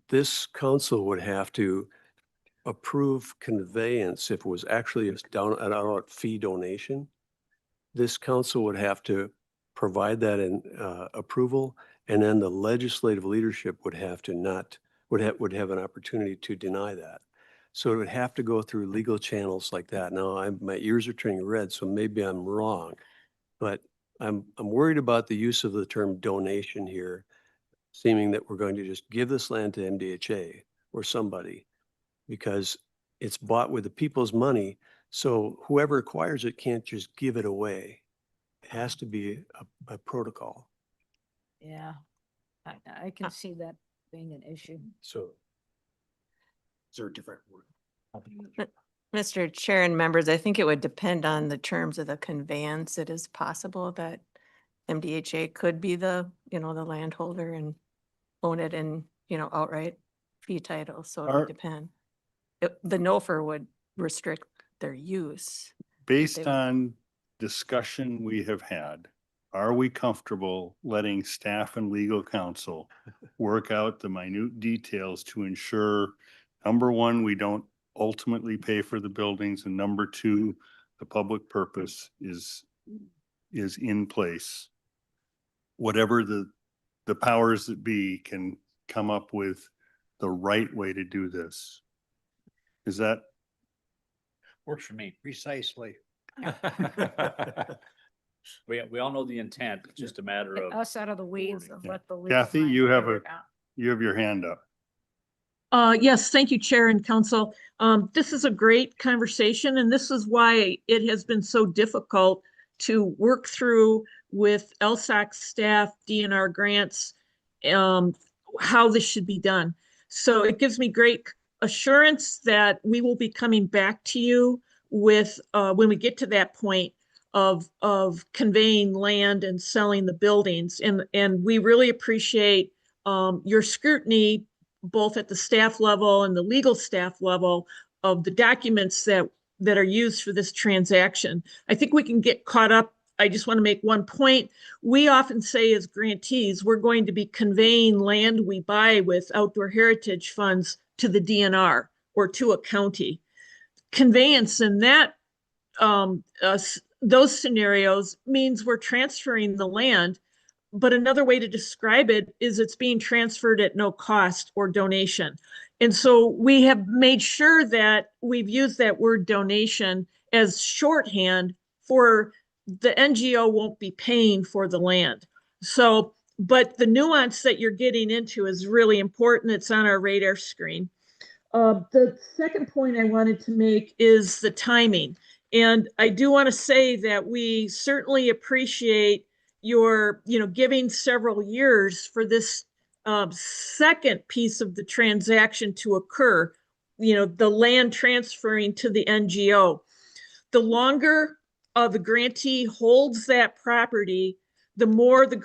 This council would have to approve conveyance if it was actually an outright fee donation. This council would have to provide that in approval, and then the legislative leadership would have to would have an opportunity to deny that. So it would have to go through legal channels like that. Now, my ears are turning red, so maybe I'm wrong, but I'm worried about the use of the term donation here, seeming that we're going to just give this land to MDHA or somebody, because it's bought with the people's money. So whoever acquires it can't just give it away. It has to be a protocol. Yeah. I can see that being an issue. So is there a different word? Mr. Chair and members, I think it would depend on the terms of the conveyance. It is possible that MDHA could be the landholder and own it in, outright fee title. So it would depend. The NOFR would restrict their use. Based would- on discussion we have had, are we comfortable letting staff and legal counsel work out the minute details to ensure, number one, we don't ultimately pay for the buildings, and number two, the public purpose is in place? Whatever the powers that be can come up with the right way to do this. Is that? Works for me. Precisely. We all know the intent. It's just a matter Get of. us out of the weeds and Yeah. let the. legal Kathy, minds you have figure it out. you have your hand up. Yes, thank you, Chair and Council. This is a great conversation, and this is why it has been so difficult to work through with LSOHC staff, DNR grants, how this should be done. So it gives me great assurance that we will be coming back to you with, when we get to that point of conveying land and selling the buildings. And we really appreciate your scrutiny, both at the staff level and the legal staff level, of the documents that are used for this transaction. I think we can get caught up. I just want to make one point. We often say as grantees, we're going to be conveying land we buy with outdoor heritage funds to the DNR or to a county. Conveyance in that those scenarios means we're transferring the land, but another way to describe it is it's being transferred at no cost or donation. And so we have made sure that we've used that word donation as shorthand for the NGO won't be paying for the land. So, but the nuance that you're getting into is really important. It's on our radar screen. The second point I wanted to make is the timing. And I do want to say that we certainly appreciate your, giving several years for this second piece of the transaction to occur, the land transferring to the NGO. The longer the grantee holds that property, the more the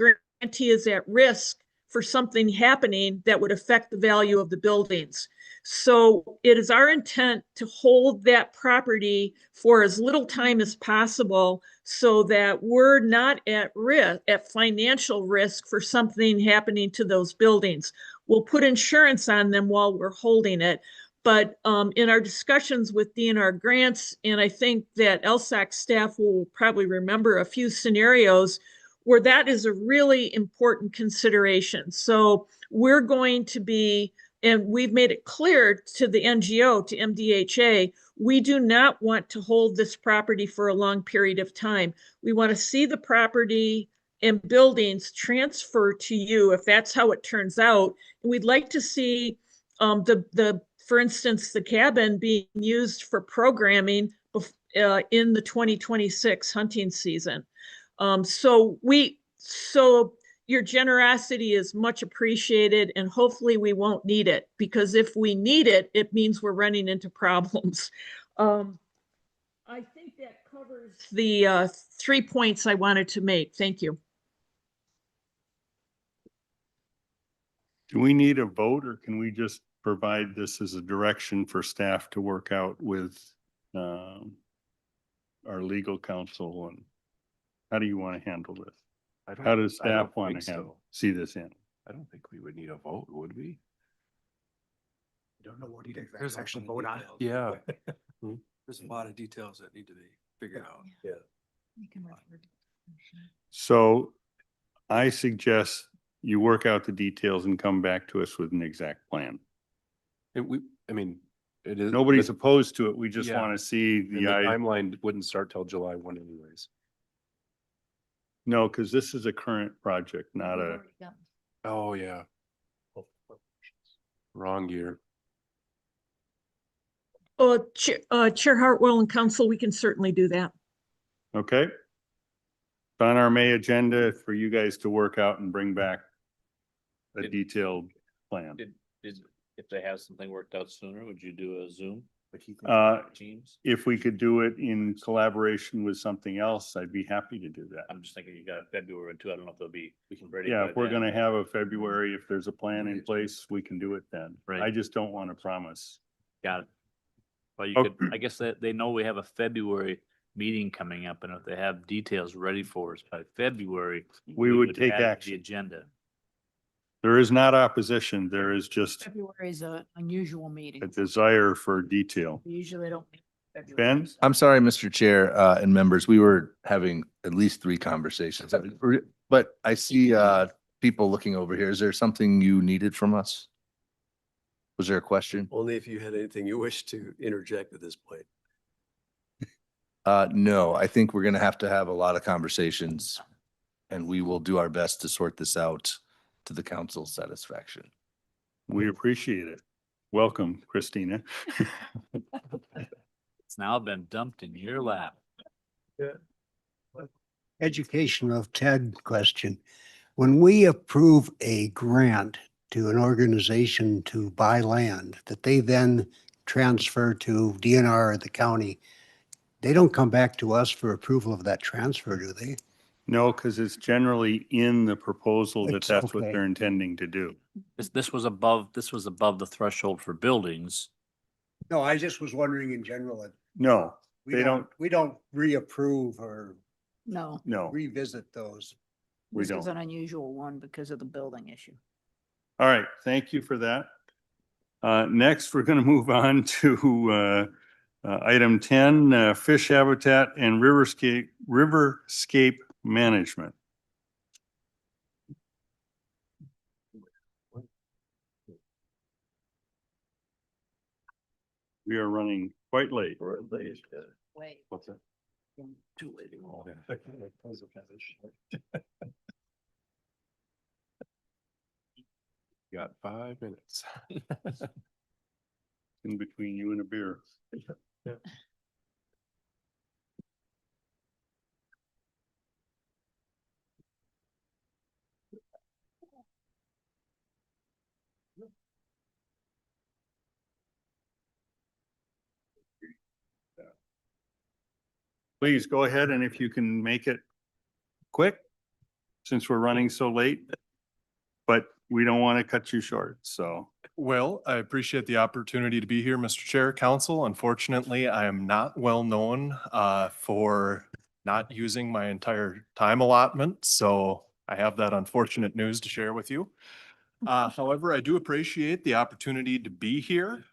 grantee is at risk for something happening that would affect the value of the buildings. So it is our intent to hold that property for as little time as possible so that we're not at risk, at financial risk for something happening to those buildings. We'll put insurance on them while we're holding it, But in our discussions with DNR grants, and I think that LSAC staff will probably remember a few scenarios where that is a really important consideration. So we're going to be, and we've made it clear to the NGO, to MDHA, we do not want to hold this property for a long period of time. We want to see the property and buildings transfer to you if that's how it turns out. And we'd like to see for instance, the cabin being used for programming in the 2026 hunting season. So your generosity is much appreciated, and hopefully we won't need it, because if we need it, it means we're running into problems. I think that covers the 3 points I wanted to make. Thank you. Do we need a vote, or can we just provide this as a direction for staff to work out with our legal counsel? And how do you want to handle this? How does staff want to see this in? I don't think we would need a vote, would we? Don't know what there's actually vote on it. Yeah. There's a lot of details that need to be figured out. Yeah. So I suggest you work out the details and come back to us with an exact plan. I mean, it is. Nobody's opposed to it. We just Yeah. want to see The timeline wouldn't start till July 1 anyways. No, because this is a current project, not a, Oh, yeah. Wrong year. Chair Hartwell and Council, we can certainly do that. okay? It's on our May agenda for you guys to work out and bring back a detailed plan. If they have something worked out sooner, would you do a Zoom? Teams? If we could do it in collaboration with something else, I'd be happy to do that. I'm just thinking you got February too. I don't know if they'll be, we can ready. Yeah, by if we're then. gonna have a February, if there's a plan in place, we can do it then. Right. I just don't want to promise. Got it. Well, you Oh. could, I guess that they know we have a February meeting coming up, and if they have details ready for us by February, We would take add it to action. the agenda. There is not opposition. There is just February is an unusual a meeting. desire for detail. We usually don't meet in February. Ben? I'm sorry, Mr. Chair, and members, we were having at least 3 conversations, but I see, people looking over here. Is there something you needed from us? Was there a question? Only if you had anything you wish to interject at this point. No, I think we're gonna have to have a lot of conversations, and we will do our best to sort this out to the council's satisfaction. We appreciate it. Welcome, Christina. It's now been dumped in your lap. Education of Ted question. When we approve a grant to an organization to buy land that they then transfer to DNR or the county, they don't come back to us for approval of that transfer, do they? No, because it's generally in the proposal that It's that's what okay. they're intending to do. This was above the threshold for buildings. No, I just was wondering in general. No, they don't, We don't reapprove or No, no, revisit those. we this is don't. an unusual one because of the building issue. All right, thank you for that. Next, we're going to move on to item 10, fish habitat and riverscape management. We are running quite late. Wait. What's that? Too late. Got 5 minutes. In between you and a beer. Please go ahead, and if you can make it quick, since we're running so late. But we don't want to cut you short, so. Well, I appreciate the opportunity to be here, Mr. Chair, Council. Unfortunately, I am not well known for not using my entire time allotment, so I have that unfortunate news to share with you. However, I do appreciate the opportunity to be here.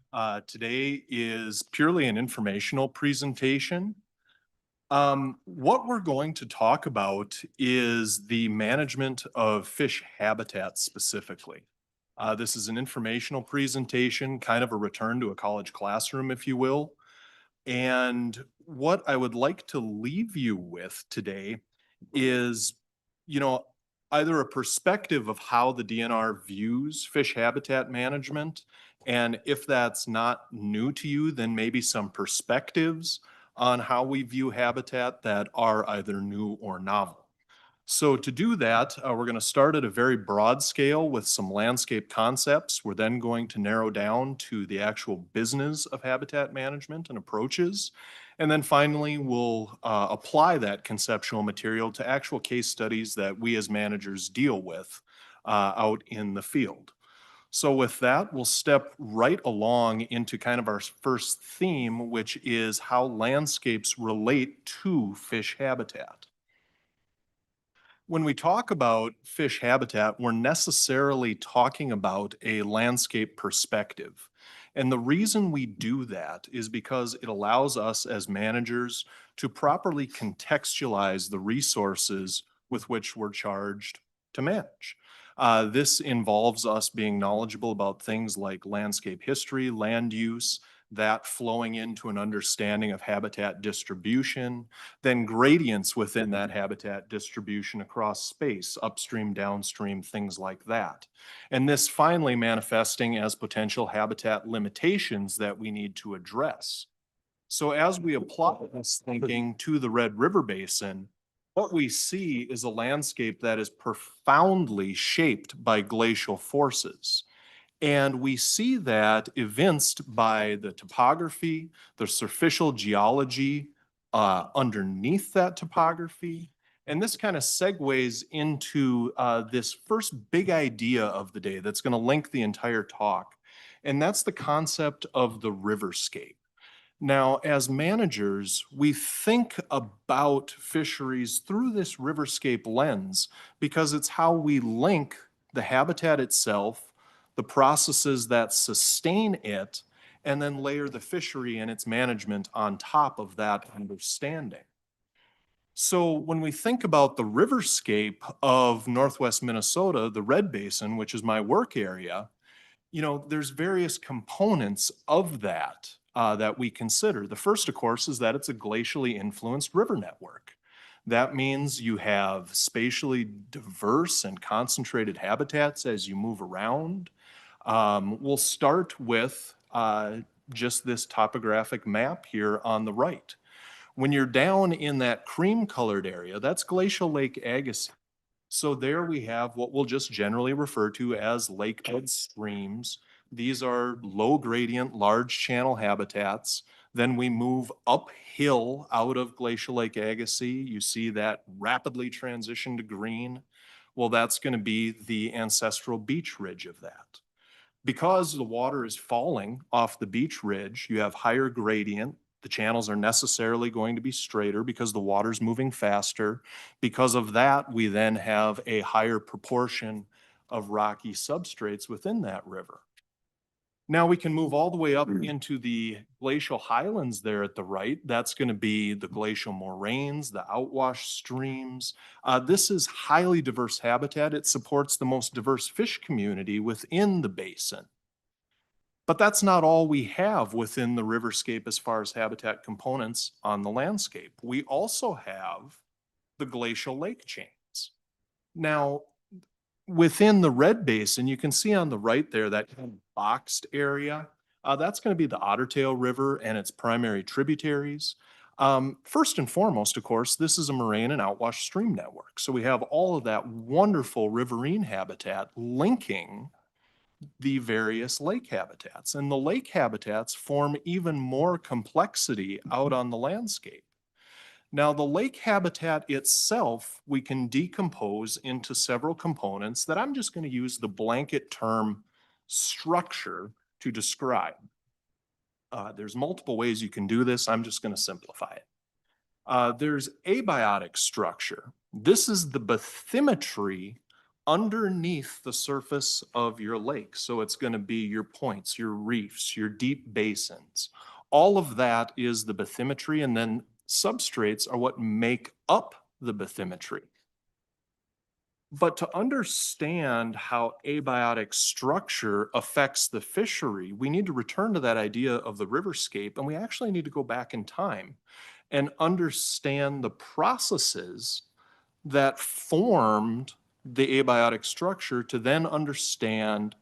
Today is purely an informational presentation. What we're going to talk about is the management of fish habitat specifically. This is an informational presentation, kind of a return to a college classroom, if you will. And what I would like to leave you with today is, either a perspective of how the DNR views fish habitat management. And if that's not new to you, then maybe some perspectives on how we view habitat that are either new or novel. So to do that, we're going to start at a very broad scale with some landscape concepts. We're then going to narrow down to the actual business of habitat management and approaches. And then finally, we'll apply that conceptual material to actual case studies that we as managers deal with out in the field. So with that, we'll step right along into kind of our first theme, which is how landscapes relate to fish habitat. When we talk about fish habitat, we're necessarily talking about a landscape perspective. And the reason we do that is because it allows us as managers to properly contextualize the resources with which we're charged to manage. This involves us being knowledgeable about things like landscape history, land use, that flowing into an understanding of habitat distribution, then gradients within that habitat distribution across space, upstream, downstream, things like that. And this finally manifesting as potential habitat limitations that we need to address. So as we apply this thinking to the Red River Basin, what we see is a landscape that is profoundly shaped by glacial forces. And we see that evinced by the topography, the superficial geology underneath that topography. And this kind of segues into this first big idea of the day that's going to link the entire talk. And that's the concept of the riverscape. Now, as managers, we think about fisheries through this riverscape lens because it's how we link the habitat itself, the processes that sustain it, and then layer the fishery and its management on top of that understanding. So when we think about the riverscape of Northwest Minnesota, the Red Basin, which is my work area, there's various components of that that we consider. The first, of course, is that it's a glacially influenced river network. That means you have spatially diverse and concentrated habitats as you move around. We'll start with just this topographic map here on the right. When you're down in that cream-colored area, that's Glacial Lake Agassiz. So there we have what we'll just generally refer to as lakebed streams. These are low gradient, large channel habitats. Then we move uphill out of Glacial Lake Agassiz. You see that rapidly transition to green. Well, that's going to be the ancestral beach ridge of that. Because the water is falling off the beach ridge, you have higher gradient. The channels are necessarily going to be straighter because the water's moving faster. Because of that, we then have a higher proportion of rocky substrates within that river. Now we can move all the way up into the glacial highlands there at the right. That's going to be the glacial moraines, the outwash streams. This is highly diverse habitat. It supports the most diverse fish community within the basin. But that's not all we have within the riverscape as far as habitat components on the landscape. We also have the glacial lake chains. Now, within the Red Basin, you can see on the right there that kind of boxed area. That's going to be the Ottertail River and its primary tributaries. First and foremost, of course, this is a moraine and outwash stream network. So we have all of that wonderful riverine habitat linking the various lake habitats. And the lake habitats form even more complexity out on the landscape. Now, the lake habitat itself, we can decompose into several components that I'm just going to use the blanket term structure to describe. There's multiple ways you can do this. I'm just going to simplify it. There's abiotic structure. This is the bathymetry underneath the surface of your lake. So it's going to be your points, your reefs, your deep basins. All of that is the bathymetry, and then substrates are what make up the bathymetry. But to understand how abiotic structure affects the fishery, we need to return to that idea of the riverscape, and we actually need to go back in time and understand the processes that formed the abiotic structure to then understand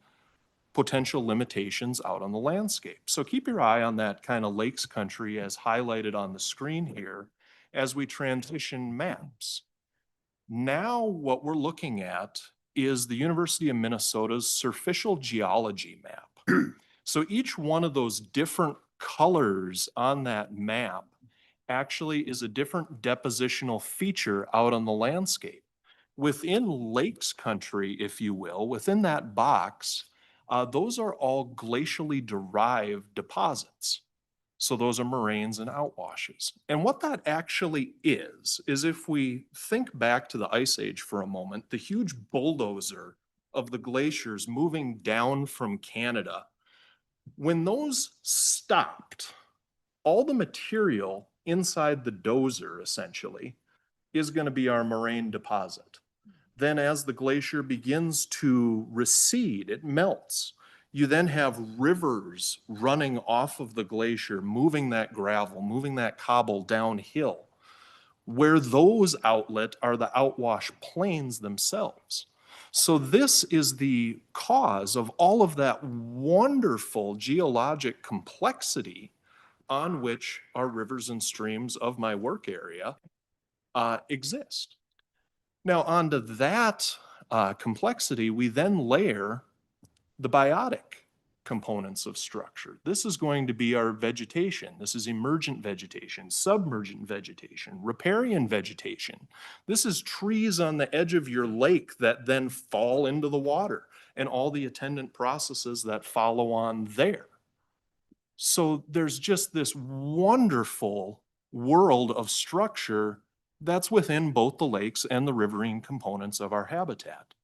potential limitations out on the landscape. So keep your eye on that kind of lakes country as highlighted on the screen here as we transition maps. Now what we're looking at is the University of Minnesota's surficial geology map. So each one of those different colors on that map actually is a different depositional feature out on the landscape. Within lakes country, if you will, within that box, those are all glacially derived deposits. So those are moraines and outwashes. And what that actually is if we think back to the Ice Age for a moment, the huge bulldozer of the glaciers moving down from Canada, when those stopped, all the material inside the dozer essentially is going to be our moraine deposit. Then as the glacier begins to recede, it melts. You then have rivers running off of the glacier, moving that gravel, moving that cobble downhill, where those outlet are the outwash plains themselves. So this is the cause of all of that wonderful geologic complexity on which our rivers and streams of my work area exist. Now onto that complexity, we then layer the biotic components of structure. This is going to be our vegetation. This is emergent vegetation, submergent vegetation, riparian vegetation. This is trees on the edge of your lake that then fall into the water and all the attendant processes that follow on there. So there's just this wonderful world of structure that's within both the lakes and the riverine components of our habitat.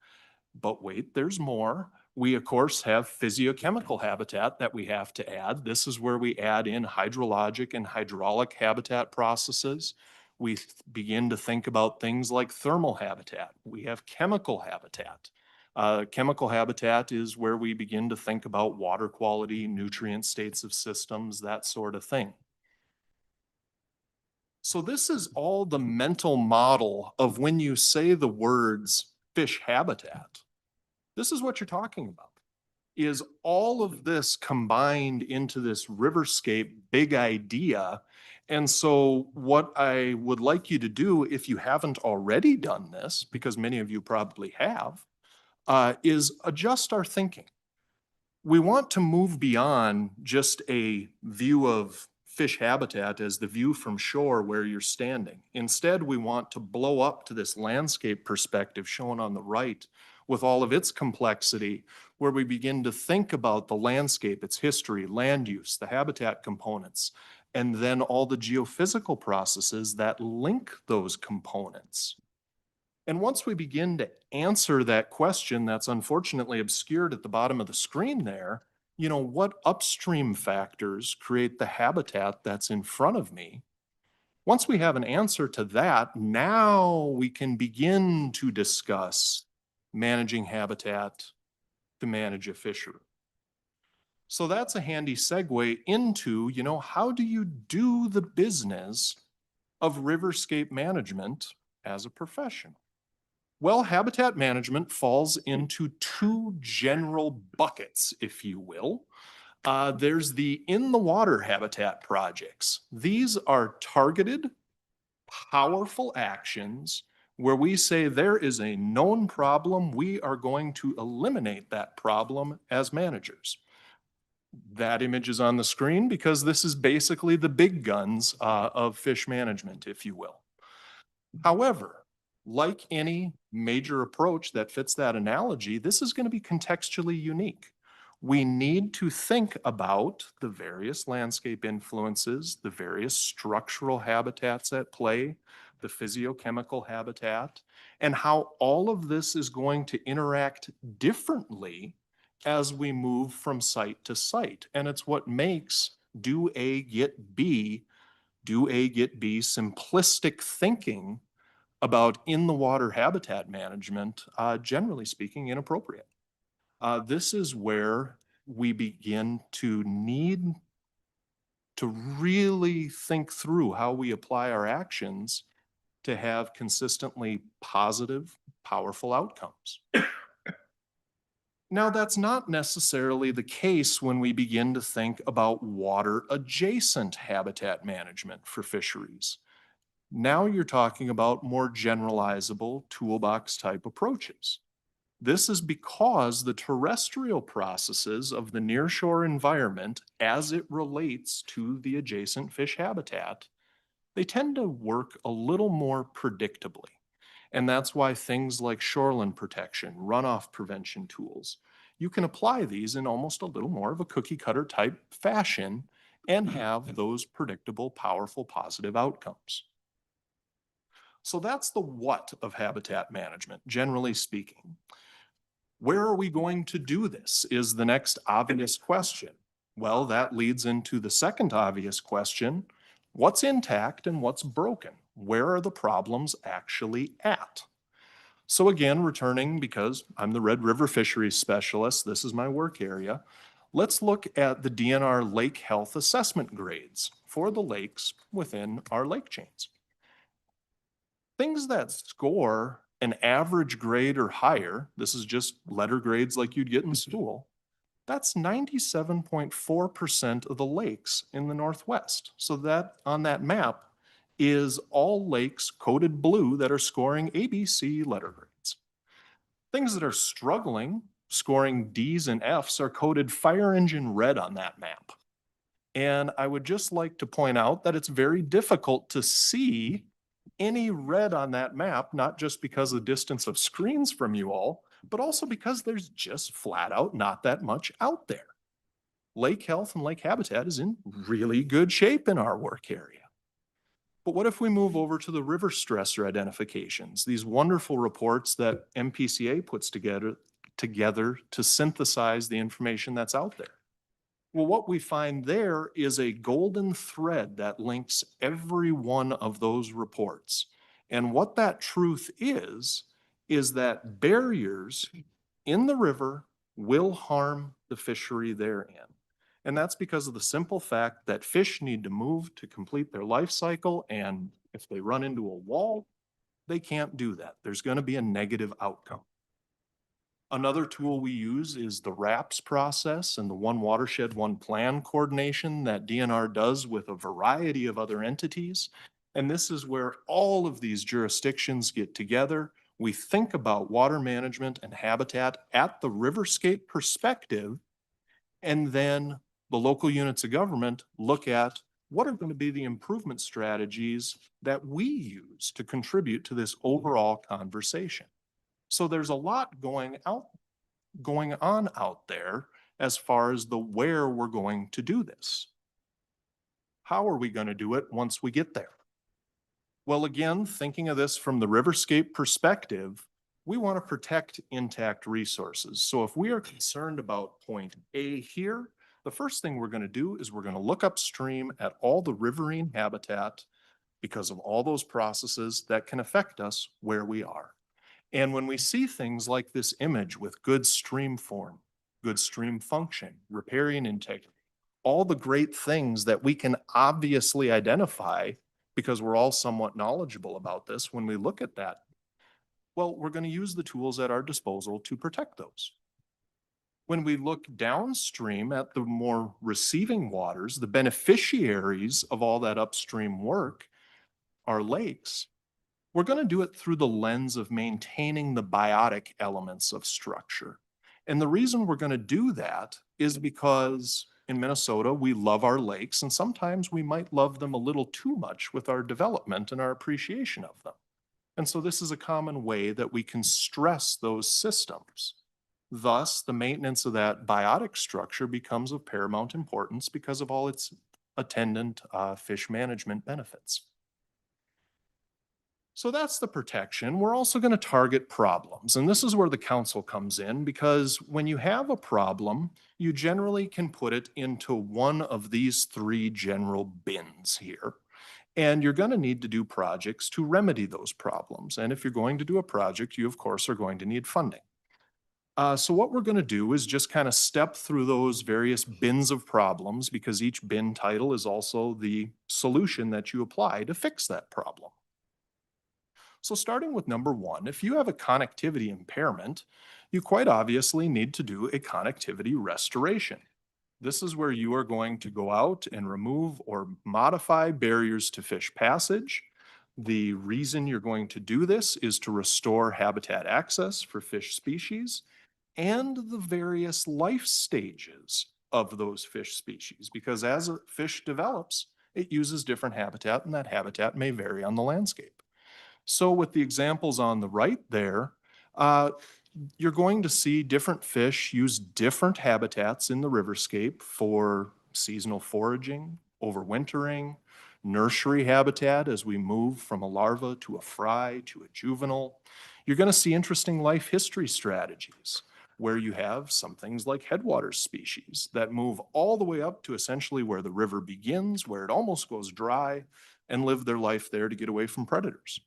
But wait, there's more. We, of course, have physiochemical habitat that we have to add. This is where we add in hydrologic and hydraulic habitat processes. We begin to think about things like thermal habitat. We have chemical habitat. Chemical habitat is where we begin to think about water quality, nutrient states of systems, that sort of thing. So this is all the mental model of when you say the words fish habitat. This is what you're talking about, is all of this combined into this riverscape big idea. And so what I would like you to do, if you haven't already done this, because many of you probably have, is adjust our thinking. We want to move beyond just a view of fish habitat as the view from shore where you're standing. Instead, we want to blow up to this landscape perspective shown on the right with all of its complexity, where we begin to think about the landscape, its history, land use, the habitat components, and then all the geophysical processes that link those components. And once we begin to answer that question that's unfortunately obscured at the bottom of the screen there, you know, what upstream factors create the habitat that's in front of me? Once we have an answer to that, now we can begin to discuss managing habitat to manage a fishery. So that's a handy segue into, you know, how do you do the business of riverscape management as a profession? Well, habitat management falls into two general buckets, if you will. There's the in-the-water habitat projects. These are targeted, powerful actions where we say there is a known problem, we are going to eliminate that problem as managers. That image is on the screen because this is basically the big guns of fish management, if you will. However, like any major approach that fits that analogy, this is going to be contextually unique. We need to think about the various landscape influences, the various structural habitats at play, the physiochemical habitat, and how all of this is going to interact differently as we move from site to site. And it's what makes do A, get B, do A, get B simplistic thinking about in the water habitat management, generally speaking, inappropriate. This is where we begin to need to really think through how we apply our actions to have consistently positive, powerful outcomes. Now, that's not necessarily the case when we begin to think about water adjacent habitat management for fisheries. Now you're talking about more generalizable toolbox type approaches. This is because the terrestrial processes of the nearshore environment as it relates to the adjacent fish habitat, they tend to work a little more predictably. And that's why things like shoreline protection, runoff prevention tools, you can apply these in almost a little more of a cookie cutter type fashion and have those predictable, powerful, positive outcomes. So that's the what of habitat management, generally speaking. Where are we going to do this is the next obvious question. Well, that leads into the second obvious question. What's intact and what's broken? Where are the problems actually at? So again, returning, because I'm the Red River Fisheries Specialist, this is my work area. Let's look at the DNR lake health assessment grades for the lakes within our lake chains. Things that score an average grade or higher, this is just letter grades like you'd get in school, that's 97.4% of the lakes in the Northwest. So that on that map is all lakes coded blue that are scoring ABC letter grades. Things that are struggling, scoring D's and F's, are coded fire engine red on that map. And I would just like to point out that it's very difficult to see any red on that map, not just because of the distance of screens from you all, but also because there's just flat out not that much out there. Lake health and lake habitat is in really good shape in our work area. But what if we move over to the river stressor identifications, these wonderful reports that MPCA puts together to synthesize the information that's out there? Well, what we find there is a golden thread that links every one of those reports. And what that truth is that barriers in the river will harm the fishery therein. And that's because of the simple fact that fish need to move to complete their life cycle. And if they run into a wall, they can't do that. There's going to be a negative outcome. Another tool we use is the RAPS process and the One Watershed, One Plan coordination that DNR does with a variety of other entities. And this is where all of these jurisdictions get together. We think about water management and habitat at the riverscape perspective, and then the local units of government look at what are going to be the improvement strategies that we use to contribute to this overall conversation. So there's a lot going on out there as far as the where we're going to do this. How are we going to do it once we get there? Well, again, thinking of this from the riverscape perspective, we want to protect intact resources. So if we are concerned about point A here, the first thing we're going to do is we're going to look upstream at all the riverine habitat because of all those processes that can affect us where we are. And when we see things like this image with good stream form, good stream function, riparian integrity, all the great things that we can obviously identify because we're all somewhat knowledgeable about this when we look at that, well, we're going to use the tools at our disposal to protect those. When we look downstream at the more receiving waters, the beneficiaries of all that upstream work are lakes. We're going to do it through the lens of maintaining the biotic elements of structure. And the reason we're going to do that is because in Minnesota, we love our lakes, and sometimes we might love them a little too much with our development and our appreciation of them. And so this is a common way that we can stress those systems. Thus, the maintenance of that biotic structure becomes of paramount importance because of all its attendant fish management benefits. So that's the protection. We're also going to target problems. And this is where the council comes in, because when you have a problem, you generally can put it into one of these three general bins here. And you're going to need to do projects to remedy those problems. And if you're going to do a project, you of course are going to need funding. So what we're going to do is just kind of step through those various bins of problems, because each bin title is also the solution that you apply to fix that problem. So starting with number one, if you have a connectivity impairment, you quite obviously need to do a connectivity restoration. This is where you are going to go out and remove or modify barriers to fish passage. The reason you're going to do this is to restore habitat access for fish species and the various life stages of those fish species, because as a fish develops, it uses different habitat, and that habitat may vary on the landscape. So with the examples on the right there, you're going to see different fish use different habitats in the riverscape for seasonal foraging, overwintering, nursery habitat as we move from a larva to a fry to a juvenile. You're going to see interesting life history strategies where you have some things like headwaters species that move all the way up to essentially where the river begins, where it almost goes dry, and live their life there to get away from predators.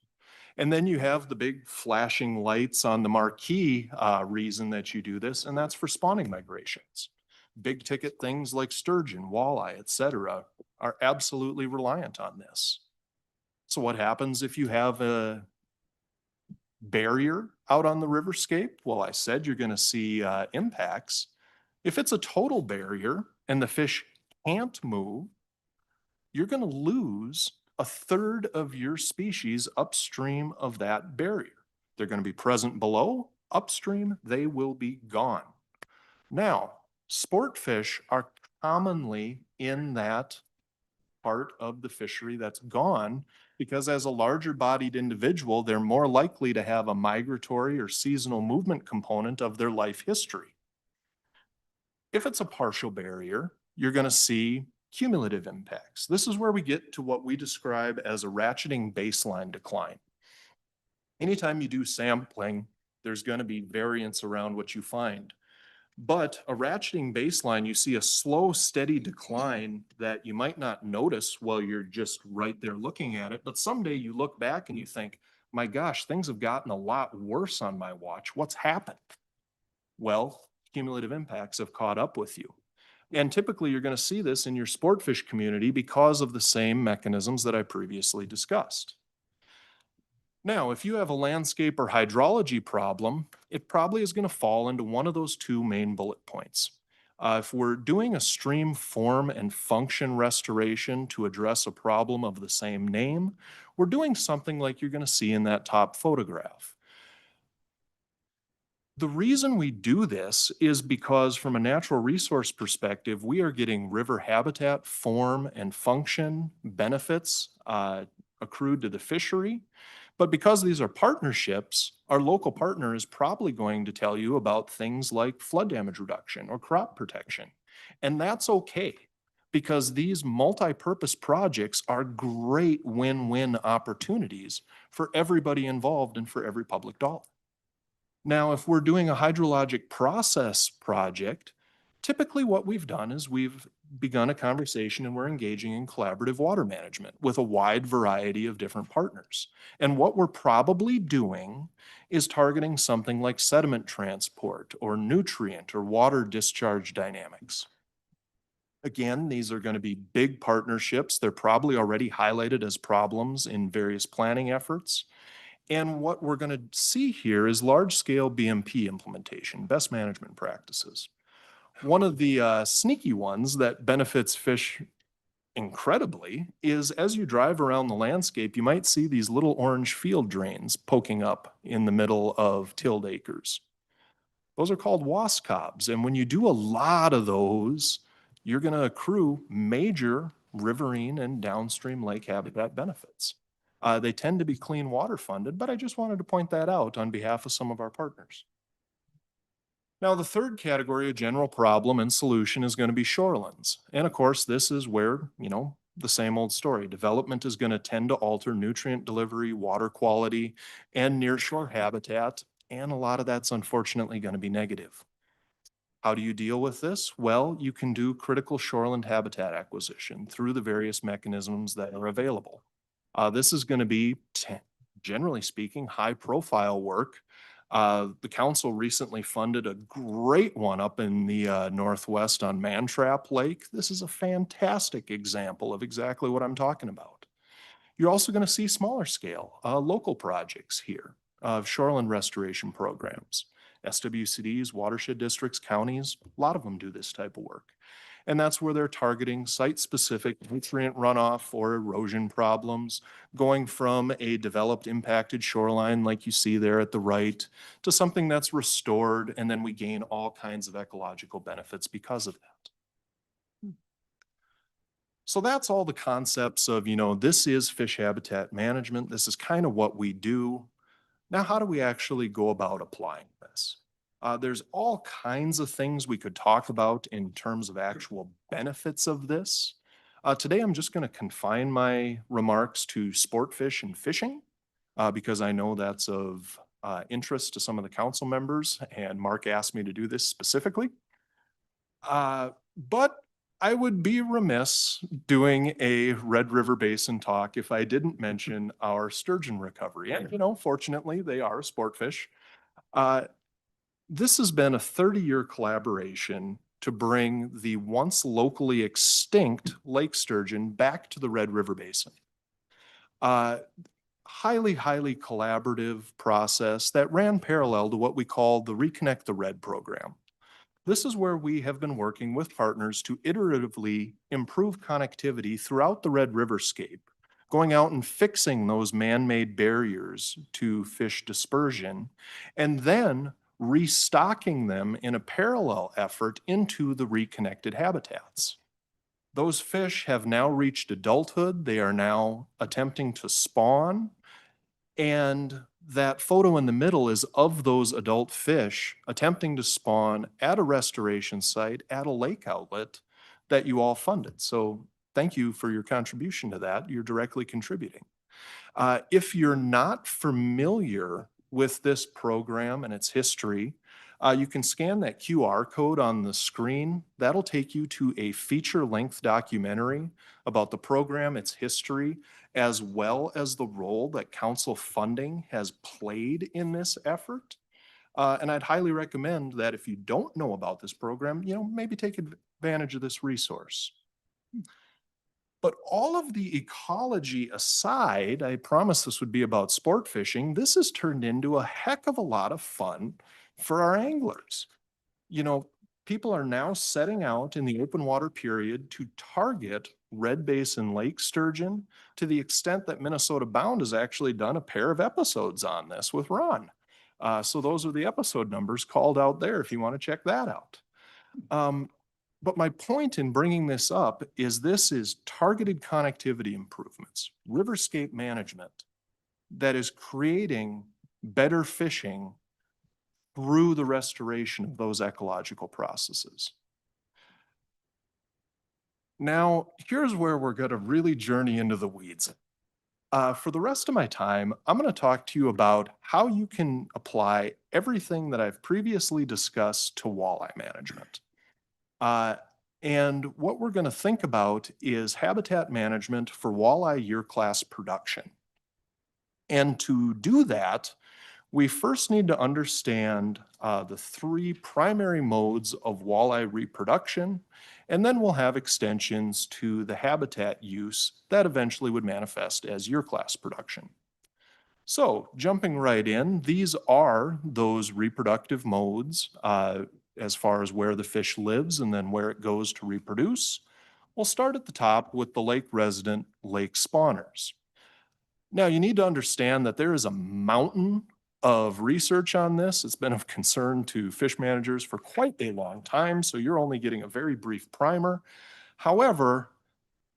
And then you have the big flashing lights on the marquee reason that you do this, and that's for spawning migrations. Big ticket things like sturgeon, walleye, et cetera, are absolutely reliant on this. So what happens if you have a barrier out on the riverscape? Well, I said you're going to see impacts. If it's a total barrier and the fish can't move, you're going to lose a third of your species upstream of that barrier. They're going to be present below, upstream, they will be gone. Now, sport fish are commonly in that part of the fishery that's gone, because as a larger bodied individual, they're more likely to have a migratory or seasonal movement component of their life history. If it's a partial barrier, you're going to see cumulative impacts. This is where we get to what we describe as a ratcheting baseline decline. Anytime you do sampling, there's going to be variance around what you find. But a ratcheting baseline, you see a slow, steady decline that you might not notice while you're just right there looking at it. But someday you look back and you think, my gosh, things have gotten a lot worse on my watch. What's happened? Well, cumulative impacts have caught up with you. And typically you're going to see this in your sport fish community because of the same mechanisms that I previously discussed. Now, if you have a landscape or hydrology problem, it probably is going to fall into one of those two main bullet points. If we're doing a stream form and function restoration to address a problem of the same name, we're doing something like you're going to see in that top photograph. The reason we do this is because from a natural resource perspective, we are getting river habitat, form, and function benefits accrued to the fishery. But because these are partnerships, our local partner is probably going to tell you about things like flood damage reduction or crop protection. And that's okay, because these multi-purpose projects are great win-win opportunities for everybody involved and for every public dollar. Now, if we're doing a hydrologic process project, typically what we've done is we've begun a conversation and we're engaging in collaborative water management with a wide variety of different partners. And what we're probably doing is targeting something like sediment transport or nutrient or water discharge dynamics. Again, these are going to be big partnerships. They're probably already highlighted as problems in various planning efforts. And what we're going to see here is large-scale BMP implementation, best management practices. One of the sneaky ones that benefits fish incredibly is as you drive around the landscape, you might see these little orange field drains poking up in the middle of tilled acres. Those are called wasp cobs. And when you do a lot of those, you're going to accrue major riverine and downstream lake habitat benefits. They tend to be clean water funded, but I just wanted to point that out on behalf of some of our partners. Now, the third category of general problem and solution is going to be shorelands. And of course, this is where, the same old story. Development is going to tend to alter nutrient delivery, water quality, and nearshore habitat, and a lot of that's unfortunately going to be negative. How do you deal with this? Well, you can do critical shoreland habitat acquisition through the various mechanisms that are available. This is going to be, generally speaking, high-profile work. The council recently funded a great one up in the Northwest on Mantrap Lake. This is a fantastic example of exactly what I'm talking about. You're also going to see smaller scale local projects here of shoreline restoration programs. SWCDs, watershed districts, counties, a lot of them do this type of work. And that's where they're targeting site-specific nutrient runoff or erosion problems, going from a developed impacted shoreline like you see there at the right to something that's restored, and then we gain all kinds of ecological benefits because of that. So that's all the concepts of, this is fish habitat management. This is kind of what we do. Now, how do we actually go about applying this? There's all kinds of things we could talk about in terms of actual benefits of this. Today, I'm just going to confine my remarks to sport fish and fishing because I know that's of interest to some of the council members, and Mark asked me to do this specifically. But I would be remiss doing a Red River Basin talk if I didn't mention our sturgeon recovery. And, fortunately, they are a sport fish. This has been a 30-year collaboration to bring the once locally extinct lake sturgeon back to the Red River Basin. Highly, highly collaborative process that ran parallel to what we call the Reconnect the Red program. This is where we have been working with partners to iteratively improve connectivity throughout the Red River scape, going out and fixing those man-made barriers to fish dispersion, and then restocking them in a parallel effort into the reconnected habitats. Those fish have now reached adulthood. They are now attempting to spawn, and that photo in the middle is of those adult fish attempting to spawn at a restoration site at a lake outlet that you all funded. So thank you for your contribution to that. You're directly contributing. If you're not familiar with this program and its history, you can scan that QR code on the screen. That'll take you to a feature-length documentary about the program, its history, as well as the role that council funding has played in this effort. And I'd highly recommend that if you don't know about this program, maybe take advantage of this resource. But all of the ecology aside, I promised this would be about sport fishing. This has turned into a heck of a lot of fun for our anglers. People are now setting out in the open water period to target red basin lake sturgeon to the extent that Minnesota Bound has actually done a pair of episodes on this with Ron. So those are the episode numbers called out there if you want to check that out. But my point in bringing this up is this is targeted connectivity improvements, riverscape management that is creating better fishing through the restoration of those ecological processes. Now, here's where we're going to really journey into the weeds. For the rest of my time, I'm going to talk to you about how you can apply everything that I've previously discussed to walleye management. And what we're going to think about is habitat management for walleye year class production. And to do that, we first need to understand the three primary modes of walleye reproduction, and then we'll have extensions to the habitat use that eventually would manifest as year class production. So jumping right in, these are those reproductive modes as far as where the fish lives and then where it goes to reproduce. We'll start at the top with the lake resident lake spawners. Now you need to understand that there is a mountain of research on this. It's been of concern to fish managers for quite a long time, so you're only getting a very brief primer. However,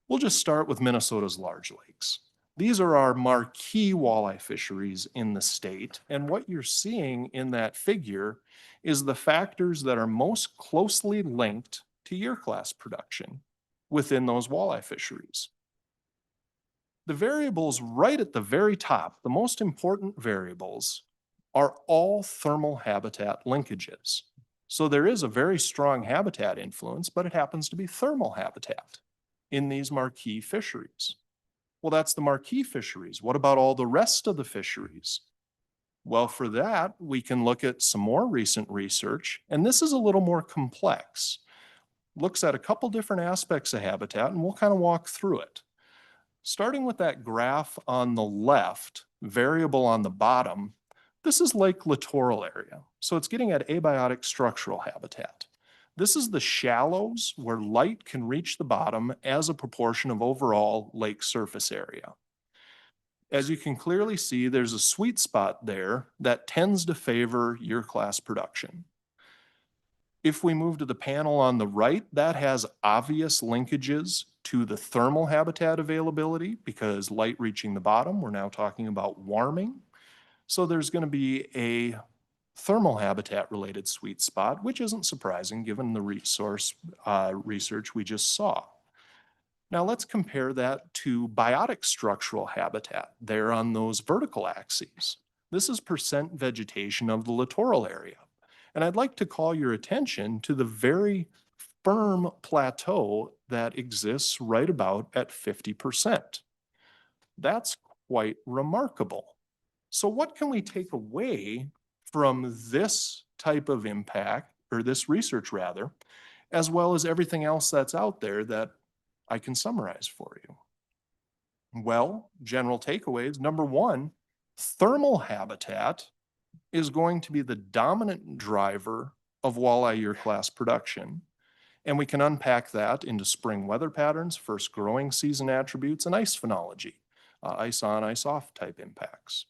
we'll just start with Minnesota's large lakes. These are our marquee walleye fisheries in the state, and what you're seeing in that figure is the factors that are most closely linked to year class production within those walleye fisheries. The variables right at the very top, the most important variables, are all thermal habitat linkages. So there is a very strong habitat influence, but it happens to be thermal habitat in these marquee fisheries. Well, that's the marquee fisheries. What about all the rest of the fisheries? Well, for that, we can look at some more recent research, and this is a little more complex. Looks at a couple different aspects of habitat, and we'll kind of walk through it. Starting with that graph on the left, variable on the bottom, this is lake littoral area. So it's getting at abiotic structural habitat. This is the shallows where light can reach the bottom as a proportion of overall lake surface area. As you can clearly see, there's a sweet spot there that tends to favor year class production. If we move to the panel on the right, that has obvious linkages to the thermal habitat availability because light reaching the bottom, we're now talking about warming. So there's going to be a thermal habitat related sweet spot, which isn't surprising given the research we just saw. Now let's compare that to biotic structural habitat there on those vertical axes. This is percent vegetation of the littoral area. And I'd like to call your attention to the very firm plateau that exists right about at 50%. That's quite remarkable. So what can we take away from this type of impact, or this research rather, as well as everything else that's out there that I can summarize for you? Well, general takeaways. Number one, thermal habitat is going to be the dominant driver of walleye year class production. And we can unpack that into spring weather patterns, first growing season attributes, and ice phenology, ice on, ice off type impacts.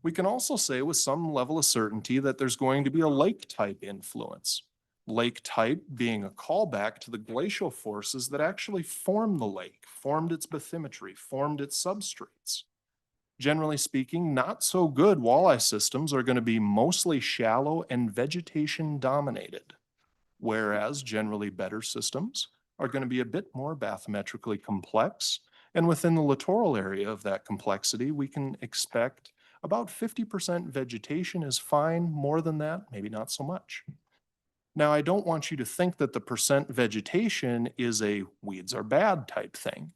We can also say with some level of certainty that there's going to be a lake type influence. Lake type being a callback to the glacial forces that actually formed the lake, formed its bathymetry, formed its substrates. Generally speaking, not so good walleye systems are going to be mostly shallow and vegetation dominated, whereas generally better systems are going to be a bit more bathymetrically complex. And within the littoral area of that complexity, we can expect about 50% vegetation is fine. More than that, maybe not so much. Now, I don't want you to think that the percent vegetation is a weeds are bad type thing.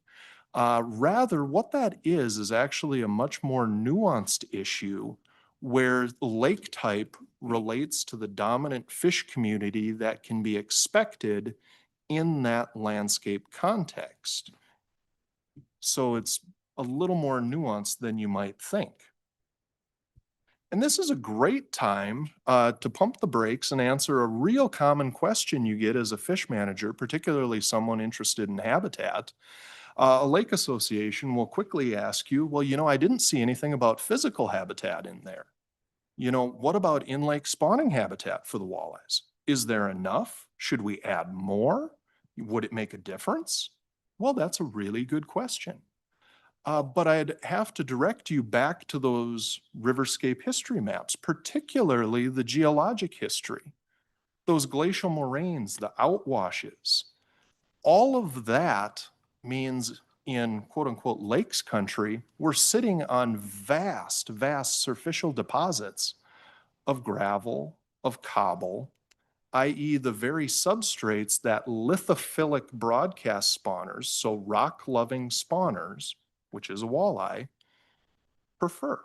Rather, what that is actually a much more nuanced issue where lake type relates to the dominant fish community that can be expected in that landscape context. So it's a little more nuanced than you might think. And this is a great time to pump the brakes and answer a real common question you get as a fish manager, particularly someone interested in habitat. A lake association will quickly ask you, well, I didn't see anything about physical habitat in there. What about in-lake spawning habitat for the walleyes? Is there enough? Should we add more? Would it make a difference? Well, that's a really good question. But I'd have to direct you back to those riverscape history maps, particularly the geologic history, those glacial moraines, the outwashes. All of that means in quote unquote lakes country, we're sitting on vast, vast superficial deposits of gravel, of cobble, i.e. the very substrates that lithophilic broadcast spawners, so rock-loving spawners, which is a walleye, prefer.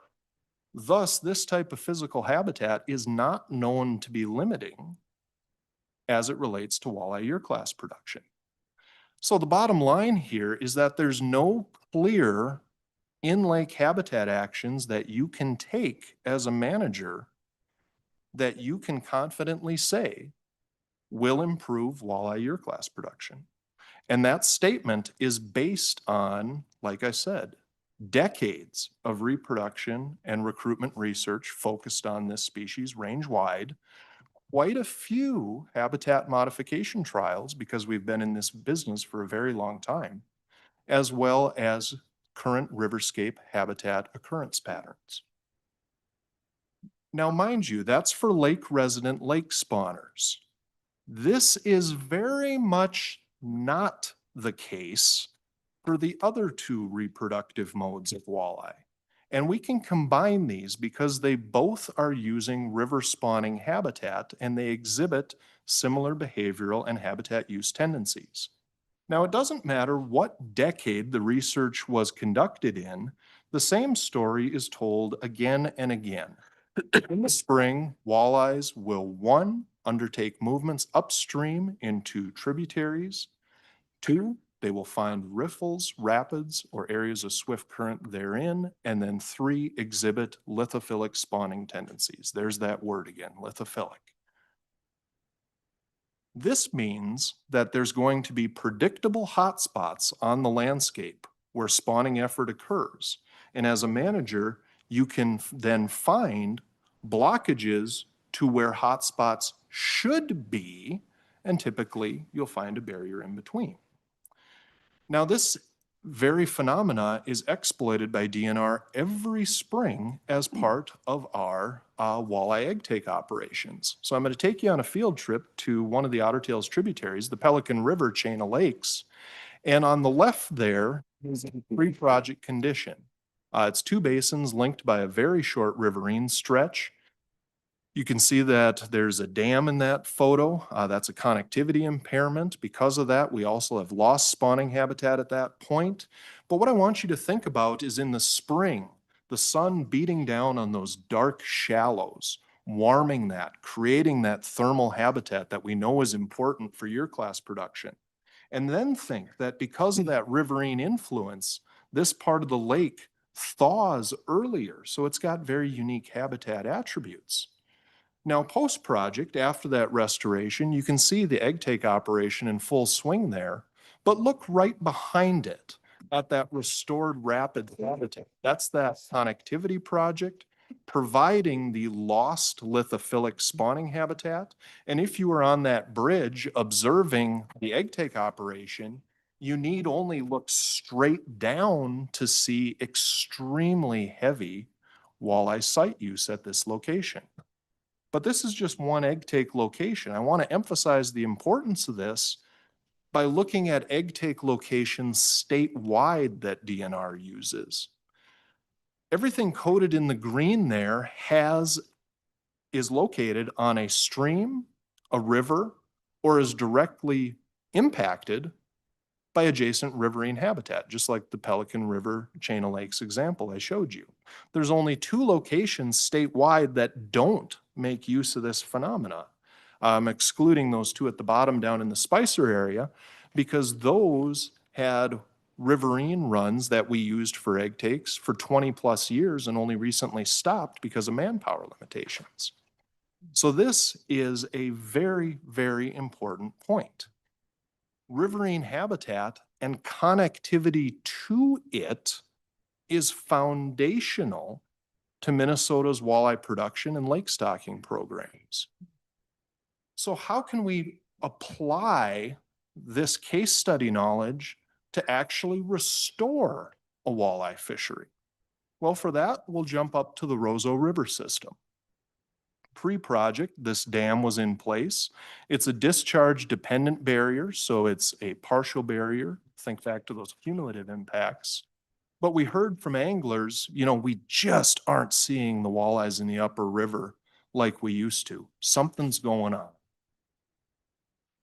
Thus, this type of physical habitat is not known to be limiting as it relates to walleye year class production. So the bottom line here is that there's no clear in-lake habitat actions that you can take as a manager that you can confidently say will improve walleye year class production. And that statement is based on, like I said, decades of reproduction and recruitment research focused on this species range-wide, quite a few habitat modification trials because we've been in this business for a very long time, as well as current riverscape habitat occurrence patterns. Now, mind you, that's for lake resident lake spawners. This is very much not the case for the other two reproductive modes of walleye. And we can combine these because they both are using river spawning habitat and they exhibit similar behavioral and habitat use tendencies. Now, it doesn't matter what decade the research was conducted in, the same story is told again and again. In the spring, walleyes will, 1, undertake movements upstream into tributaries. 2, they will find riffles, rapids, or areas of swift current therein. And then 3, exhibit lithophilic spawning tendencies. There's that word again, lithophilic. This means that there's going to be predictable hotspots on the landscape where spawning effort occurs. And as a manager, you can then find blockages to where hotspots should be, and typically you'll find a barrier in between. Now, this very phenomena is exploited by DNR every spring as part of our walleye egg take operations. So I'm going to take you on a field trip to one of the Otter Tail's tributaries, the Pelican River chain of lakes. And on the left there is a pre-project condition. It's 2 basins linked by a very short riverine stretch. You can see that there's a dam in that photo. That's a connectivity impairment. Because of that, we also have lost spawning habitat at that point. But what I want you to think about is in the spring, the sun beating down on those dark shallows, warming that, creating that thermal habitat that we know is important for year class production. And then think that because of that riverine influence, this part of the lake thaws earlier. So it's got very unique habitat attributes. Now, post-project, after that restoration, you can see the egg take operation in full swing there, but look right behind it at that restored rapid habitat. That's that connectivity project, providing the lost lithophilic spawning habitat. And if you were on that bridge observing the egg take operation, you need only look straight down to see extremely heavy walleye site use at this location. But this is just one egg take location. I want to emphasize the importance of this by looking at egg take locations statewide that DNR uses. Everything coded in the green there is located on a stream, a river, or is directly impacted by adjacent riverine habitat, just like the Pelican River chain of lakes example I showed you. There's only 2 locations statewide that don't make use of this phenomena. I'm excluding those 2 at the bottom down in the Spicer area because those had riverine runs that we used for egg takes for 20 plus years and only recently stopped because of manpower limitations. So this is a very, very important point. Riverine habitat and connectivity to it is foundational to Minnesota's walleye production and lake stocking programs. So how can we apply this case study knowledge to actually restore a walleye fishery? Well, for that, we'll jump up to the Roseau River system. Pre-project, this dam was in place. It's a discharge dependent barrier, so it's a partial barrier. Think back to those cumulative impacts. But we heard from anglers, we just aren't seeing the walleyes in the upper river like we used to. Something's going on.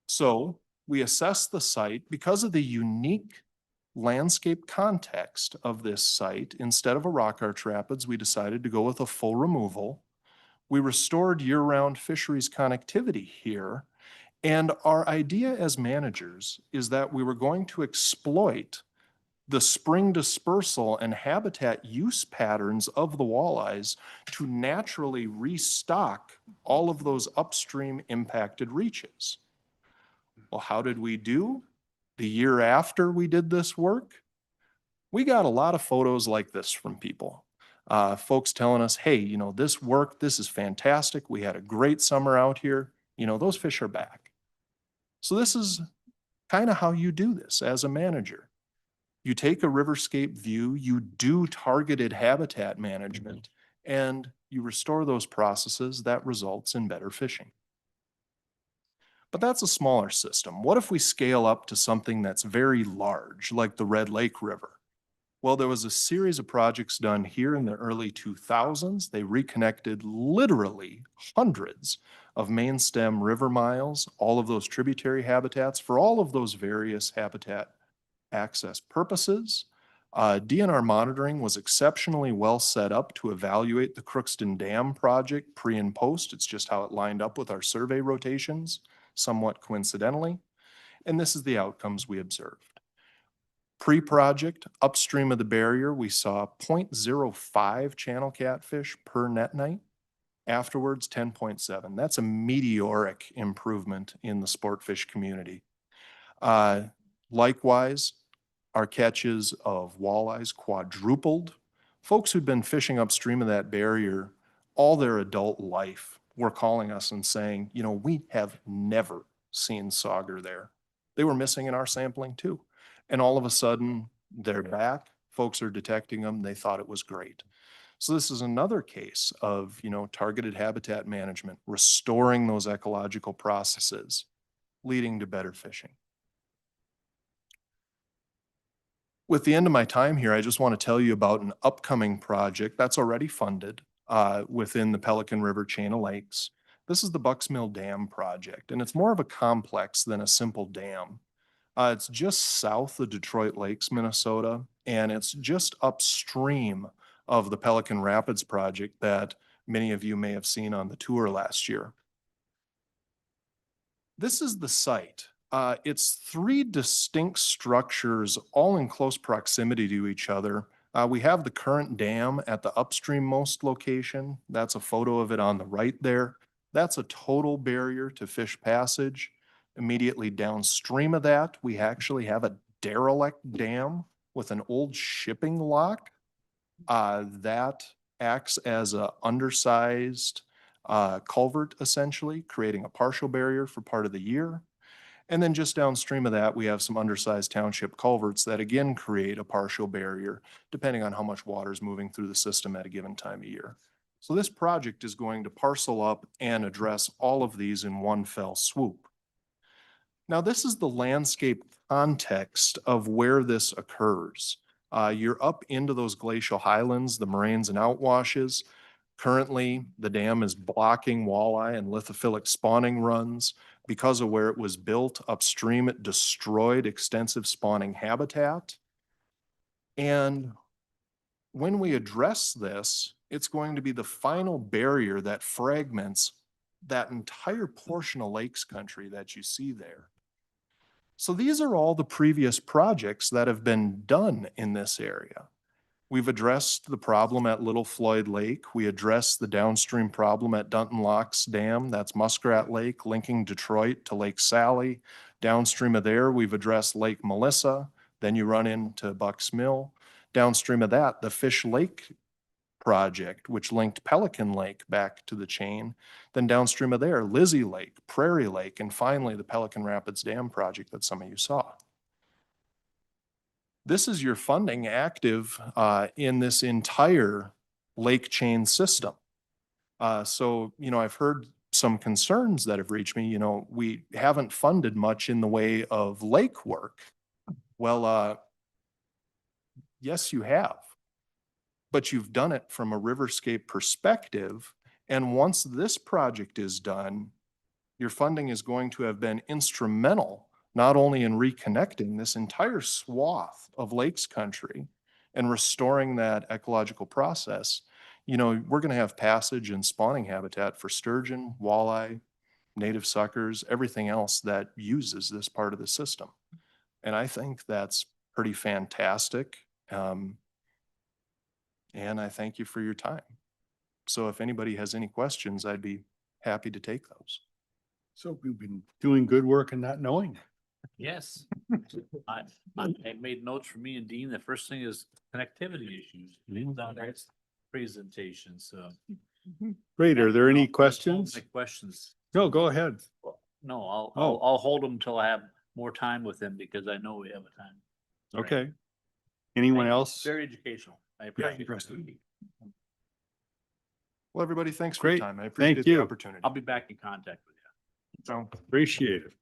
So we assessed the site because of the unique landscape context of this site. Instead of a rock arch rapids, we decided to go with a full removal. We restored year-round fisheries connectivity here. And our idea as managers is that we were going to exploit the spring dispersal and habitat use patterns of the walleyes to naturally restock all of those upstream impacted reaches. Well, how did we do? The year after we did this work, we got a lot of photos like this from people. Folks telling us, hey, this worked, this is fantastic. We had a great summer out here. Those fish are back. So this is kind of how you do this as a manager. You take a riverscape view, you do targeted habitat management, and you restore those processes that results in better fishing. But that's a smaller system. What if we scale up to something that's very large, like the Red Lake River? Well, there was a series of projects done here in the early 2000s. They reconnected literally hundreds of main stem river miles, all of those tributary habitats for all of those various habitat access purposes. DNR monitoring was exceptionally well set up to evaluate the Crookston Dam project pre and post. It's just how it lined up with our survey rotations, somewhat coincidentally. And this is the outcomes we observed. Pre-project, upstream of the barrier, we saw 0.05 channel catfish per net night. Afterwards, 10.7. That's a meteoric improvement in the sport fish community. Likewise, our catches of walleyes quadrupled. Folks who'd been fishing upstream of that barrier all their adult life were calling us and saying, you know, we have never seen sauger there. They were missing in our sampling too. And all of a sudden, they're back. Folks are detecting them. They thought it was great. So this is another case of, you know, targeted habitat management, restoring those ecological processes, leading to better fishing. With the end of my time here, I just want to tell you about an upcoming project that's already funded within the Pelican River chain of lakes. This is the Bucks Mill Dam project, and it's more of a complex than a simple dam. It's just south of Detroit Lakes, Minnesota, and it's just upstream of the Pelican Rapids project that many of you may have seen on the tour last year. This is the site. It's 3 distinct structures, all in close proximity to each other. We have the current dam at the upstreammost location. That's a photo of it on the right there. That's a total barrier to fish passage. Immediately downstream of that, we actually have a derelict dam with an old shipping lock that acts as an undersized culvert, essentially, creating a partial barrier for part of the year. And then just downstream of that, we have some undersized township culverts that again create a partial barrier, depending on how much water is moving through the system at a given time of year. So this project is going to parcel up and address all of these in one fell swoop. Now, this is the landscape context of where this occurs. You're up into those glacial highlands, the moraines and outwashes. Currently, the dam is blocking walleye and lithophilic spawning runs. Because of where it was built upstream, it destroyed extensive spawning habitat. And when we address this, it's going to be the final barrier that fragments that entire portion of lakes country that you see there. So these are all the previous projects that have been done in this area. We've addressed the problem at Little Floyd Lake. We addressed the downstream problem at Dunton Locks Dam. That's Muskrat Lake, linking Detroit to Lake Sally. Downstream of there, we've addressed Lake Melissa. Then you run into Bucks Mill. Downstream of that, the Fish Lake project, which linked Pelican Lake back to the chain. Then downstream of there, Lizzie Lake, Prairie Lake, and finally the Pelican Rapids Dam project that some of you saw. This is your funding active in this entire lake chain system. So, you know, I've heard some concerns that have reached me, you know, we haven't funded much in the way of lake work. Well, yes, you have, but you've done it from a riverscape perspective. And once this project is done, your funding is going to have been instrumental not only in reconnecting this entire swath of lakes country and restoring that ecological process. You know, we're going to have passage and spawning habitat for sturgeon, walleye, native suckers, everything else that uses this part of the system. And I think that's pretty fantastic. And I thank you for your time. So if anybody has any questions, I'd be happy to take those. So we've been doing good work and not knowing. Yes. I made notes for me and Dean. The first thing is connectivity issues. Down there, it's presentation, so. Great. Are there any My questions? questions. No, go ahead. No, Oh. I'll hold them until I have more time with them because I know we have a time. Okay. Anyone else? Very educational. I appreciate it. Well, everybody, thanks for Great. your time. I Thank appreciate the you. opportunity. I'll be back in contact with you. So appreciate it.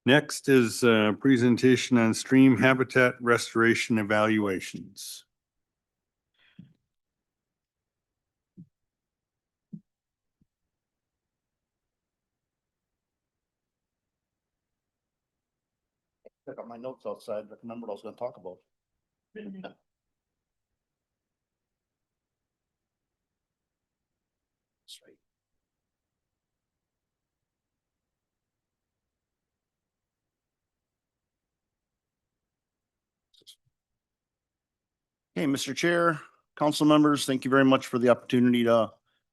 Next is a presentation on stream habitat restoration evaluations. I got my notes outside, but remember what I was gonna talk about. That's right. Hey, Mr. Chair, council members, thank you very much for the opportunity to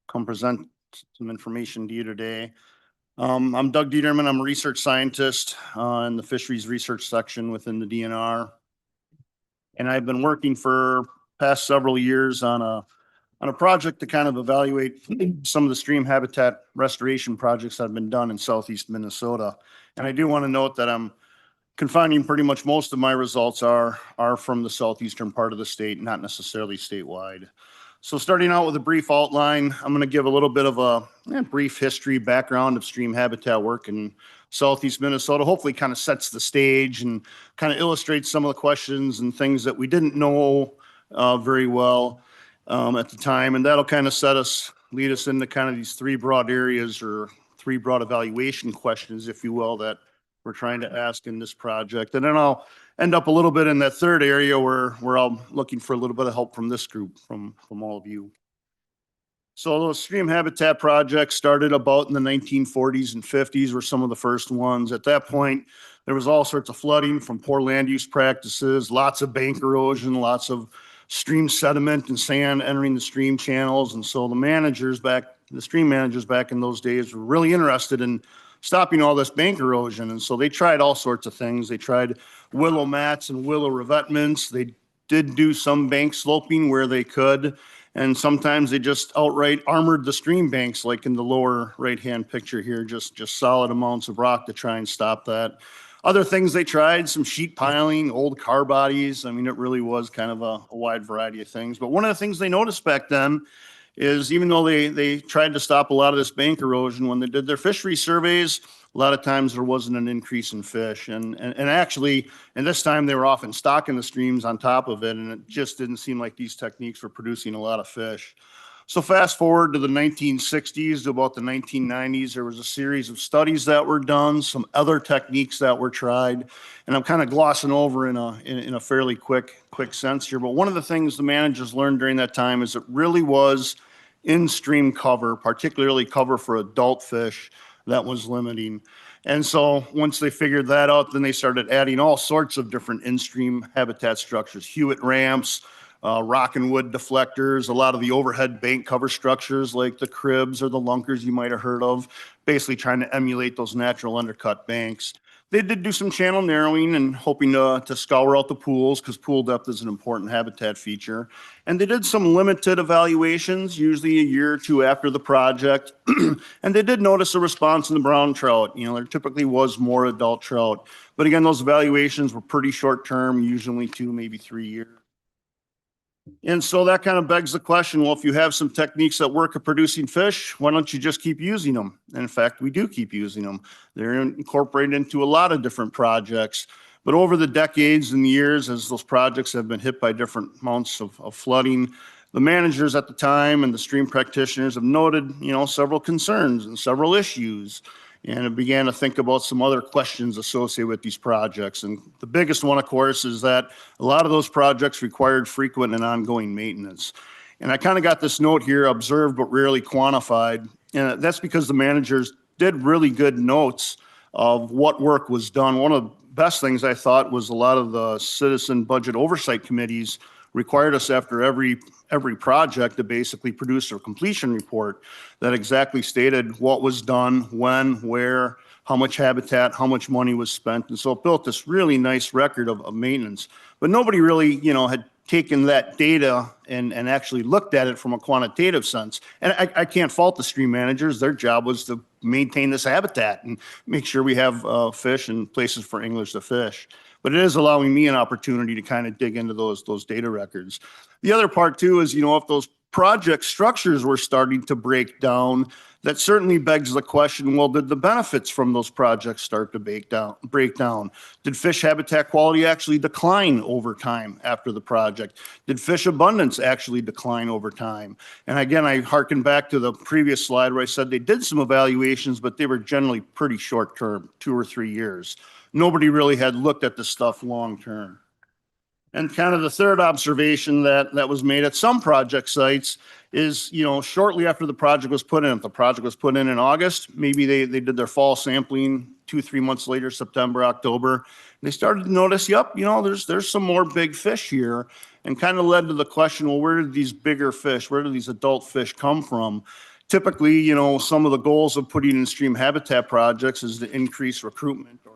come present some information to you today. I'm Doug Dieterman. I'm a research scientist in the fisheries research section within the DNR. And I've been working for past several years on a project to kind of evaluate some of the stream habitat restoration projects that have been done in southeast Minnesota. And I do want to note that I'm confining pretty much most of my results are from the southeastern part of the state, not necessarily statewide. So starting out with a brief outline, I'm going to give a little bit of a brief history background of stream habitat work in southeast Minnesota. Hopefully kind of sets the stage and kind of illustrates some of the questions and things that we didn't know very well at the time. And that'll kind of lead us into kind of these three broad areas or three broad evaluation questions, if you will, that we're trying to ask in this project. And then I'll end up a little bit in that third area where I'm looking for a little bit of help from this group, from all of you. So those stream habitat projects started about in the 1940s and 50s were some of the first ones. At that point, there was all sorts of flooding from poor land use practices, lots of bank erosion, lots of stream sediment and sand entering the stream channels. And so the stream managers back in those days were really interested in stopping all this bank erosion. And so they tried all sorts of things. They tried willow mats and willow revetments. They did do some bank sloping where they could. And sometimes they just outright armored the stream banks, like in the lower right-hand picture here, just solid amounts of rock to try and stop that. Other things they tried, some sheet piling, old car bodies. I mean, it really was kind of a wide variety of things. But one of the things they noticed back then is even though they tried to stop a lot of this bank erosion, when they did their fishery surveys, a lot of times there wasn't an increase in fish. And actually, and this time they were often stocking the streams on top of it, and it just didn't seem like these techniques were producing a lot of fish. So fast forward to the 1960s to about the 1990s, there was a series of studies that were done, some other techniques that were tried, and I'm kind of glossing over in a fairly quick sense here. But one of the things the managers learned during that time is it really was in-stream cover, particularly cover for adult fish, that was limiting. And so once they figured that out, then they started adding all sorts of different in-stream habitat structures, Hewitt ramps, rock and wood deflectors, a lot of the overhead bank cover structures like the cribs or the lunkers you might have heard of, basically trying to emulate those natural undercut banks. They did do some channel narrowing and hoping to scour out the pools because pool depth is an important habitat feature. And they did some limited evaluations, usually a year or two after the project. And they did notice a response in the brown trout. You know, there typically was more adult trout. But again, those evaluations were pretty short term, usually 2, maybe 3 years. And so that kind of begs the question, well, if you have some techniques that work at producing fish, why don't you just keep using them? And in fact, we do keep using them. They're incorporated into a lot of different projects. But over the decades and years, as those projects have been hit by different amounts of flooding, the managers at the time and the stream practitioners have noted, several concerns and several issues. And it began to think about some other questions associated with these projects. And the biggest one, of course, is that a lot of those projects required frequent and ongoing maintenance. And I kind of got this note here, observed but rarely quantified. And that's because the managers did really good notes of what work was done. One of the best things I thought was a lot of the citizen budget oversight committees required us after every project to basically produce a completion report that exactly stated what was done, when, where, how much habitat, how much money was spent. And so it built this really nice record of maintenance. But nobody really, had taken that data and actually looked at it from a quantitative sense. And I can't fault the stream managers. Their job was to maintain this habitat and make sure we have fish and places for anglers to fish. But it is allowing me an opportunity to kind of dig into those data records. The other part too is, if those project structures were starting to break down, that certainly begs the question, well, did the benefits from those projects start to break down? Did fish habitat quality actually decline over time after the project? Did fish abundance actually decline over time? And again, I hearken back to the previous slide where I said they did some evaluations, but they were generally pretty short term, 2 or 3 years. Nobody really had looked at this stuff long term. And kind of the third observation that was made at some project sites is, shortly after the project was put in, if the project was put in August, maybe they did their fall sampling 2-3 months later, September, October, and they started to notice, yep, there's some more big fish here, and kind of led to the question, well, where did these bigger fish, where do these adult fish come from? Typically, some of the goals of putting in stream habitat projects is to increase recruitment or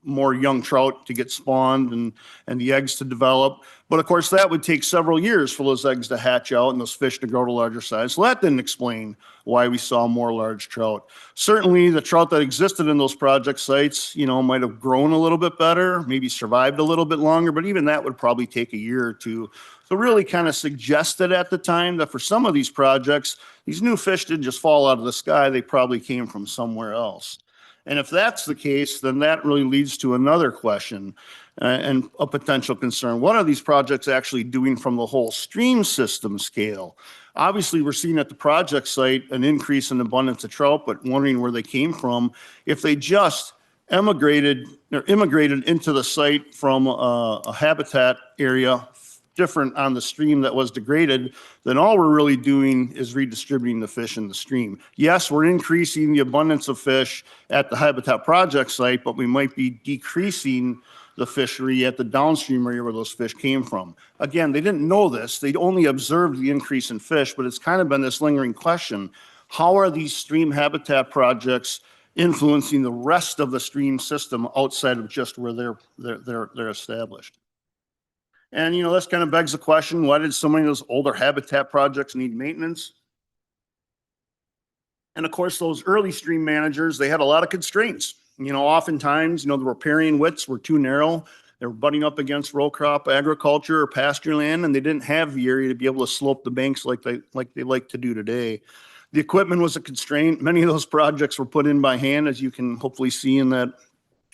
more young trout to get spawned and the eggs to develop. But of course, that would take several years for those eggs to hatch out and those fish to grow to larger size. So that didn't explain why we saw more large trout. Certainly the trout that existed in those project sites, might have grown a little bit better, maybe survived a little bit longer, but even that would probably take a year or two. So really kind of suggested at the time that for some of these projects, these new fish didn't just fall out of the sky, they probably came from somewhere else. And if that's the case, then that really leads to another question and a potential concern. What are these projects actually doing from the whole stream system scale? Obviously, we're seeing at the project site an increase in abundance of trout, but wondering where they came from. If they just immigrated into the site from a habitat area different on the stream that was degraded, then all we're really doing is redistributing the fish in the stream. Yes, we're increasing the abundance of fish at the habitat project site, but we might be decreasing the fishery at the downstream area where those fish came from. Again, they didn't know this. They'd only observed the increase in fish, but it's kind of been this lingering question. How are these stream habitat projects influencing the rest of the stream system outside of just where they're established? And, this kind of begs the question, why did so many of those older habitat projects need maintenance? And of course, those early stream managers, they had a lot of constraints. Oftentimes, the riparian widths were too narrow. They were butting up against row crop agriculture or pasture land, and they didn't have the area to be able to slope the banks like they like to do today. The equipment was a constraint. Many of those projects were put in by hand, as you can hopefully see in that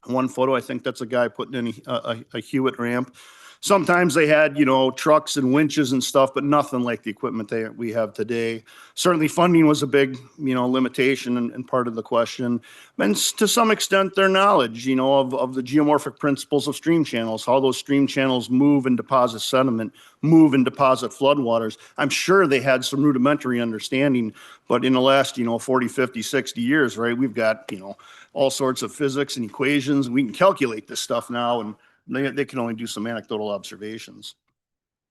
one photo. I think that's a guy putting in a Hewitt ramp. Sometimes they had, trucks and winches and stuff, but nothing like the equipment we have today. Certainly funding was a big, limitation and part of the question. And to some extent, their knowledge, of the geomorphic principles of stream channels, how those stream channels move and deposit sediment, move and deposit floodwaters. I'm sure they had some rudimentary understanding, but in the last, 40, 50, 60 years, right, we've got, all sorts of physics and equations. We can calculate this stuff now, and they can only do some anecdotal observations.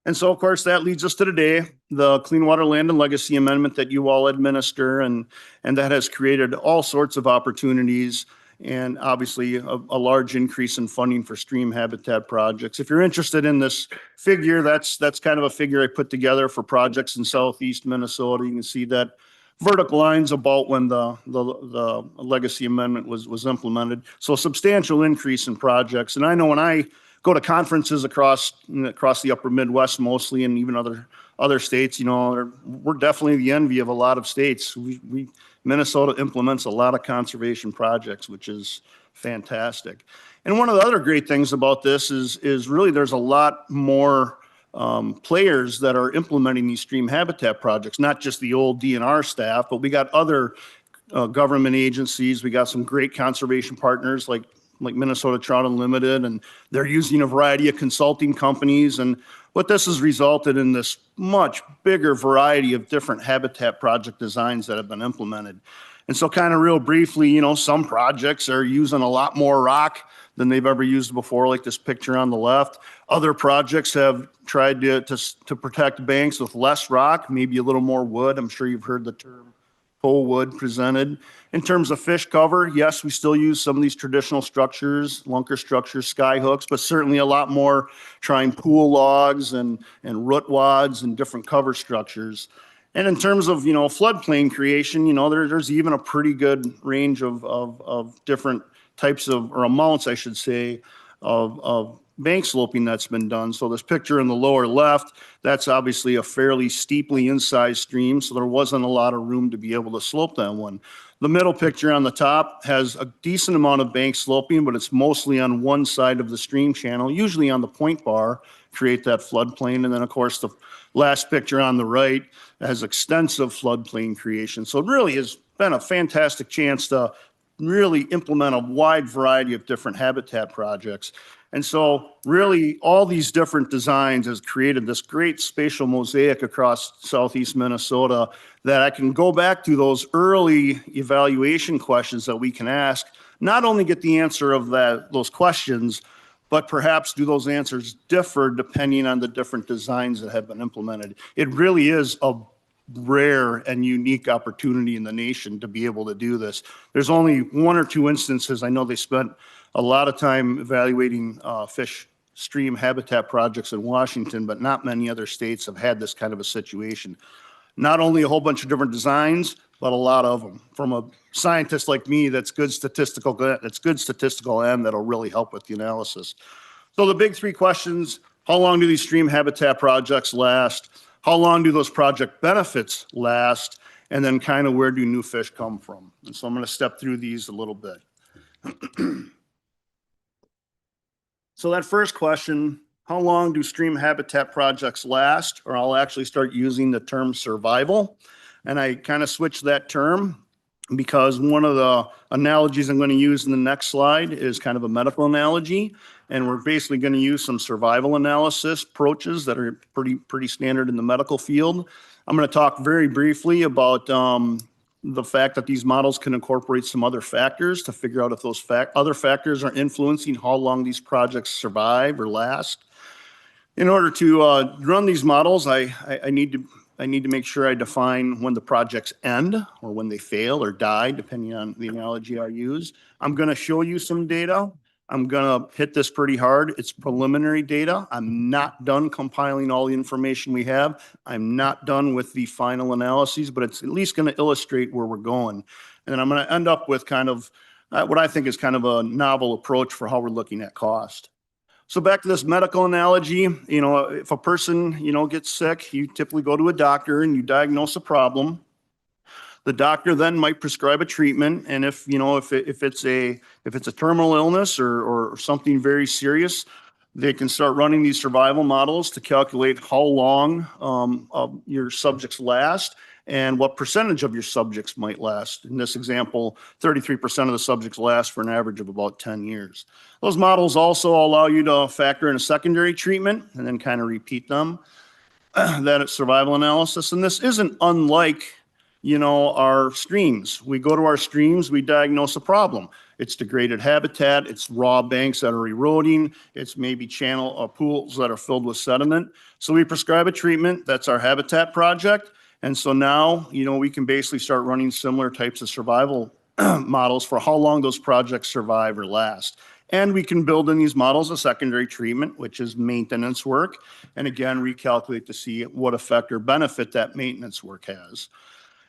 And so, of course, that leads us to today, the Clean Water Land and Legacy Amendment that you all administer, and that has created all sorts of opportunities and obviously a large increase in funding for stream habitat projects. If you're interested in this figure, that's kind of a figure I put together for projects in southeast Minnesota. You can see that vertical lines about when the legacy amendment was implemented. So a substantial increase in projects. And I know when I go to conferences across the upper Midwest mostly, and even other states, we're definitely the envy of a lot of states. Minnesota implements a lot of conservation projects, which is fantastic. And one of the other great things about this is really there's a lot more players that are implementing these stream habitat projects, not just the old DNR staff, but we got other government agencies. We got some great conservation partners like Minnesota Trout Unlimited, and they're using a variety of consulting companies. And what this has resulted in this much bigger variety of different habitat project designs that have been implemented. And so kind of real briefly, some projects are using a lot more rock than they've ever used before, like this picture on the left. Other projects have tried to protect banks with less rock, maybe a little more wood. I'm sure you've heard the term pole wood presented. In terms of fish cover, yes, we still use some of these traditional structures, lunker structures, sky hooks, but certainly a lot more trying pool logs and root wads and different cover structures. And in terms of, floodplain creation, there's even a pretty good range of different types of, or amounts, I should say, of bank sloping that's been done. So this picture in the lower left, that's obviously a fairly steeply incised stream, so there wasn't a lot of room to be able to slope that one. The middle picture on the top has a decent amount of bank sloping, but it's mostly on one side of the stream channel, usually on the point bar, create that floodplain. And then, of course, the last picture on the right has extensive floodplain creation. So it really has been a fantastic chance to really implement a wide variety of different habitat projects. And so really all these different designs has created this great spatial mosaic across southeast Minnesota that I can go back to those early evaluation questions that we can ask, not only get the answer of those questions, but perhaps do those answers differ depending on the different designs that have been implemented. It really is a rare and unique opportunity in the nation to be able to do this. There's only one or two instances. I know they spent a lot of time evaluating fish stream habitat projects in Washington, but not many other states have had this kind of a situation. Not only a whole bunch of different designs, but a lot of them. From a scientist like me, that's good statistical and that'll really help with the analysis. So the big three questions: how long do these stream habitat projects last? How long do those project benefits last? And then kind of where do new fish come from? And so I'm going to step through these a little bit. So that first question, how long do stream habitat projects last? Or I'll actually start using the term survival. And I kind of switched that term because one of the analogies I'm going to use in the next slide is kind of a medical analogy. And we're basically going to use some survival analysis approaches that are pretty standard in the medical field. I'm going to talk very briefly about the fact that these models can incorporate some other factors to figure out if those other factors are influencing how long these projects survive or last. In order to run these models, I need to make sure I define when the projects end or when they fail or die, depending on the analogy I use. I'm going to show you some data. I'm going to hit this pretty hard. It's preliminary data. I'm not done compiling all the information we have. I'm not done with the final analyses, but it's at least going to illustrate where we're going. And then I'm going to end up with kind of what I think is kind of a novel approach for how we're looking at cost. So back to this medical analogy, if a person, gets sick, you typically go to a doctor and you diagnose a problem. The doctor then might prescribe a treatment, and if it's a terminal illness or something very serious, they can start running these survival models to calculate how long your subjects last and what percentage of your subjects might last. In this example, 33% of the subjects last for an average of about 10 years. Those models also allow you to factor in a secondary treatment and then kind of repeat them. That is survival analysis, and this isn't unlike our streams. We go to our streams, we diagnose a problem. It's degraded habitat, it's raw banks that are eroding, it's maybe channel or pools that are filled with sediment. So we prescribe a treatment, that's our habitat project. And so now, we can basically start running similar types of survival models for how long those projects survive or last. And we can build in these models a secondary treatment, which is maintenance work. And again, recalculate to see what effect or benefit that maintenance work has.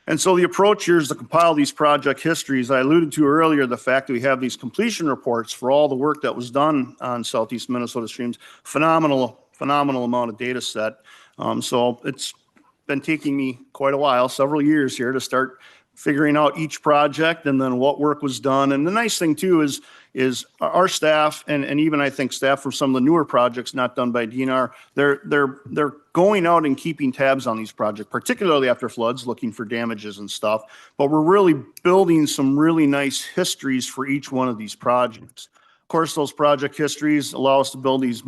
And so the approach here is to compile these project histories. I alluded to earlier the fact that we have these completion reports for all the work that was done on southeast Minnesota streams. Phenomenal amount of data set. So it's been taking me quite a while, several years here, to start figuring out each project and then what work was done. And the nice thing too is our staff and even I think staff from some of the newer projects not done by DNR, they're going out and keeping tabs on these projects, particularly after floods, looking for damages and stuff. But we're really building some really nice histories for each one of these projects. Of course, those project histories allow us to build these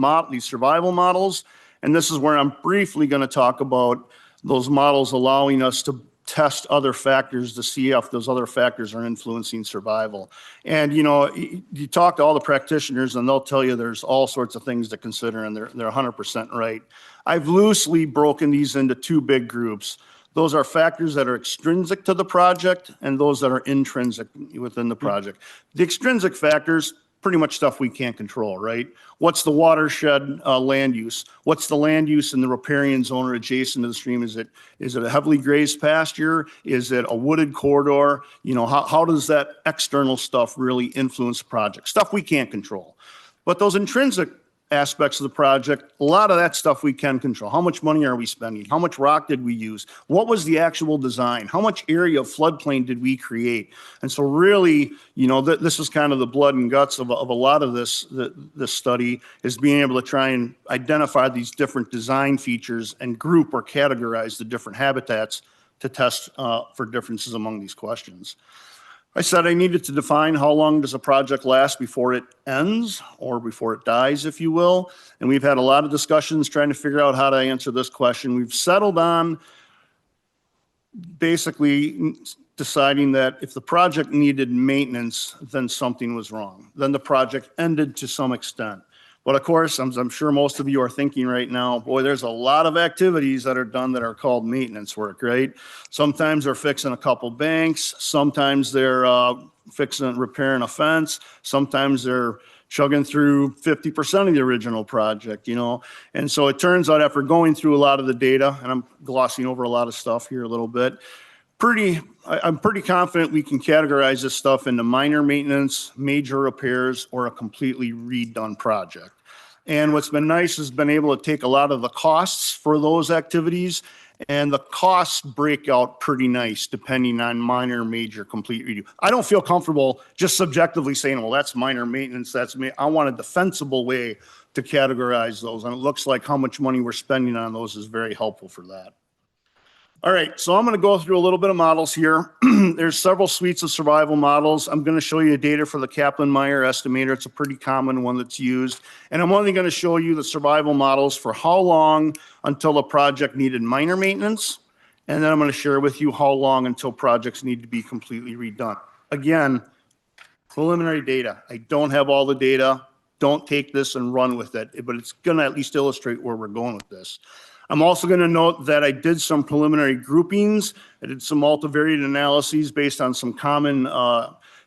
survival models. And this is where I'm briefly going to talk about those models allowing us to test other factors to see if those other factors are influencing survival. And, you talk to all the practitioners and they'll tell you there's all sorts of things to consider, and they're 100% right. I've loosely broken these into two big groups. Those are factors that are extrinsic to the project and those that are intrinsic within the project. The extrinsic factors, pretty much stuff we can't control, right? What's the watershed land use? What's the land use in the riparian zone or adjacent to the stream? Is it a heavily grazed pasture? Is it a wooded corridor? How does that external stuff really influence the project? Stuff we can't control. But those intrinsic aspects of the project, a lot of that stuff we can control. How much money are we spending? How much rock did we use? What was the actual design? How much area of floodplain did we create? And so really, you know, this is kind of the blood and guts of a lot of this study, is being able to try and identify these different design features and group or categorize the different habitats to test for differences among these questions. I said I needed to define how long does a project last before it ends, or before it dies, if you will. And we've had a lot of discussions trying to figure out how to answer this question. We've settled on basically deciding that if the project needed maintenance, then something was wrong. Then the project ended to some extent. But of course, I'm sure most of you are thinking right now, boy, there's a lot of activities that are done that are called maintenance work, right? Sometimes they're fixing a couple banks. Sometimes they're repairing a fence. Sometimes they're chugging through 50% of the original project, you know? And so it turns out, after going through a lot of the data, and I'm glossing over a lot of stuff here a little bit, I'm pretty confident we can categorize this stuff into minor maintenance, major repairs, or a completely redone project. And what's been nice is been able to take a lot of the costs for those activities, and the costs break out pretty nice depending on minor, major, complete redo. I don't feel comfortable just subjectively saying, well, that's minor maintenance, I want a defensible way to categorize those. And it looks like how much money we're spending on those is very helpful for that. All right, so I'm going to go through a little bit of models here. There's several suites of survival models. I'm going to show you data for the Kaplan-Meier estimator. It's a pretty common one that's used. And I'm only going to show you the survival models for how long until a project needed minor maintenance. And then I'm going to share with you how long until projects need to be completely redone. Again, preliminary data. I don't have all the data. Don't take this and run with it, but it's going to at least illustrate where we're going with this. I'm also going to note that I did some preliminary groupings. I did some multivariate analyses based on some common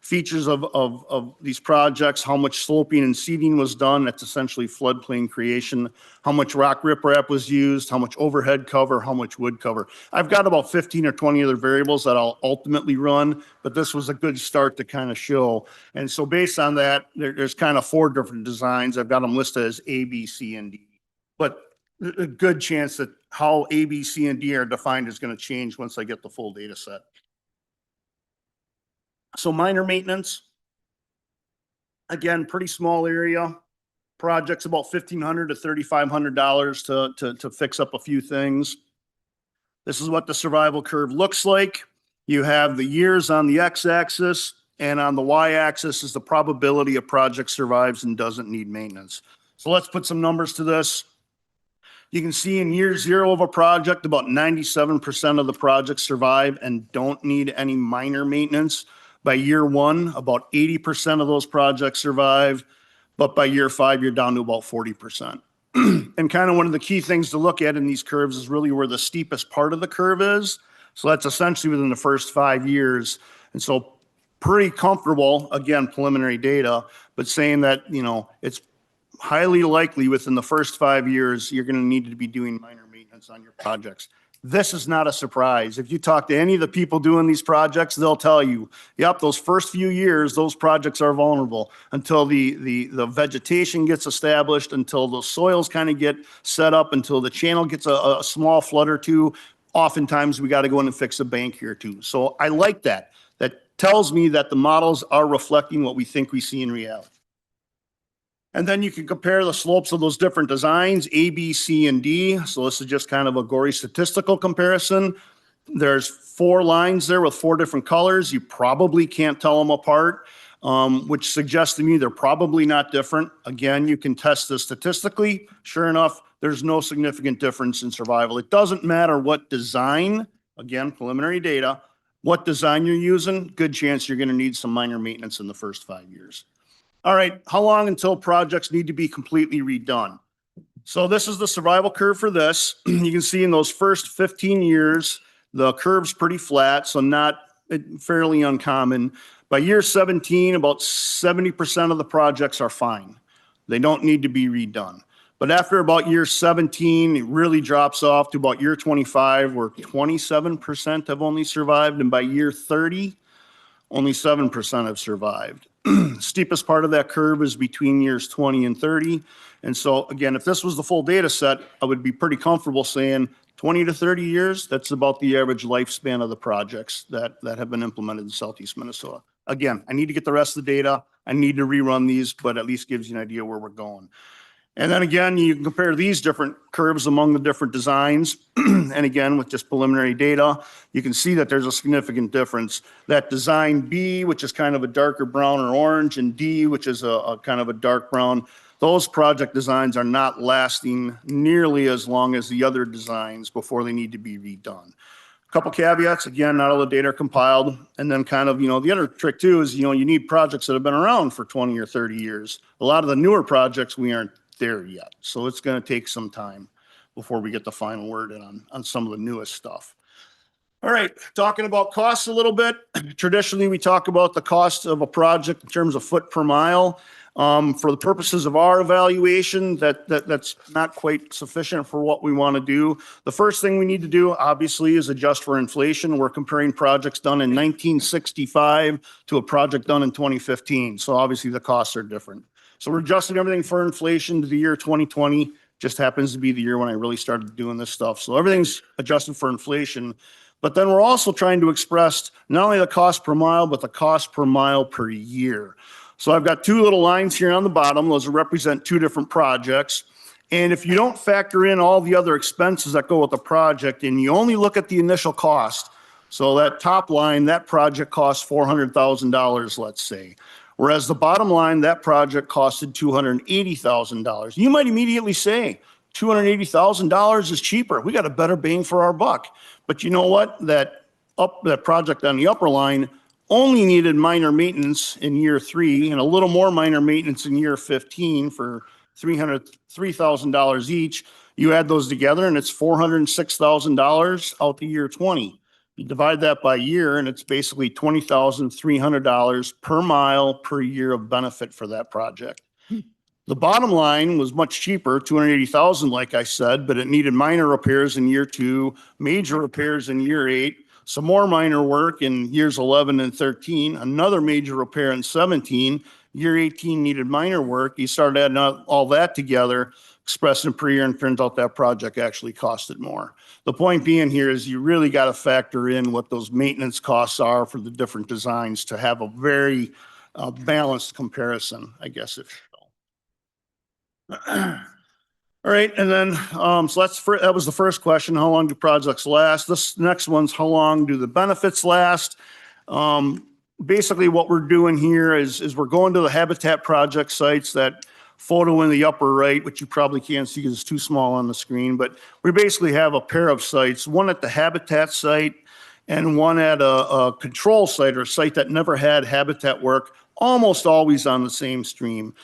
features of these projects, how much sloping and seeding was done. That's essentially floodplain creation. How much rock riprap was used, how much overhead cover, how much wood cover. I've got about 15 or 20 other variables that I'll ultimately run, but this was a good start to kind of show. And so based on that, there's kind of 4 different designs. I've got them listed as A, B, C, and D. But a good chance that how A, B, C, and D are defined is going to change once I get the full data set. So minor maintenance, again, pretty small area. Projects about $1,500 to $3,500 to fix up a few things. This is what the survival curve looks like. You have the years on the x-axis, and on the y-axis is the probability a project survives and doesn't need maintenance. So let's put some numbers to this. You can see in year 0 of a project, about 97% of the projects survive and don't need any minor maintenance. By year 1, about 80% of those projects survive, but by year 5, you're down to about 40%. And kind of one of the key things to look at in these curves is really where the steepest part of the curve is. So that's essentially within the first 5 years. And so pretty comfortable, again, preliminary data, but saying that, you know, it's highly likely within the first 5 years, you're going to need to be doing minor maintenance on your projects. This is not a surprise. If you talk to any of the people doing these projects, they'll tell you, yep, those first few years, those projects are vulnerable until the vegetation gets established, until the soils kind of get set up, until the channel gets a small flood or two. Oftentimes, we got to go in and fix a bank here too. So I like that. That tells me that the models are reflecting what we think we see in reality. And then you can compare the slopes of those different designs, A, B, C, and D. So this is just kind of a gory statistical comparison. There's 4 lines there with 4 different colors. You probably can't tell them apart, which suggests to me they're probably not different. Again, you can test this statistically. Sure enough, there's no significant difference in survival. It doesn't matter what design, again, preliminary data, what design you're using, good chance you're going to need some minor maintenance in the first 5 years. All right, how long until projects need to be completely redone? So this is the survival curve for this. You can see in those first 15 years, the curve's pretty flat, so not fairly uncommon. By year 17, about 70% of the projects are fine. They don't need to be redone. But after about year 17, it really drops off to about year 25, where 27% have only survived. And by year 30, only 7% have survived. Steepest part of that curve is between years 20 and 30. And so again, if this was the full data set, I would be pretty comfortable saying 20 to 30 years, that's about the average lifespan of the projects that have been implemented in Southeast Minnesota. Again, I need to get the rest of the data. I need to rerun these, but at least gives you an idea where we're going. And then again, you can compare these different curves among the different designs. And again, with just preliminary data, you can see that there's a significant difference. That design B, which is kind of a darker brown or orange, and D, which is a kind of a dark brown, those project designs are not lasting nearly as long as the other designs before they need to be redone. A couple caveats, again, not all the data are compiled. And then kind of, the other trick too is, you need projects that have been around for 20 or 30 years. A lot of the newer projects, we aren't there yet. So it's going to take some time before we get the final word in on some of the newest stuff. All right, talking about costs a little bit. Traditionally, we talk about the cost of a project in terms of foot per mile. For the purposes of our evaluation, that's not quite sufficient for what we want to do. The first thing we need to do, obviously, is adjust for inflation. We're comparing projects done in 1965 to a project done in 2015. So obviously the costs are different. So we're adjusting everything for inflation to the year 2020. Just happens to be the year when I really started doing this stuff. So everything's adjusted for inflation. But then we're also trying to express not only the cost per mile, but the cost per mile per year. So I've got two little lines here on the bottom. Those represent two different projects. And if you don't factor in all the other expenses that go with the project and you only look at the initial cost, so that top line, that project costs $400,000, let's say. Whereas the bottom line, that project costed $280,000. You might immediately say, $280,000 is cheaper. We got a better bang for our buck. But you know what? That project on the upper line only needed minor maintenance in year 3 and a little more minor maintenance in year 15 for $3,000 each. You add those together and it's $406,000 out to year 20. You divide that by year and it's basically $20,300 per mile per year of benefit for that project. The bottom line was much cheaper, $280,000, like I said, but it needed minor repairs in year 2, major repairs in year 8, some more minor work in years 11 and 13, another major repair in 17. Year 18 needed minor work. You started adding all that together, expressing per year, and turns out that project actually costed more. The point being here is you really got to factor in what those maintenance costs are for the different designs to have a very balanced comparison, I guess, if you will. All right, and then, so that was the first question. How long do projects last? This next one's how long do the benefits last? Basically what we're doing here is we're going to the habitat project sites, that photo in the upper right, which you probably can't see because it's too small on the screen, but we basically have a pair of sites, one at the habitat site and one at a control site or a site that never had habitat work, almost always on the same stream.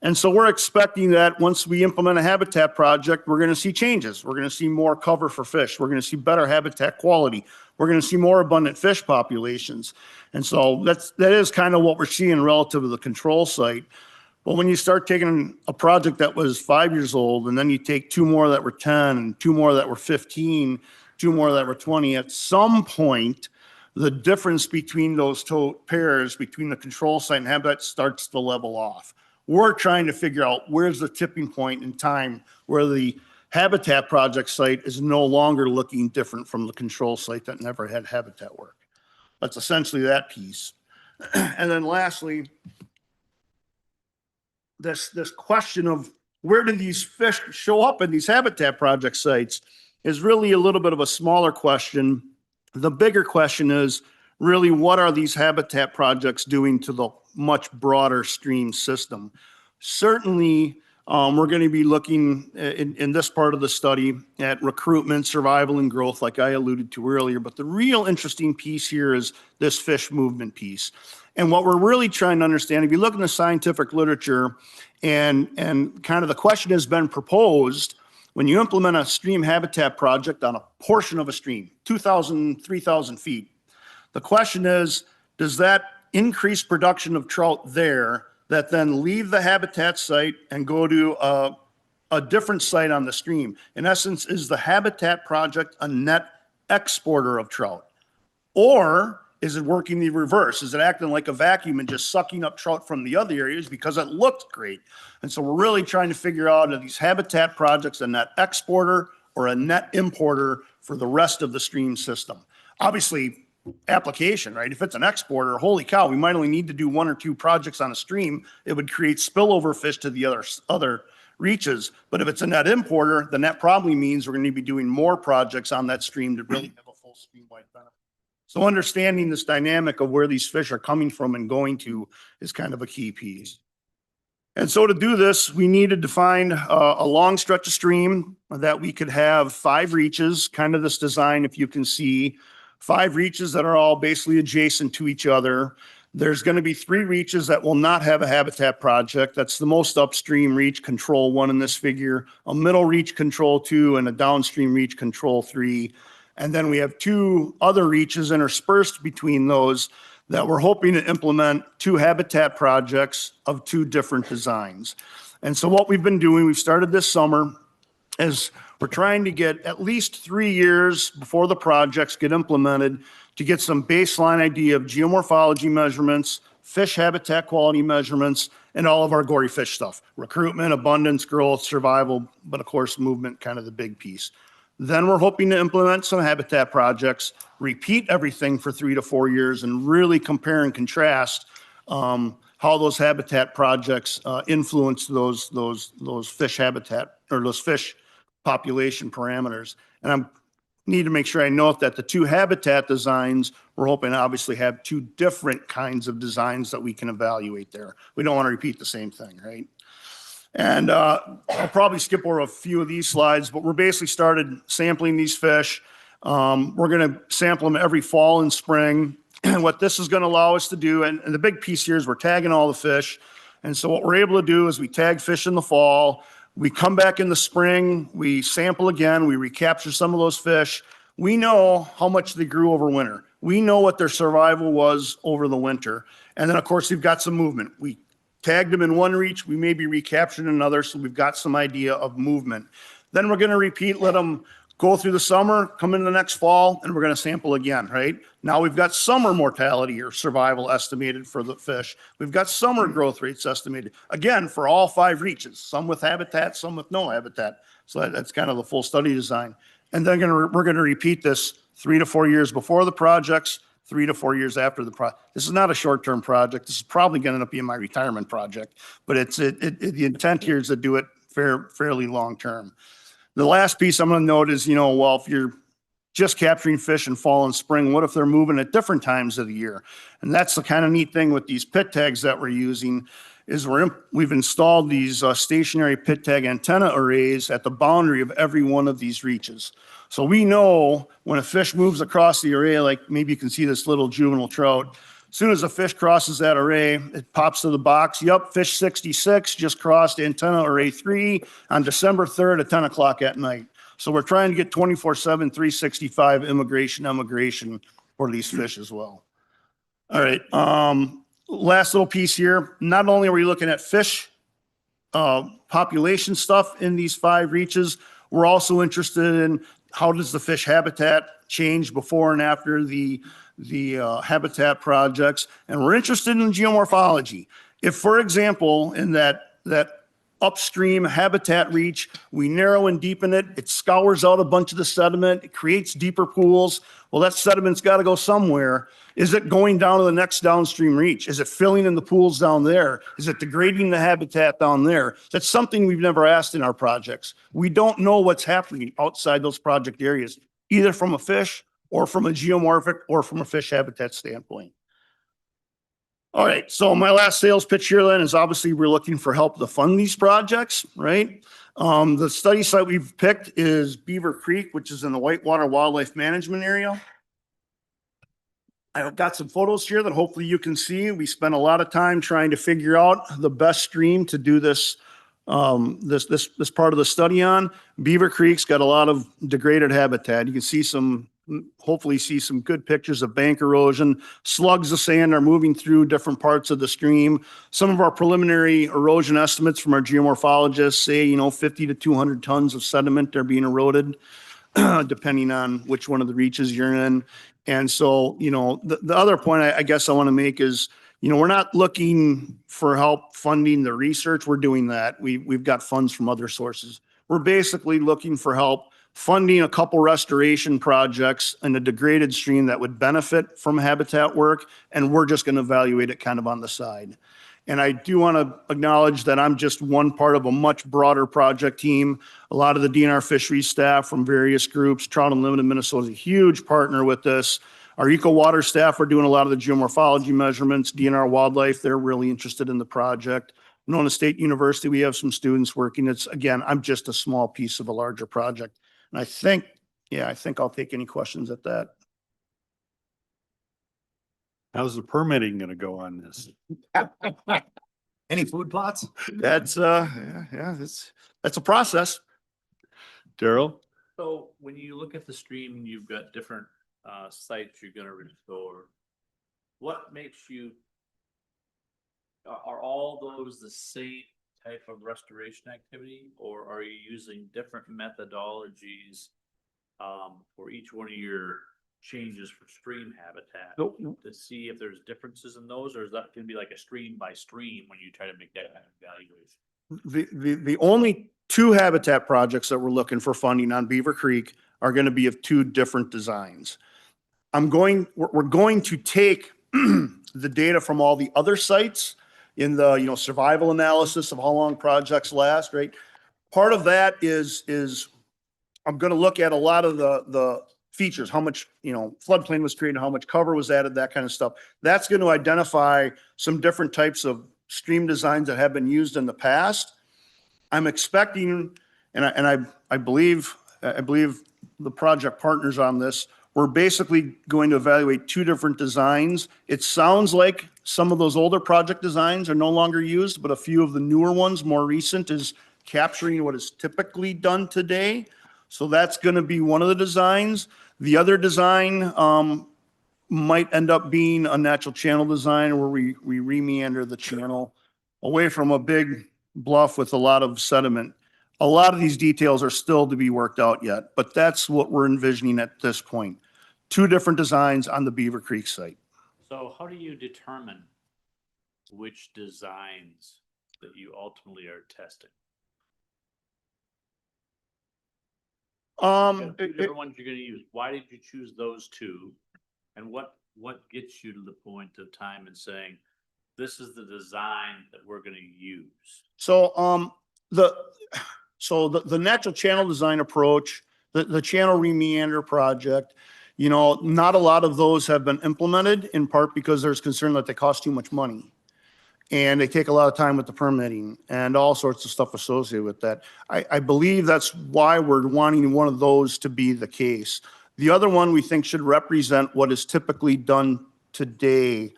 And so we're expecting that once we implement a habitat project, we're going to see changes. We're going to see more cover for fish. We're going to see better habitat quality. We're going to see more abundant fish populations. And so that is kind of what we're seeing relative to the control site. But when you start taking a project that was 5 years old, and then you take 2 more that were 10, and 2 more that were 15, 2 more that were 20, at some point, the difference between those pairs, between the control site and habitat, starts to level off. We're trying to figure out where's the tipping point in time where the habitat project site is no longer looking different from the control site that never had habitat work. That's essentially that piece. And then lastly, this question of where do these fish show up in these habitat project sites is really a little bit of a smaller question. The bigger question is really what are these habitat projects doing to the much broader stream system? Certainly, we're going to be looking in this part of the study at recruitment, survival, and growth, like I alluded to earlier. But the real interesting piece here is this fish movement piece. And what we're really trying to understand, if you look in the scientific literature, and kind of the question has been proposed, when you implement a stream habitat project on a portion of a stream, 2,000, 3,000 feet, the question is, does that increase production of trout there that then leave the habitat site and go to a different site on the stream? In essence, is the habitat project a net exporter of trout? Or is it working the reverse? Is it acting like a vacuum and just sucking up trout from the other areas because it looked great? And so we're really trying to figure out, are these habitat projects a net exporter or a net importer for the rest of the stream system? Obviously, application, right? If it's an exporter, holy cow, we might only need to do 1 or 2 projects on a stream. It would create spillover fish to the other reaches. But if it's a net importer, then that probably means we're going to be doing more projects on that stream to really have a full stream-wide benefit. So understanding this dynamic of where these fish are coming from and going to is kind of a key piece. And so to do this, we needed to find a long stretch of stream that we could have 5 reaches, kind of this design, if you can see, 5 reaches that are all basically adjacent to each other. There's going to be 3 reaches that will not have a habitat project. That's the most upstream reach, control 1 in this figure, a middle reach, control 2, and a downstream reach, control 3. And then we have 2 other reaches interspersed between those that we're hoping to implement 2 habitat projects of 2 different designs. And so what we've been doing, we've started this summer, is we're trying to get at least 3 years before the projects get implemented to get some baseline idea of geomorphology measurements, fish habitat quality measurements, and all of our gory fish stuff, recruitment, abundance, growth, survival, but of course, movement, kind of the big piece. Then we're hoping to implement some habitat projects, repeat everything for 3 to 4 years, and really compare and contrast how those habitat projects influence those fish habitat or those fish population parameters. And I need to make sure I note that the 2 habitat designs, we're hoping to obviously have 2 different kinds of designs that we can evaluate there. We don't want to repeat the same thing, right? And I'll probably skip over a few of these slides, but we're basically started sampling these fish. We're going to sample them every fall and spring. And what this is going to allow us to do, and the big piece here is we're tagging all the fish. And so what we're able to do is we tag fish in the fall. We come back in the spring, we sample again, we recapture some of those fish. We know how much they grew over winter. We know what their survival was over the winter. And then of course, we've got some movement. We tagged them in one reach, we maybe recaptured another, so we've got some idea of movement. Then we're gonna repeat, let them go through the summer, come into the next fall, and we're gonna sample again, right? Now we've got summer mortality or survival estimated for the fish. We've got summer growth rates estimated, again, for all 5 reaches, some with habitat, some with no habitat. So that's kind of the full study design. And then we're gonna repeat this 3 to 4 years before the projects, 3 to 4 years after the project. This is not a short-term project. This is probably gonna end up being my retirement project, but the intent here is to do it fairly long-term. The last piece I'm going to note is, well, if you're just capturing fish in fall and spring, what if they're moving at different times of the year? And that's the kind of neat thing with these pit tags that we're using is we've installed these stationary pit tag antenna arrays at the boundary of every one of these reaches. So we know when a fish moves across the array, like maybe you can see this little juvenile trout, as soon as a fish crosses that array, it pops to the box. Yup, fish 66 just crossed antenna array 3 on December 3rd at 10 o'clock at night. So we're trying to get 24/7, 365 emigration for these fish as well. All right, last little piece here. Not only are we looking at fish population stuff in these 5 reaches, we're also interested in how does the fish habitat change before and after the habitat projects, and we're interested in geomorphology. If, for example, in that upstream habitat reach, we narrow and deepen it, it scours out a bunch of the sediment, it creates deeper pools. Well, that sediment's got to go somewhere. Is it going down to the next downstream reach? Is it filling in the pools down there? Is it degrading the habitat down there? That's something we've never asked in our projects. We don't know what's happening outside those project areas, either from a fish or from a geomorphic or from a fish habitat standpoint. All right, so my last sales pitch here then is obviously we're looking for help to fund these projects, right? The study site we've picked is Beaver Creek, which is in the Whitewater Wildlife Management Area. I've got some photos here that hopefully you can see. We spent a lot of time trying to figure out the best stream to do this this part of the study on. Beaver Creek's got a lot of degraded habitat. You can hopefully see some good pictures of bank erosion. Slugs of sand are moving through different parts of the stream. Some of our preliminary erosion estimates from our geomorphologists say, 50 to 200 tons of sediment are being eroded, depending on which one of the reaches you're in. And so, the other point I guess I want to make is, we're not looking for help funding the research. We're doing that. We've got funds from other sources. We're basically looking for help funding a couple restoration projects in a degraded stream that would benefit from habitat work. And we're just going to evaluate it kind of on the side. And I do want to acknowledge that I'm just one part of a much broader project team. A lot of the DNR fisheries staff from various groups, Trout Unlimited Minnesota is a huge partner with this. Our eco water staff are doing a lot of the geomorphology measurements. DNR Wildlife, they're really interested in the project. Winona State University, we have some students working. Again, I'm just a small piece of a larger project. And I think I'll take any questions at that. How's the permitting gonna go on this? Any food plots? That's that's a process. Daryl? So when you look at the stream and you've got different sites you're gonna restore, what makes you, are all those the same type of restoration activity, or are you using different methodologies for each one of your changes for stream habitat to see if there's differences in those, or is that gonna be like a stream by stream when you try to make that kind of evaluation? The only two habitat projects that we're looking for funding on Beaver Creek are going to be of two different designs. We're going to take the data from all the other sites in the, survival analysis of how long projects last, right? Part of that is I'm going to look at a lot of the features, how much, floodplain was created, how much cover was added, that kind of stuff. That's going to identify some different types of stream designs that have been used in the past. I'm expecting, and I believe the project partners on this, we're basically going to evaluate two different designs. It sounds like some of those older project designs are no longer used, but a few of the newer ones, more recent, is capturing what is typically done today. So that's going to be one of the designs. The other design might end up being a natural channel design where we remeander the channel away from a big bluff with a lot of sediment. A lot of these details are still to be worked out yet, but that's what we're envisioning at this point. Two different designs on the Beaver Creek site. So how do you determine which designs that you ultimately are testing? Two different ones you're gonna use. Why did you choose those two? And what gets you to the point of time and saying, this is the design that we're gonna use? So the natural channel design approach, the channel remeander project, not a lot of those have been implemented, in part because there's concern that they cost too much money. And they take a lot of time with the permitting and all sorts of stuff associated with that. I believe that's why we're wanting one of those to be the case. The other one we think should represent what is typically done today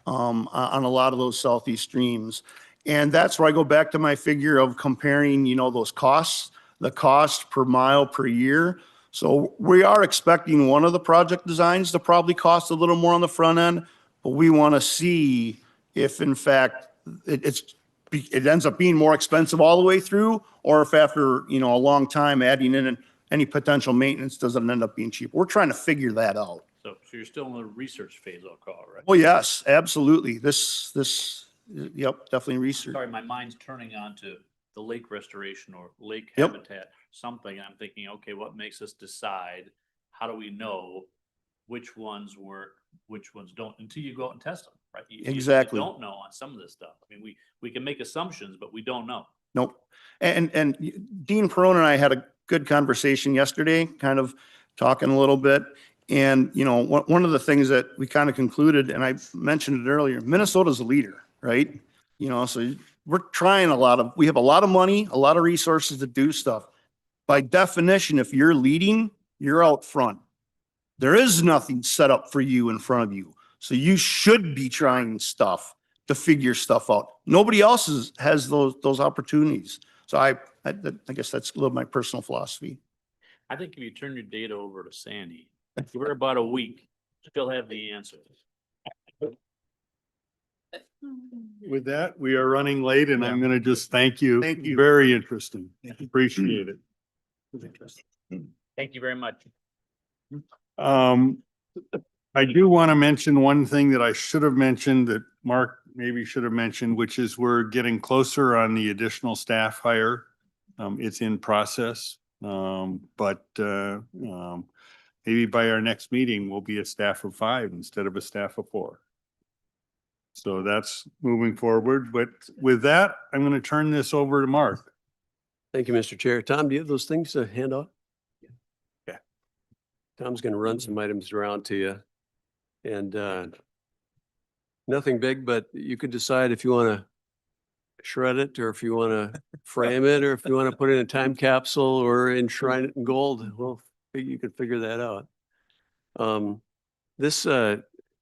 on a lot of those southeast streams. And that's where I go back to my figure of comparing, those costs, the cost per mile per year. So we are expecting one of the project designs to probably cost a little more on the front end, but we want to see if in fact it ends up being more expensive all the way through, or if after, a long time adding in any potential maintenance doesn't end up being cheap. We're trying to figure that out. So you're still in the research phase, I'll call it, right? Oh, yes, absolutely. Yep, definitely research. Sorry, my mind's turning on to the lake restoration or lake Yep. habitat, something. I'm thinking, okay, what makes us decide? How do we know which ones work, which ones don't, until you go out and test them, right? You Exactly. don't know on some of this stuff. I mean, we can make assumptions, but we don't know. Nope. And Dean Perone and I had a good conversation yesterday, kind of talking a little bit. And, one of the things that we kind of concluded, and I mentioned it earlier, Minnesota's a leader, right? So we're trying we have a lot of money, a lot of resources to do stuff. By definition, if you're leading, you're out front. There is nothing set up for you in front of you. So you should be trying stuff to figure stuff out. Nobody else has those opportunities. So I guess that's a little my personal philosophy. I think if you turn your data over to Sandy, we're about a week, still have the answers. With that, we are running late and I'm gonna just thank you. Thank you. Very interesting. Appreciate it. Thank you very much. I do want to mention one thing that I should have mentioned that Mark maybe should have mentioned, which is we're getting closer on the additional staff hire. It's in process. But maybe by our next meeting, we'll be a staff of 5 instead of a staff of 4. So that's moving forward. But with that, I'm going to turn this over to Mark. Thank you, Mr. Chair. Tom, do you have those things to hand out? Yeah. Tom's going to run some items around to you. And nothing big, but you could decide if you want to shred it or if you want to frame it or if you want to put it in a time capsule or enshrine it in gold. Well, you could figure that out.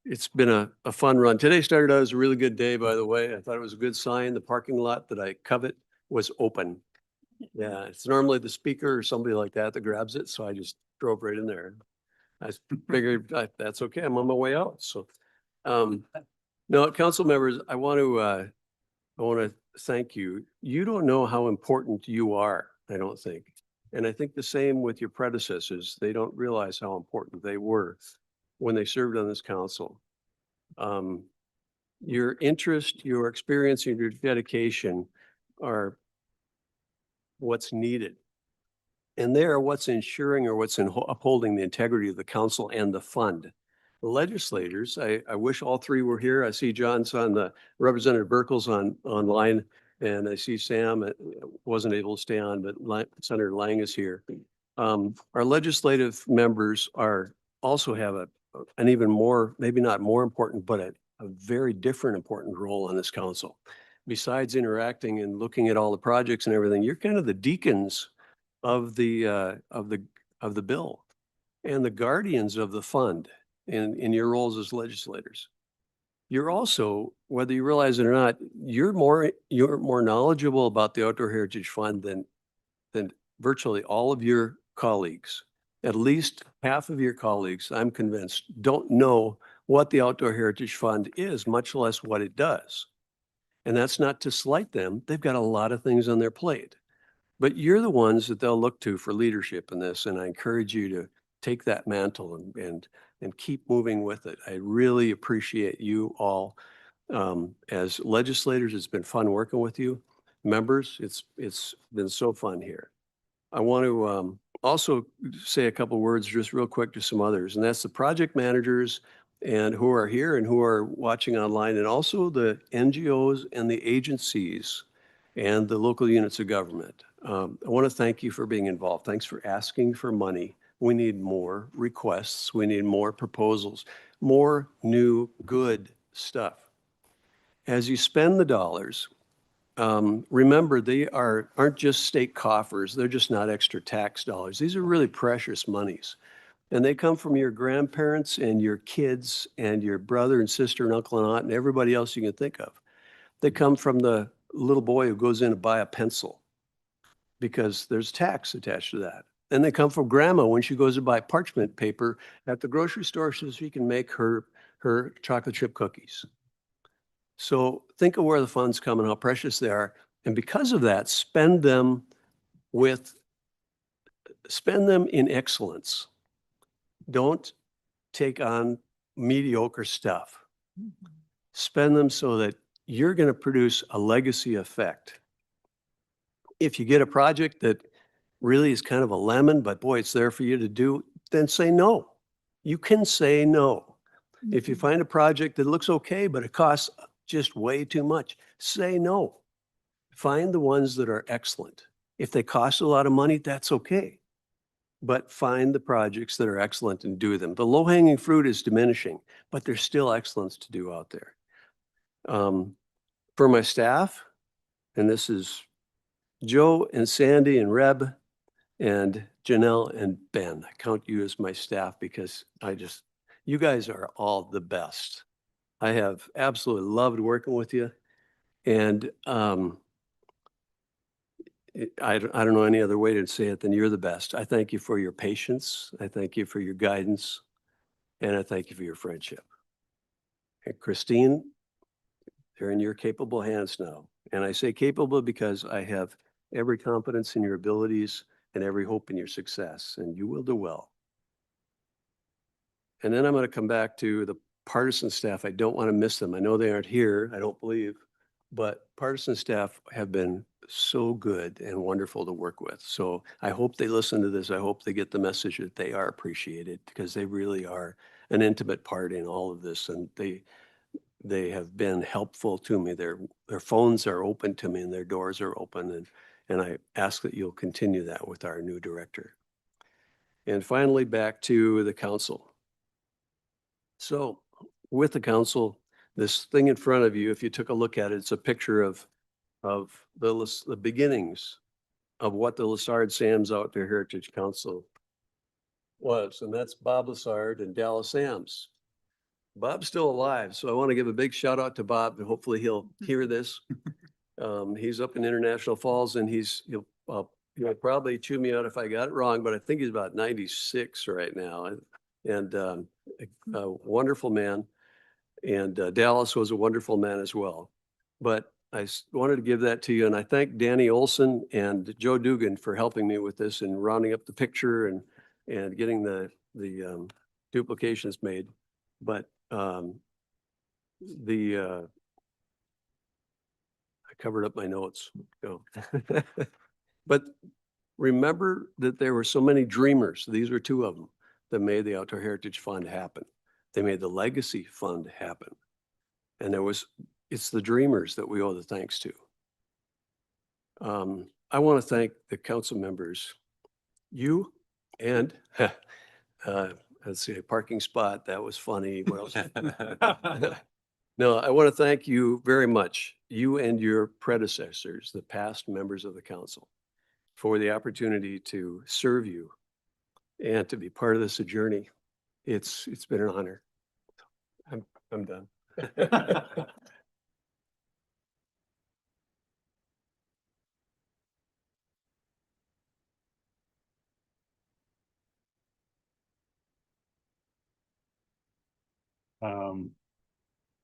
It's been a fun run. Today started out as a really good day, by the way. I thought it was a good sign. The parking lot that I covet was open. Yeah, it's normally the speaker or somebody like that that grabs it. So I just drove right in there. I figured that's okay. I'm on my way out. So, no, council members, I want to thank you. You don't know how important you are, I don't think. And I think the same with your predecessors. They don't realize how important they were when they served on this council. Your interest, your experience, and your dedication are what's needed. And they are what's ensuring or what's upholding the integrity of the council and the fund. The legislators, I wish all 3 were here. I see John's on the Representative Burkle's online, and I see Sam wasn't able to stay on, but Senator Lang is here. Our legislative members also have an even more, maybe not more important, but a very different important role on this council. Besides interacting and looking at all the projects and everything, you're kind of the deacons of the bill and the guardians of the fund in your roles as legislators. You're also, whether you realize it or not, you're more knowledgeable about the Outdoor Heritage Fund than virtually all of your colleagues. At least half of your colleagues, I'm convinced, don't know what the Outdoor Heritage Fund is, much less what it does. And that's not to slight them. They've got a lot of things on their plate. But you're the ones that they'll look to for leadership in this. And I encourage you to take that mantle and keep moving with it. I really appreciate you all. As legislators, it's been fun working with you. Members, it's been so fun here. I want to also say a couple words just real quick to some others, and that's the project managers and who are here and who are watching online, and also the NGOs and the agencies and the local units of government. I want to thank you for being involved. Thanks for asking for money. We need more requests. We need more proposals, more new good stuff. As you spend the dollars, remember they aren't just state coffers. They're just not extra tax dollars. These are really precious monies. And they come from your grandparents and your kids and your brother and sister and uncle and aunt and everybody else you can think of. They come from the little boy who goes in to buy a pencil because there's tax attached to that. And they come from grandma when she goes to buy parchment paper at the grocery store so she can make her chocolate chip cookies. So think of where the funds come and how precious they are. And because of that, spend them in excellence. Don't take on mediocre stuff. Spend them so that you're going to produce a legacy effect. If you get a project that really is kind of a lemon, but boy, it's there for you to do, then say no. You can say no. If you find a project that looks okay, but it costs just way too much, say no. Find the ones that are excellent. If they cost a lot of money, that's okay. But find the projects that are excellent and do them. The low-hanging fruit is diminishing, but there's still excellence to do out there. For my staff, and this is Joe and Sandy and Reb and Janelle and Ben. I count you as my staff because you guys are all the best. I have absolutely loved working with you. And I don't know any other way to say it than you're the best. I thank you for your patience. I thank you for your guidance. And I thank you for your friendship. And Christine, they're in your capable hands now. And I say capable because I have every confidence in your abilities and every hope in your success. And you will do well. And then I'm going to come back to the partisan staff. I don't want to miss them. I know they aren't here, I don't believe, but partisan staff have been so good and wonderful to work with. So I hope they listen to this. I hope they get the message that they are appreciated, because they really are an intimate part in all of this. And they have been helpful to me. Their phones are open to me and their doors are open. And I ask that you'll continue that with our new director. And finally, back to the council. So with the council, this thing in front of you, if you took a look at it, it's a picture of the beginnings of what the Lessard-Sams Outdoor Heritage Council was. And that's Bob Lessard and Lessard-Sams. Bob's still alive, so I want to give a big shout out to Bob, and hopefully he'll hear this. He's up in International Falls, and he'll probably chew me out if I got it wrong, but I think he's about 96 right now. And a wonderful man. And Dallas was a wonderful man as well. But I wanted to give that to you, and I thank Danny Olson and Joe Dugan for helping me with this and rounding up the picture and getting the duplications made. But I covered up my notes. No. But remember that there were so many dreamers. These were two of them that made the Outdoor Heritage Fund happen. They made the Legacy Fund happen. And it's the dreamers that we owe the thanks to. I want to thank the council members, you and let's see, a parking spot. That was funny. What else? No, I want to thank you very much, you and your predecessors, the past members of the council, for the opportunity to serve you and to be part of this journey. It's been an honor. I'm done.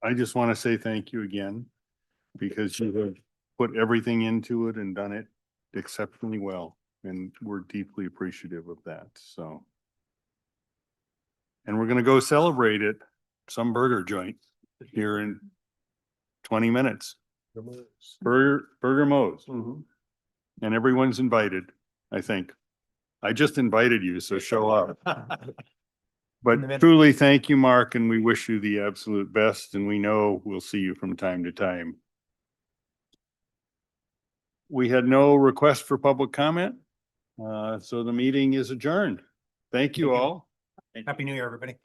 I just want to say thank you again, because you have put everything into it and done it exceptionally well, and we're deeply appreciative of that, so. And we're gonna go celebrate at some burger joint here in 20 minutes. Burger Mo's. And everyone's invited, I think. I just invited you, so show up. But truly, thank you, Mark, and we wish you the absolute best, and we know we'll see you from time to time. We had no request for public comment, so the meeting is adjourned. Thank you all. Happy New Year, everybody.